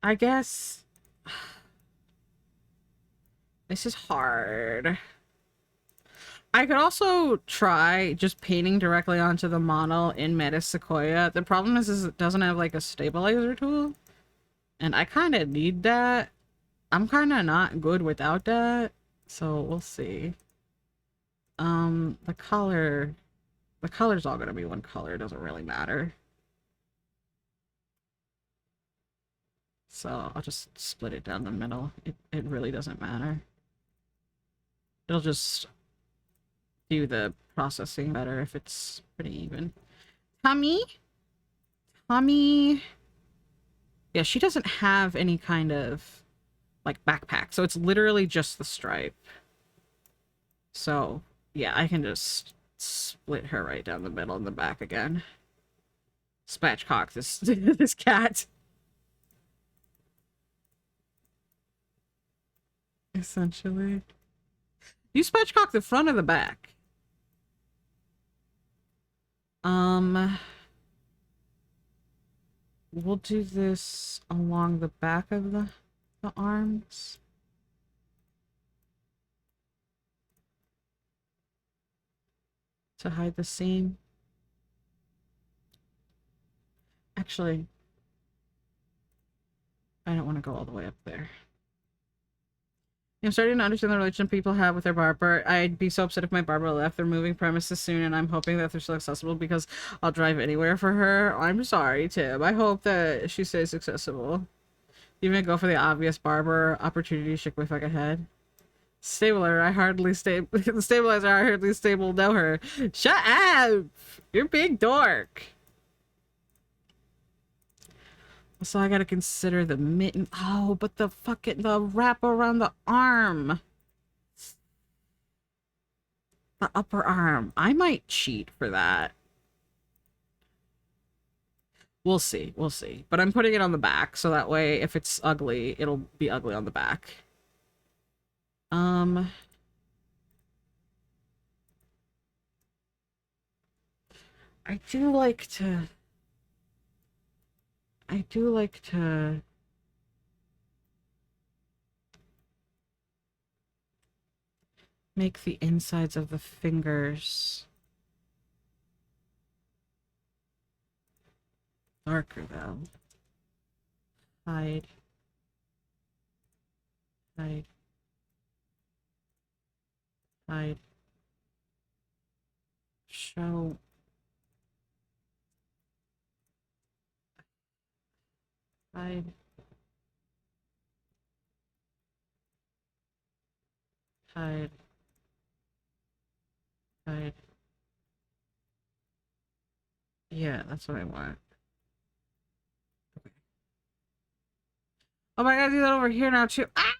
I guess... This is hard. I could also try just painting directly onto the model in Meta Sequoia. The problem is it doesn't have like a stabilizer tool. And I kind of need that. I'm kind of not good without that. So we'll see. The color's all gonna be one color. It doesn't really matter. So I'll just split it down the middle. It really doesn't matter. It'll just do the processing better if it's pretty even. Tommy? Yeah, she doesn't have any kind of like backpack, so it's literally just the stripe. So yeah, I can just split her right down the middle and the back again. Spatchcock this this cat. Essentially. You spatchcock the front or the back? We'll do this along the back of the arms. To hide the seam. Actually, I don't want to go all the way up there. I'm starting to understand the relationship people have with their barber. I'd be so upset if my barber left. They're moving premises soon, and I'm hoping that they're still accessible because I'll drive anywhere for her. I'm sorry, Tim. I hope that she stays accessible. Even go for the obvious barber opportunity. Shook my fucking head. Stabilizer, the stabilizer, I hardly stable know her. Shut up! You're big dork. So I gotta consider the mitten. Oh, but the wrap around the arm. The upper arm. I might cheat for that. We'll see. We'll see. But I'm putting it on the back, so that way if it's ugly, it'll be ugly on the back. I do like to make the insides of the fingers darker though. Hide. Show. Hide. Yeah, that's what I want. Okay. Oh my god, I do that over here now too. Ah!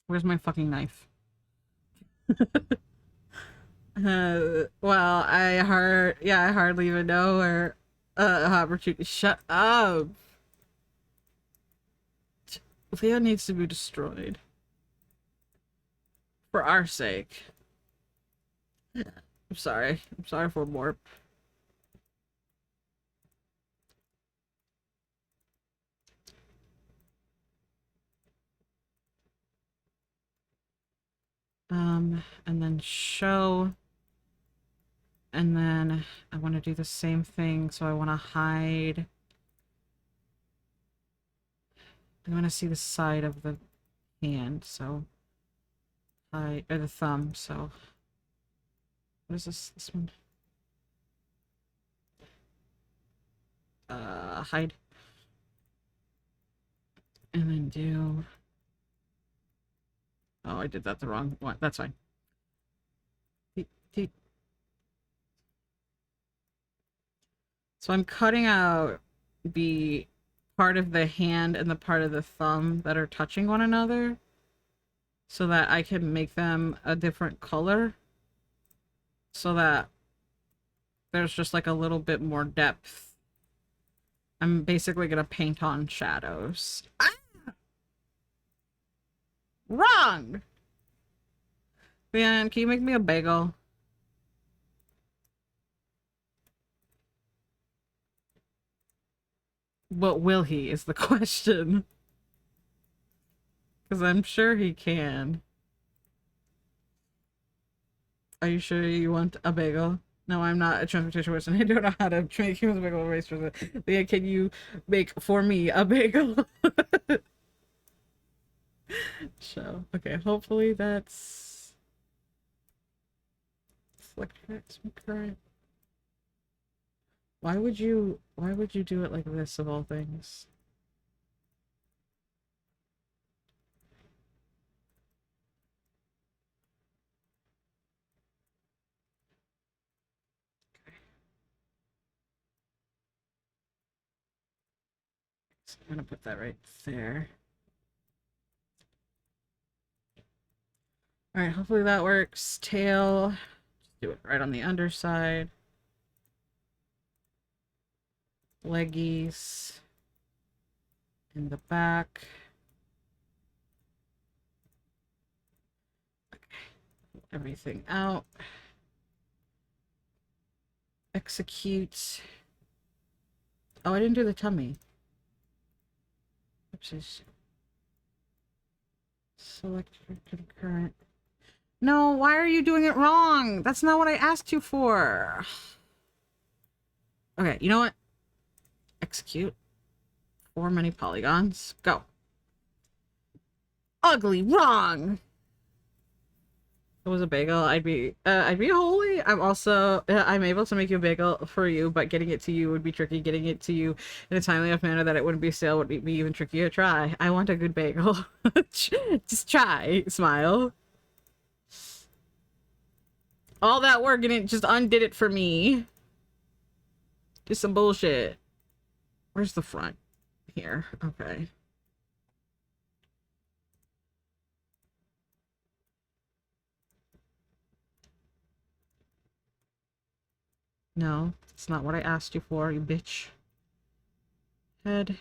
Where's my fucking knife? Well, I hardly even know where opportunity. Shut up. Leo needs to be destroyed. For our sake. I'm sorry. I'm sorry for warp. And then show. And then I want to do the same thing, so I want to hide. I want to see the side of the hand, so hide, or the thumb, so what is this one? Hide. And then do, oh, I did that the wrong one. That's fine. So I'm cutting out the part of the hand and the part of the thumb that are touching one another so that I can make them a different color so that there's just like a little bit more depth. I'm basically gonna paint on shadows. Ah! Wrong! Man, can you make me a bagel? But will he is the question. Because I'm sure he can. Are you sure you want a bagel? No, I'm not a transportation person. I don't know how to make you a bagel race for the. Leah, can you make for me a bagel? So, okay, hopefully that's select maximum current. Why would you do it like this of all things? So I'm gonna put that right there. Alright, hopefully that works. Tail. Just do it right on the underside. Leggies. In the back. Okay. Everything out. Execute. Oh, I didn't do the tummy. Oopsies. Select concurrent. No, why are you doing it wrong? That's not what I asked you for. Okay, you know what? Execute. 4 many polygons. Go. Ugly. Wrong. If it was a bagel, I'd be holy. I'm also, I'm able to make you a bagel for you, but getting it to you would be tricky. Getting it to you in a timely enough manner that it wouldn't be stale would be even trickier. Try. I want a good bagel. Just try. Smile. All that work and it just undid it for me. Just some bullshit. Where's the front? Here. Okay. No, it's not what I asked you for, you bitch. Head.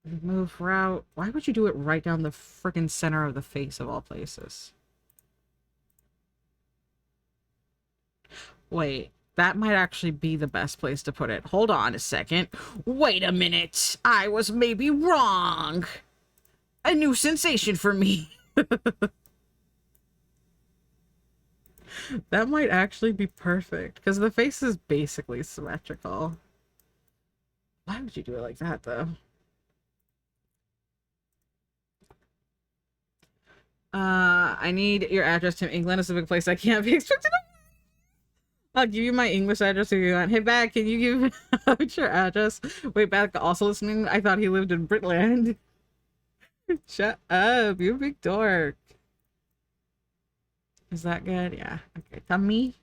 Remove route. Why would you do it right down the freaking center of the face of all places? Wait, that might actually be the best place to put it. Hold on a second. Wait a minute. I was maybe wrong. A new sensation for me. That might actually be perfect because the face is basically symmetrical. Why would you do it like that though? I need your address to England. It's a big place I can't be expected to. I'll give you my English address if you want. Hey, Bag, can you give out your address? Wait, Bag also listening? I thought he lived in Britland. Shut up, you big dork. Is that good? Yeah. Okay, tummy.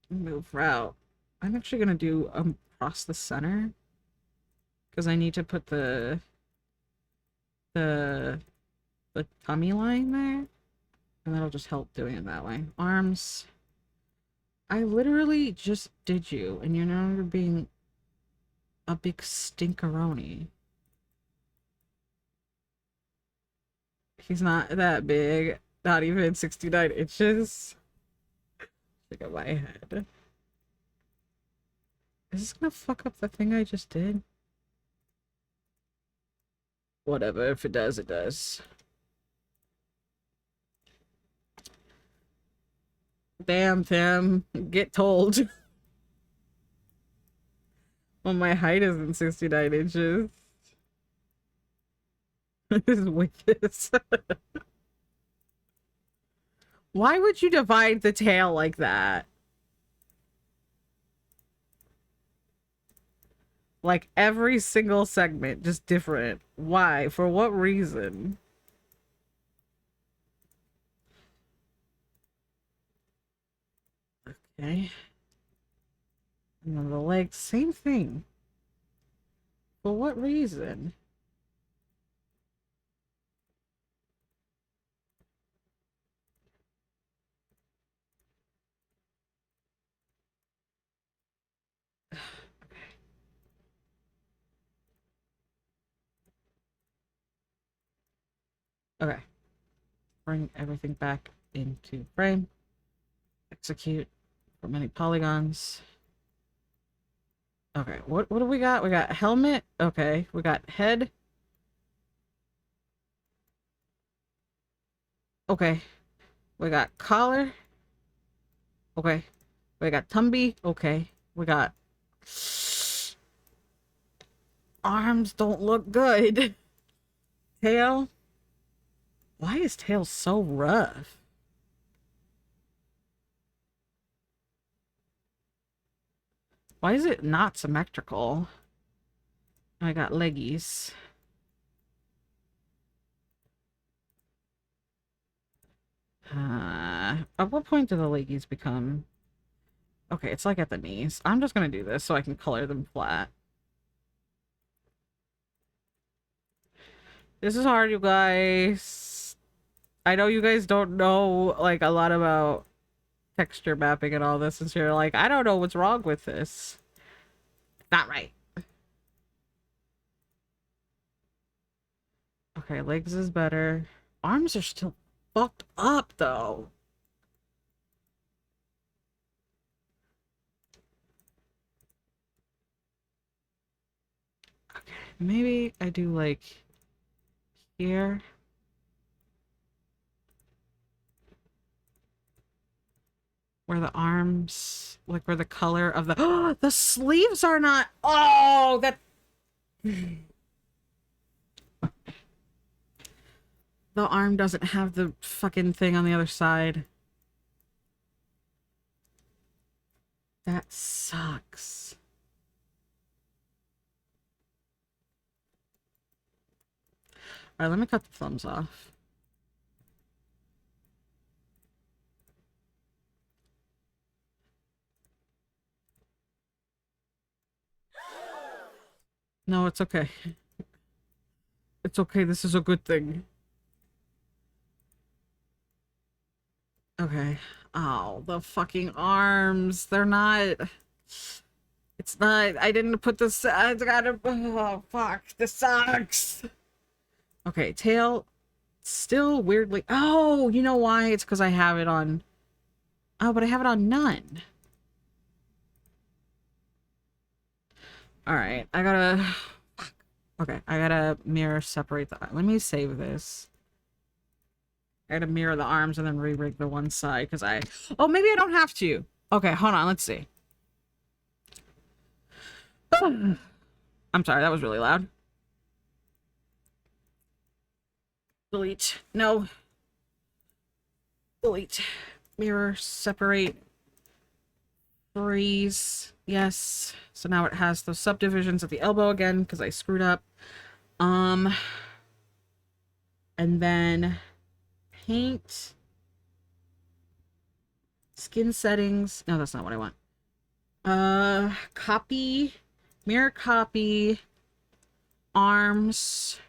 Move route. I'm actually gonna do across the center because I need to put the the tummy line there. And that'll just help doing it that way. Arms. I literally just did you, and you're no longer being a big stinkeroni. He's not that big. Not even 69 inches. Look at my head. Is this gonna fuck up the thing I just did? Whatever, if it does, it does. Damn, Tim. Get told. Well, my height isn't 69 inches. This is wicked. Why would you divide the tail like that? Like every single segment, just different. Why? For what reason? Okay. And then the legs, same thing. For what reason? Okay. Bring everything back into frame. Execute for many polygons. Okay, what do we got? We got helmet. Okay, we got head. Okay. We got collar. Okay. We got Tumby. Okay. We got arms don't look good. Tail. Why is tail so rough? Why is it not symmetrical? I got leggies. At what point do the leggies become? Okay, it's like at the knees. I'm just gonna do this so I can color them flat. This is hard, you guys. I know you guys don't know, like, a lot about texture mapping and all this, since you're like, I don't know what's wrong with this. Not right. Okay, legs is better. Arms are still fucked up, though. Okay, maybe I do, like, here. Where the arms, like where the color of the, oh, the sleeves are not, oh, that, the arm doesn't have the fucking thing on the other side. That sucks. All right, let me cut the thumbs off. No, it's okay. It's okay. This is a good thing. Okay. Oh, the fucking arms. They're not... It's not... I didn't put this... I gotta... Oh, fuck. This sucks. Okay, tail. Still weirdly... Oh, you know why? It's because I have it on... Oh, but I have it on none. Alright, I gotta... Okay, I gotta mirror separate the... Let me save this. I gotta mirror the arms and then re-rig the one side, because I... Oh, maybe I don't have to. Okay, hold on, let's see. I'm sorry, that was really loud. Delete. No. Delete. Mirror, separate. Freeze. Yes. So now it has those subdivisions at the elbow again, because I screwed up. And then paint. Skin settings. No, that's not what I want. Copy. Mirror copy. Arms.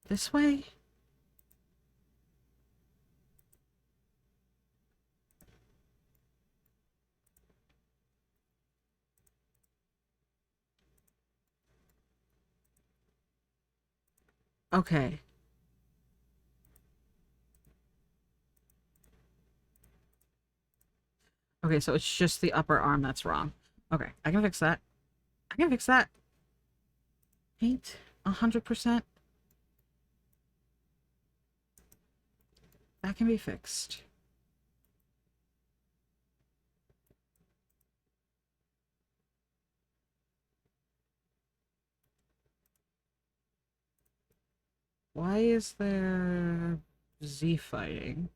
This way? Okay. Okay, so it's just the upper arm that's wrong. Okay, I can fix that. I can fix that. Paint 100%. That can be fixed. Why is there Z fighting?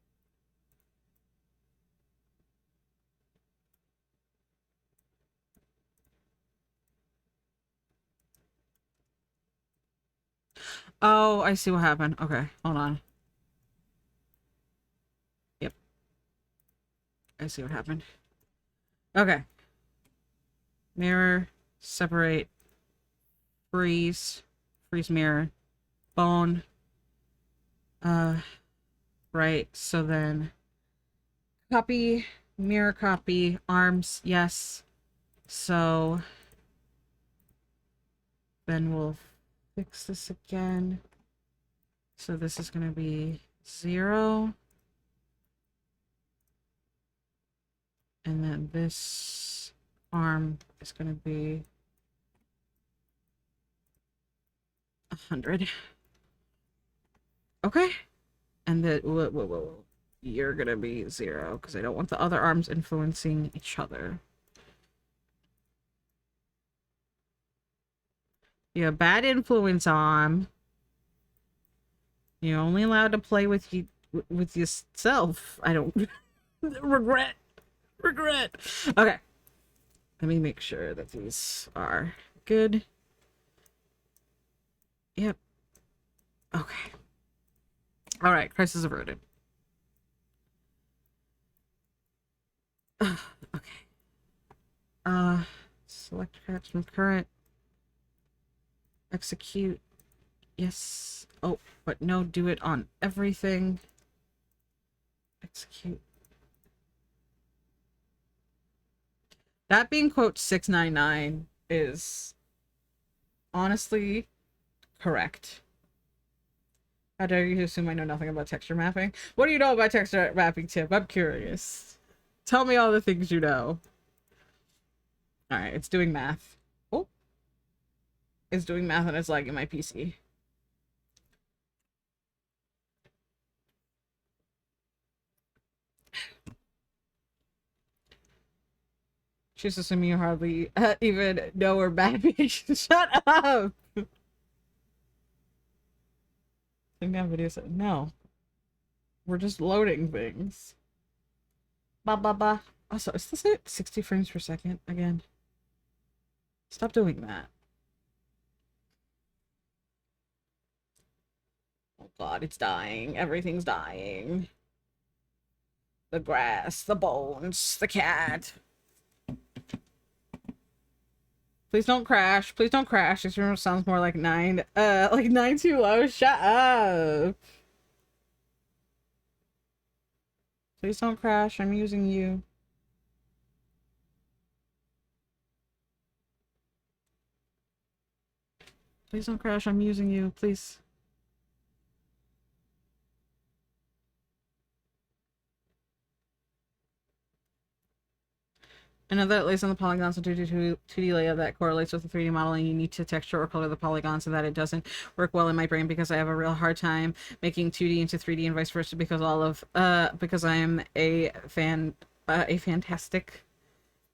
Oh, I see what happened. Okay, hold on. Yep. I see what happened. Okay. Mirror, separate, freeze, freeze mirror, bone. Right, so then copy, mirror copy, arms, yes. So then we'll fix this again. So this is gonna be 0. And then this arm is gonna be 100. Okay. And the whoa. You're gonna be 0 because I don't want the other arms influencing each other. Yeah, bad influence arm. You're only allowed to play with you with yourself. I don't regret. Okay. Let me make sure that these are good. Yep. Okay. All right, crisis averted. Okay. Select patch from current. Execute. Yes. Oh, but no, do it on everything. Execute. That being quote 699 is honestly correct. How dare you assume I know nothing about texture mapping? What do you know about texture mapping, Tip? I'm curious. Tell me all the things you know. Alright, it's doing math. Oh. It's doing math and it's lagging my PC. She's assuming you hardly even know her bad Shut up! No. We're just loading things. Ba. Also, is this at 60 frames per second again? Stop doing that. Oh god, it's dying. Everything's dying. The grass, the bones, the cat. Please don't crash. Please don't crash. This room sounds more like 9. Like 9 too low. Shut up. Please don't crash. I'm using you. Please don't crash. I'm using you. Please. I know that it lays on the polygons into 2D layout that correlates with the 3D modeling. You need to texture or color the polygons so that it doesn't work well in my brain because I have a real hard time making 2D into 3D and vice versa because because I am a fantastic,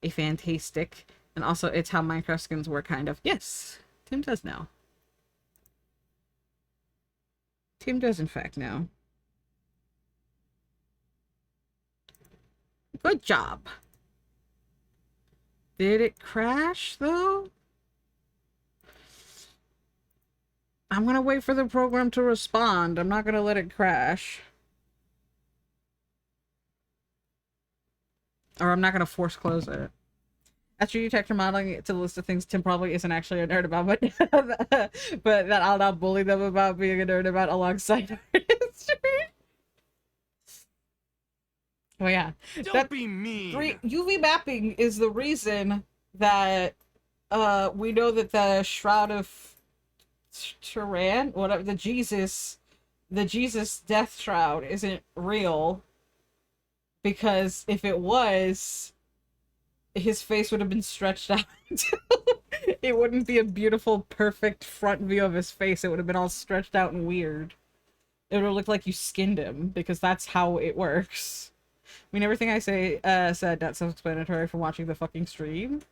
and also it's how Minecraft skins work, kind of. Yes, Tim does know. Tim does in fact know. Good job. Did it crash, though? I'm gonna wait for the program to respond. I'm not gonna let it crash. Or I'm not gonna force close it. After you check your modeling to the list of things Tim probably isn't actually a nerd about, but but that I'll not bully them about being a nerd about alongside artistry. Oh yeah, Don't be mean. UV mapping is the reason that we know that the Shroud of Turan, whatever, the Jesus death shroud isn't real, because if it was, his face would have been stretched out. It wouldn't be a beautiful, perfect front view of his face. It would have been all stretched out and weird. It would have looked like you skinned him, because that's how it works. I mean, everything I said not self-explanatory from watching the fucking stream.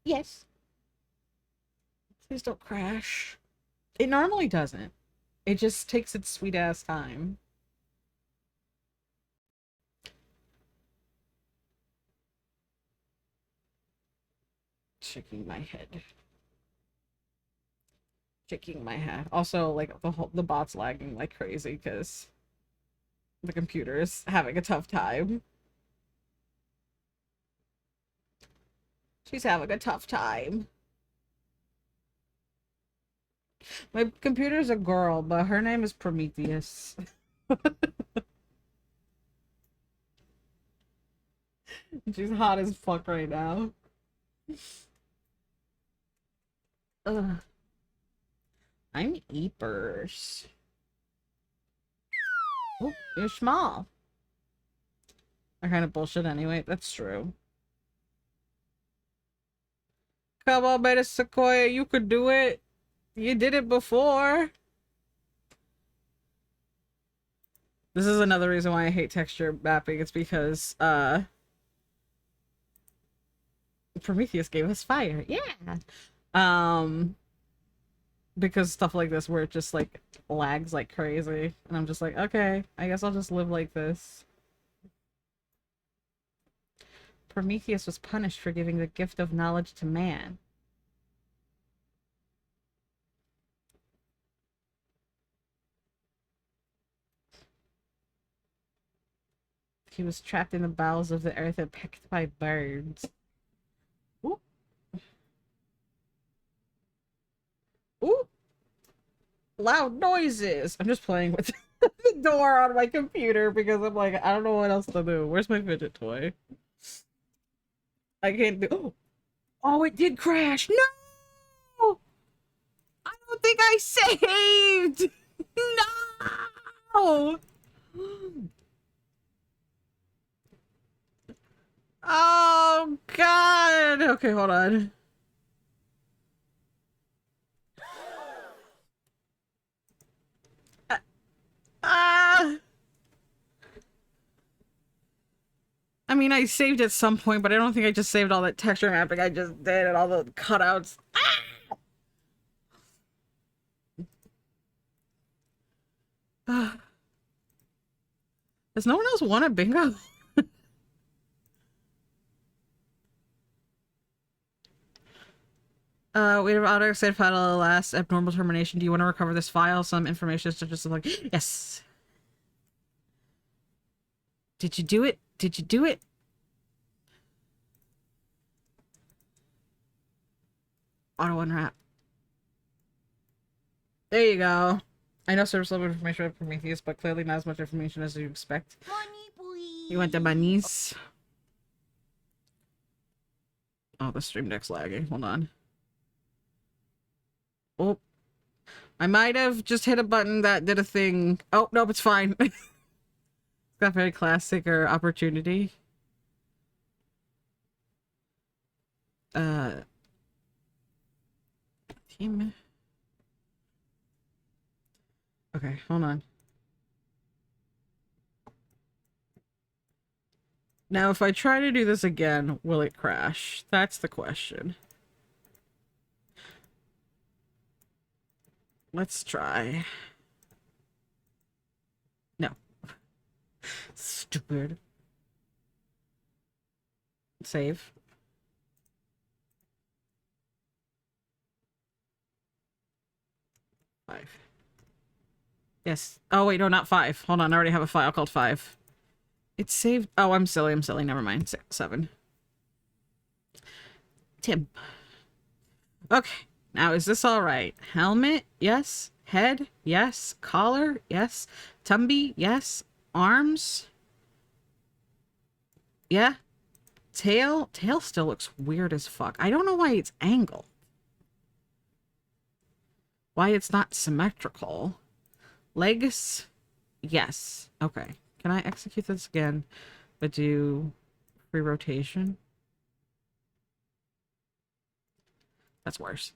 Yes. Please don't crash. It normally doesn't. It just takes its sweet-ass time. Shaking my head. Shaking my head. Also, like, the bot's lagging like crazy because the computer is having a tough time. She's having a tough time. My computer's a girl, but her name is Prometheus. She's hot as fuck right now. Ugh. I'm Eepers. Oh, you're small. I kind of bullshit anyway. That's true. Come on, Beta Sequoia, you could do it. You did it before. This is another reason why I hate texture mapping. It's because, Prometheus gave us fire. Yeah. Because stuff like this where it just, like, lags like crazy. And I'm just like, okay, I guess I'll just live like this. Prometheus was punished for giving the gift of knowledge to man. He was trapped in the bowels of the earth and pecked by birds. Ooh. Ooh. Loud noises. I'm just playing with the door on my computer because I'm like, I don't know what else to do. Where's my fidget toy? I can't do. Oh, it did crash. No! I don't think I saved. No! Oh, God. Okay, hold on. I mean, I saved at some point, but I don't think I just saved all that texture mapping I just did and all the cutouts. Does no one else want a bingo? We have auto save file last abnormal termination. Do you want to recover this file? Some information such as like, yes. Did you do it? Did you do it? Auto unwrap. There you go. I know service level information about Prometheus, but clearly not as much information as you expect. Money, please. You went to my niece. Oh, the stream deck's lagging. Hold on. Oh. I might have just hit a button that did a thing. Oh, nope, it's fine. It's got very classic or opportunity. Team. Okay, hold on. Now, if I try to do this again, will it crash? That's the question. Let's try. No. Stupid. Save. Five. Yes. Oh, wait, no, not 5. Hold on, I already have a file called 5. It's saved. Oh, I'm silly. Never mind. 7. Tim. Okay, now is this all right? Helmet, yes. Head, yes. Collar, yes. Tumby, yes. Arms, yeah. Tail still looks weird as fuck. I don't know why it's angled. Why it's not symmetrical. Legs, yes. Okay, can I execute this again, but do free rotation? That's worse.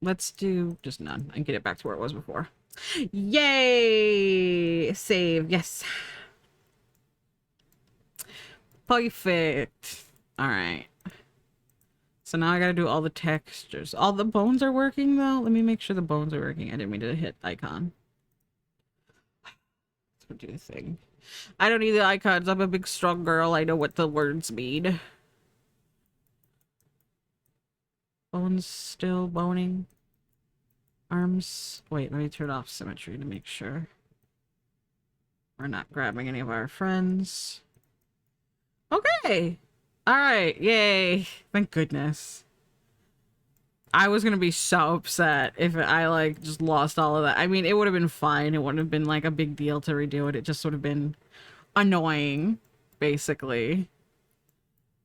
Let's do just none and get it back to where it was before. Yay! Save. Yes. Perfect. All right. So now I gotta do all the textures. All the bones are working though. Let me make sure the bones are working. I didn't mean to hit icon. Let's do the thing. I don't need the icons. I'm a big strong girl. I know what the words mean. Bones still boning. Arms. Wait, let me turn off symmetry to make sure we're not grabbing any of our friends. Okay. All right. Yay. Thank goodness. I was gonna be so upset if I like just lost all of that. I mean, it would have been fine. It wouldn't have been like a big deal to redo it. It just would have been annoying, basically.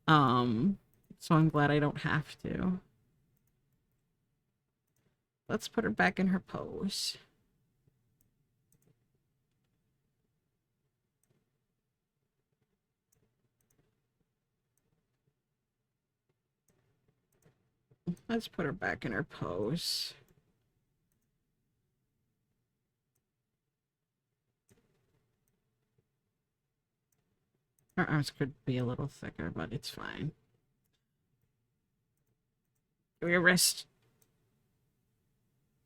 So I'm glad I don't have to. Let's put her back in her pose. Let's put her back in her pose. Her arms could be a little thicker, but it's fine. Give me your wrist.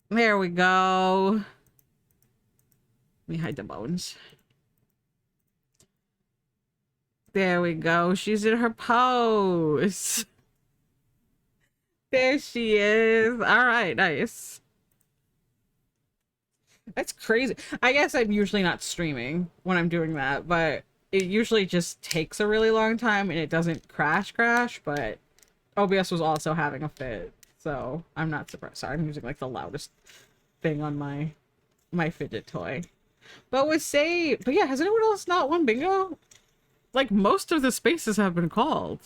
There we go. Let me hide the bones. There we go. She's in her pose. There she is. All right, nice. That's crazy. I guess I'm usually not streaming when I'm doing that, but it usually just takes a really long time and it doesn't crash, but OBS was also having a fit, so I'm not surprised. Sorry, I'm using like the loudest thing on my fidget toy. But yeah, has anyone else not won bingo? Like, most of the spaces have been called.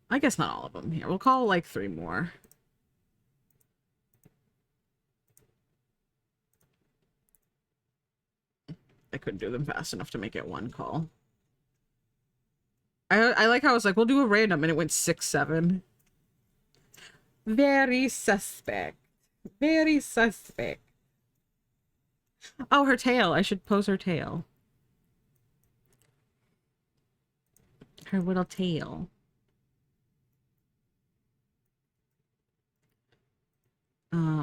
I guess not all of them. Here, we'll call like 3 more. I couldn't do them fast enough to make it 1 call. I like how I was like, we'll do a random, and it went 6, 7. Very suspect. Very suspect. Oh, her tail. I should pose her tail. Her little tail.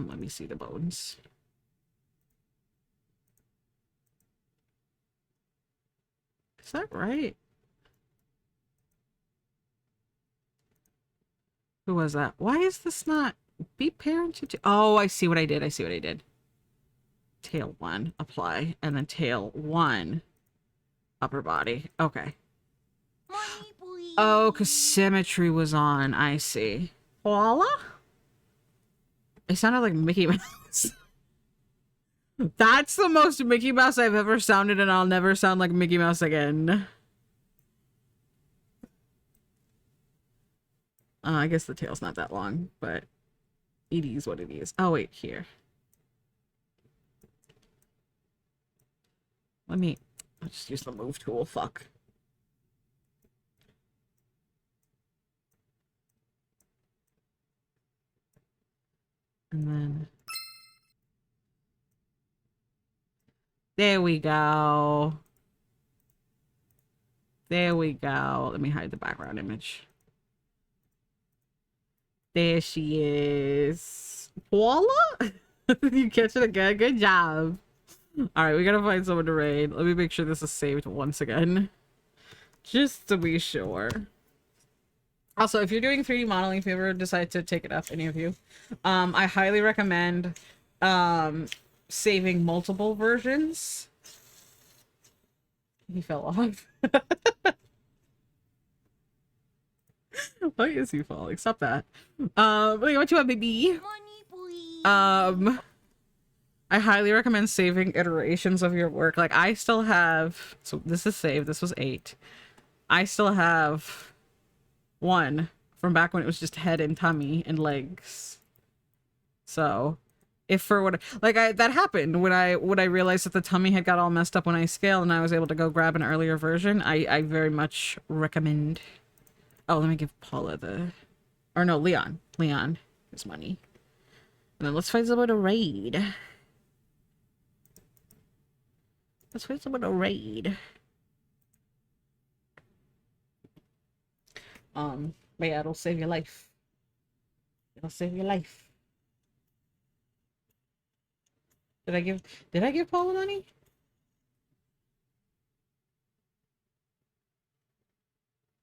Let me see the bones. Is that right? Who was that? Why is this not be parent to? Oh, I see what I did. I see what I did. Tail 1, apply, and then tail 1, upper body. Okay. Oh, because symmetry was on. I see. Voila? It sounded like Mickey Mouse. That's the most Mickey Mouse I've ever sounded, and I'll never sound like Mickey Mouse again. I guess the tail's not that long, but it is what it is. Oh, wait, here. I'll just use the move tool. Fuck. And then there we go. There we go. Let me hide the background image. There she is. Voila! You catch it again? Good job. Alright, we gotta find someone to raid. Let me make sure this is saved once again. Just to be sure. Also, if you're doing 3D modeling, if you ever decide to take it up, any of you, I highly recommend saving multiple versions. He fell off. Why is he falling? Stop that. What you want, baby? Money, please. I highly recommend saving iterations of your work. Like, I still have, so this is saved. This was 8. I still have 1 from back when it was just head and tummy and legs. So, if for what, like, that happened when I realized that the tummy had got all messed up when I scaled and I was able to go grab an earlier version. I very much recommend. Oh, let me give Paula or no, Leon his money. And then let's fight someone to raid. Let's find someone to raid. But yeah, it'll save your life. It'll save your life. Did I give Paula money?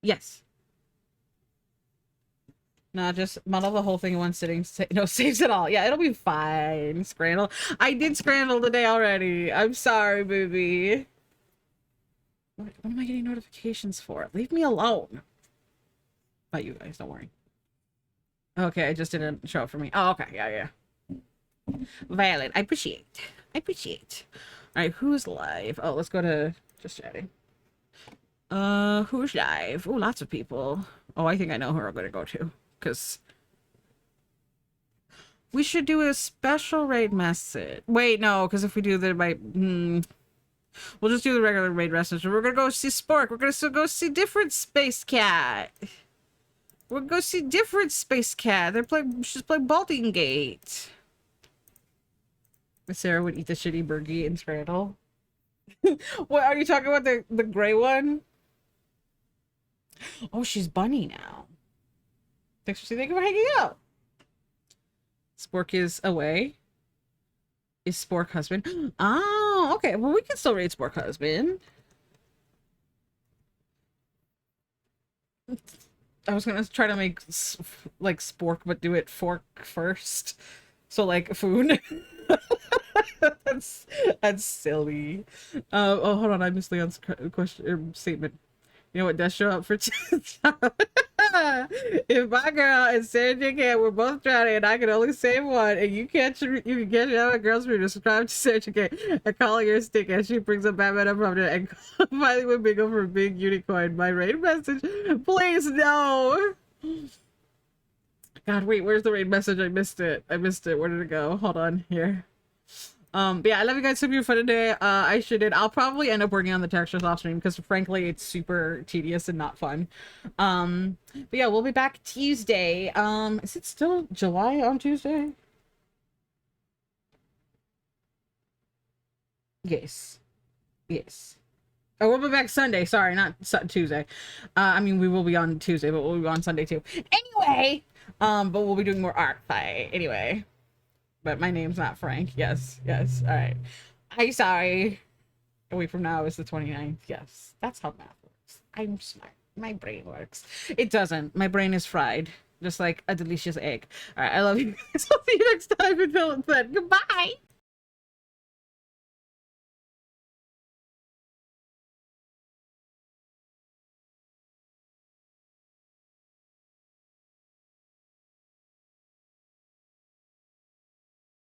Yes. No, just model the whole thing in one sitting. No, saves it all. Yeah, it'll be fine. Scrandle. I did Scrandle today already. I'm sorry, baby. What am I getting notifications for? Leave me alone. Not you guys, don't worry. Okay, it just didn't show up for me. Oh, okay. Yeah. Valid. I appreciate. Alright, who's live? Oh, let's go to just chatting. Who's live? Oh, lots of people. Oh, I think I know who we're gonna go to. Because we should do a special raid message. Wait, no, because if we do that, we'll just do the regular raid message. We're gonna go see Spork. We're gonna go see different Space Cat. We're gonna go see different Space Cat. She's playing Balding Gate. Sarah would eat the shitty burgie in Scrandle. What are you talking about? The gray one? Oh, she's bunny now. Thank you for hanging out. Spork is away. Is Spork husband? Oh, okay. Well, we can still raid Spork husband. I was gonna try to make like Spork, but do it fork first. So like food. that's silly. Oh, hold on. I missed Leon's question or statement. You know what does show up for if my girl and Sarah JK were both drowning and I could only save one, and you can catch out a girl's reader, subscribe to Sarah JK and call her stick as she brings up Batman up from it and finally with Bingo for a big unicorn. My raid message, please no. God, wait, where's the raid message? I missed it. Where did it go? Hold on here. But yeah, I love you guys. Hope you had fun today. I sure did. I'll probably end up working on the textures off stream because frankly it's super tedious and not fun. But yeah, we'll be back Tuesday. Is it still July on Tuesday? Yes. Oh, we'll be back Sunday. Sorry, not Tuesday. I mean, we will be on Tuesday, but we'll be on Sunday too. Anyway, but we'll be doing more art fight anyway. But my name's not Frank. Yes. All right. I'm sorry. A week from now is the 29th. Yes. That's how math works. I'm smart. My brain works. It doesn't. My brain is fried. Just like a delicious egg. All right. I love you guys. I'll see you next time. Until then, goodbye.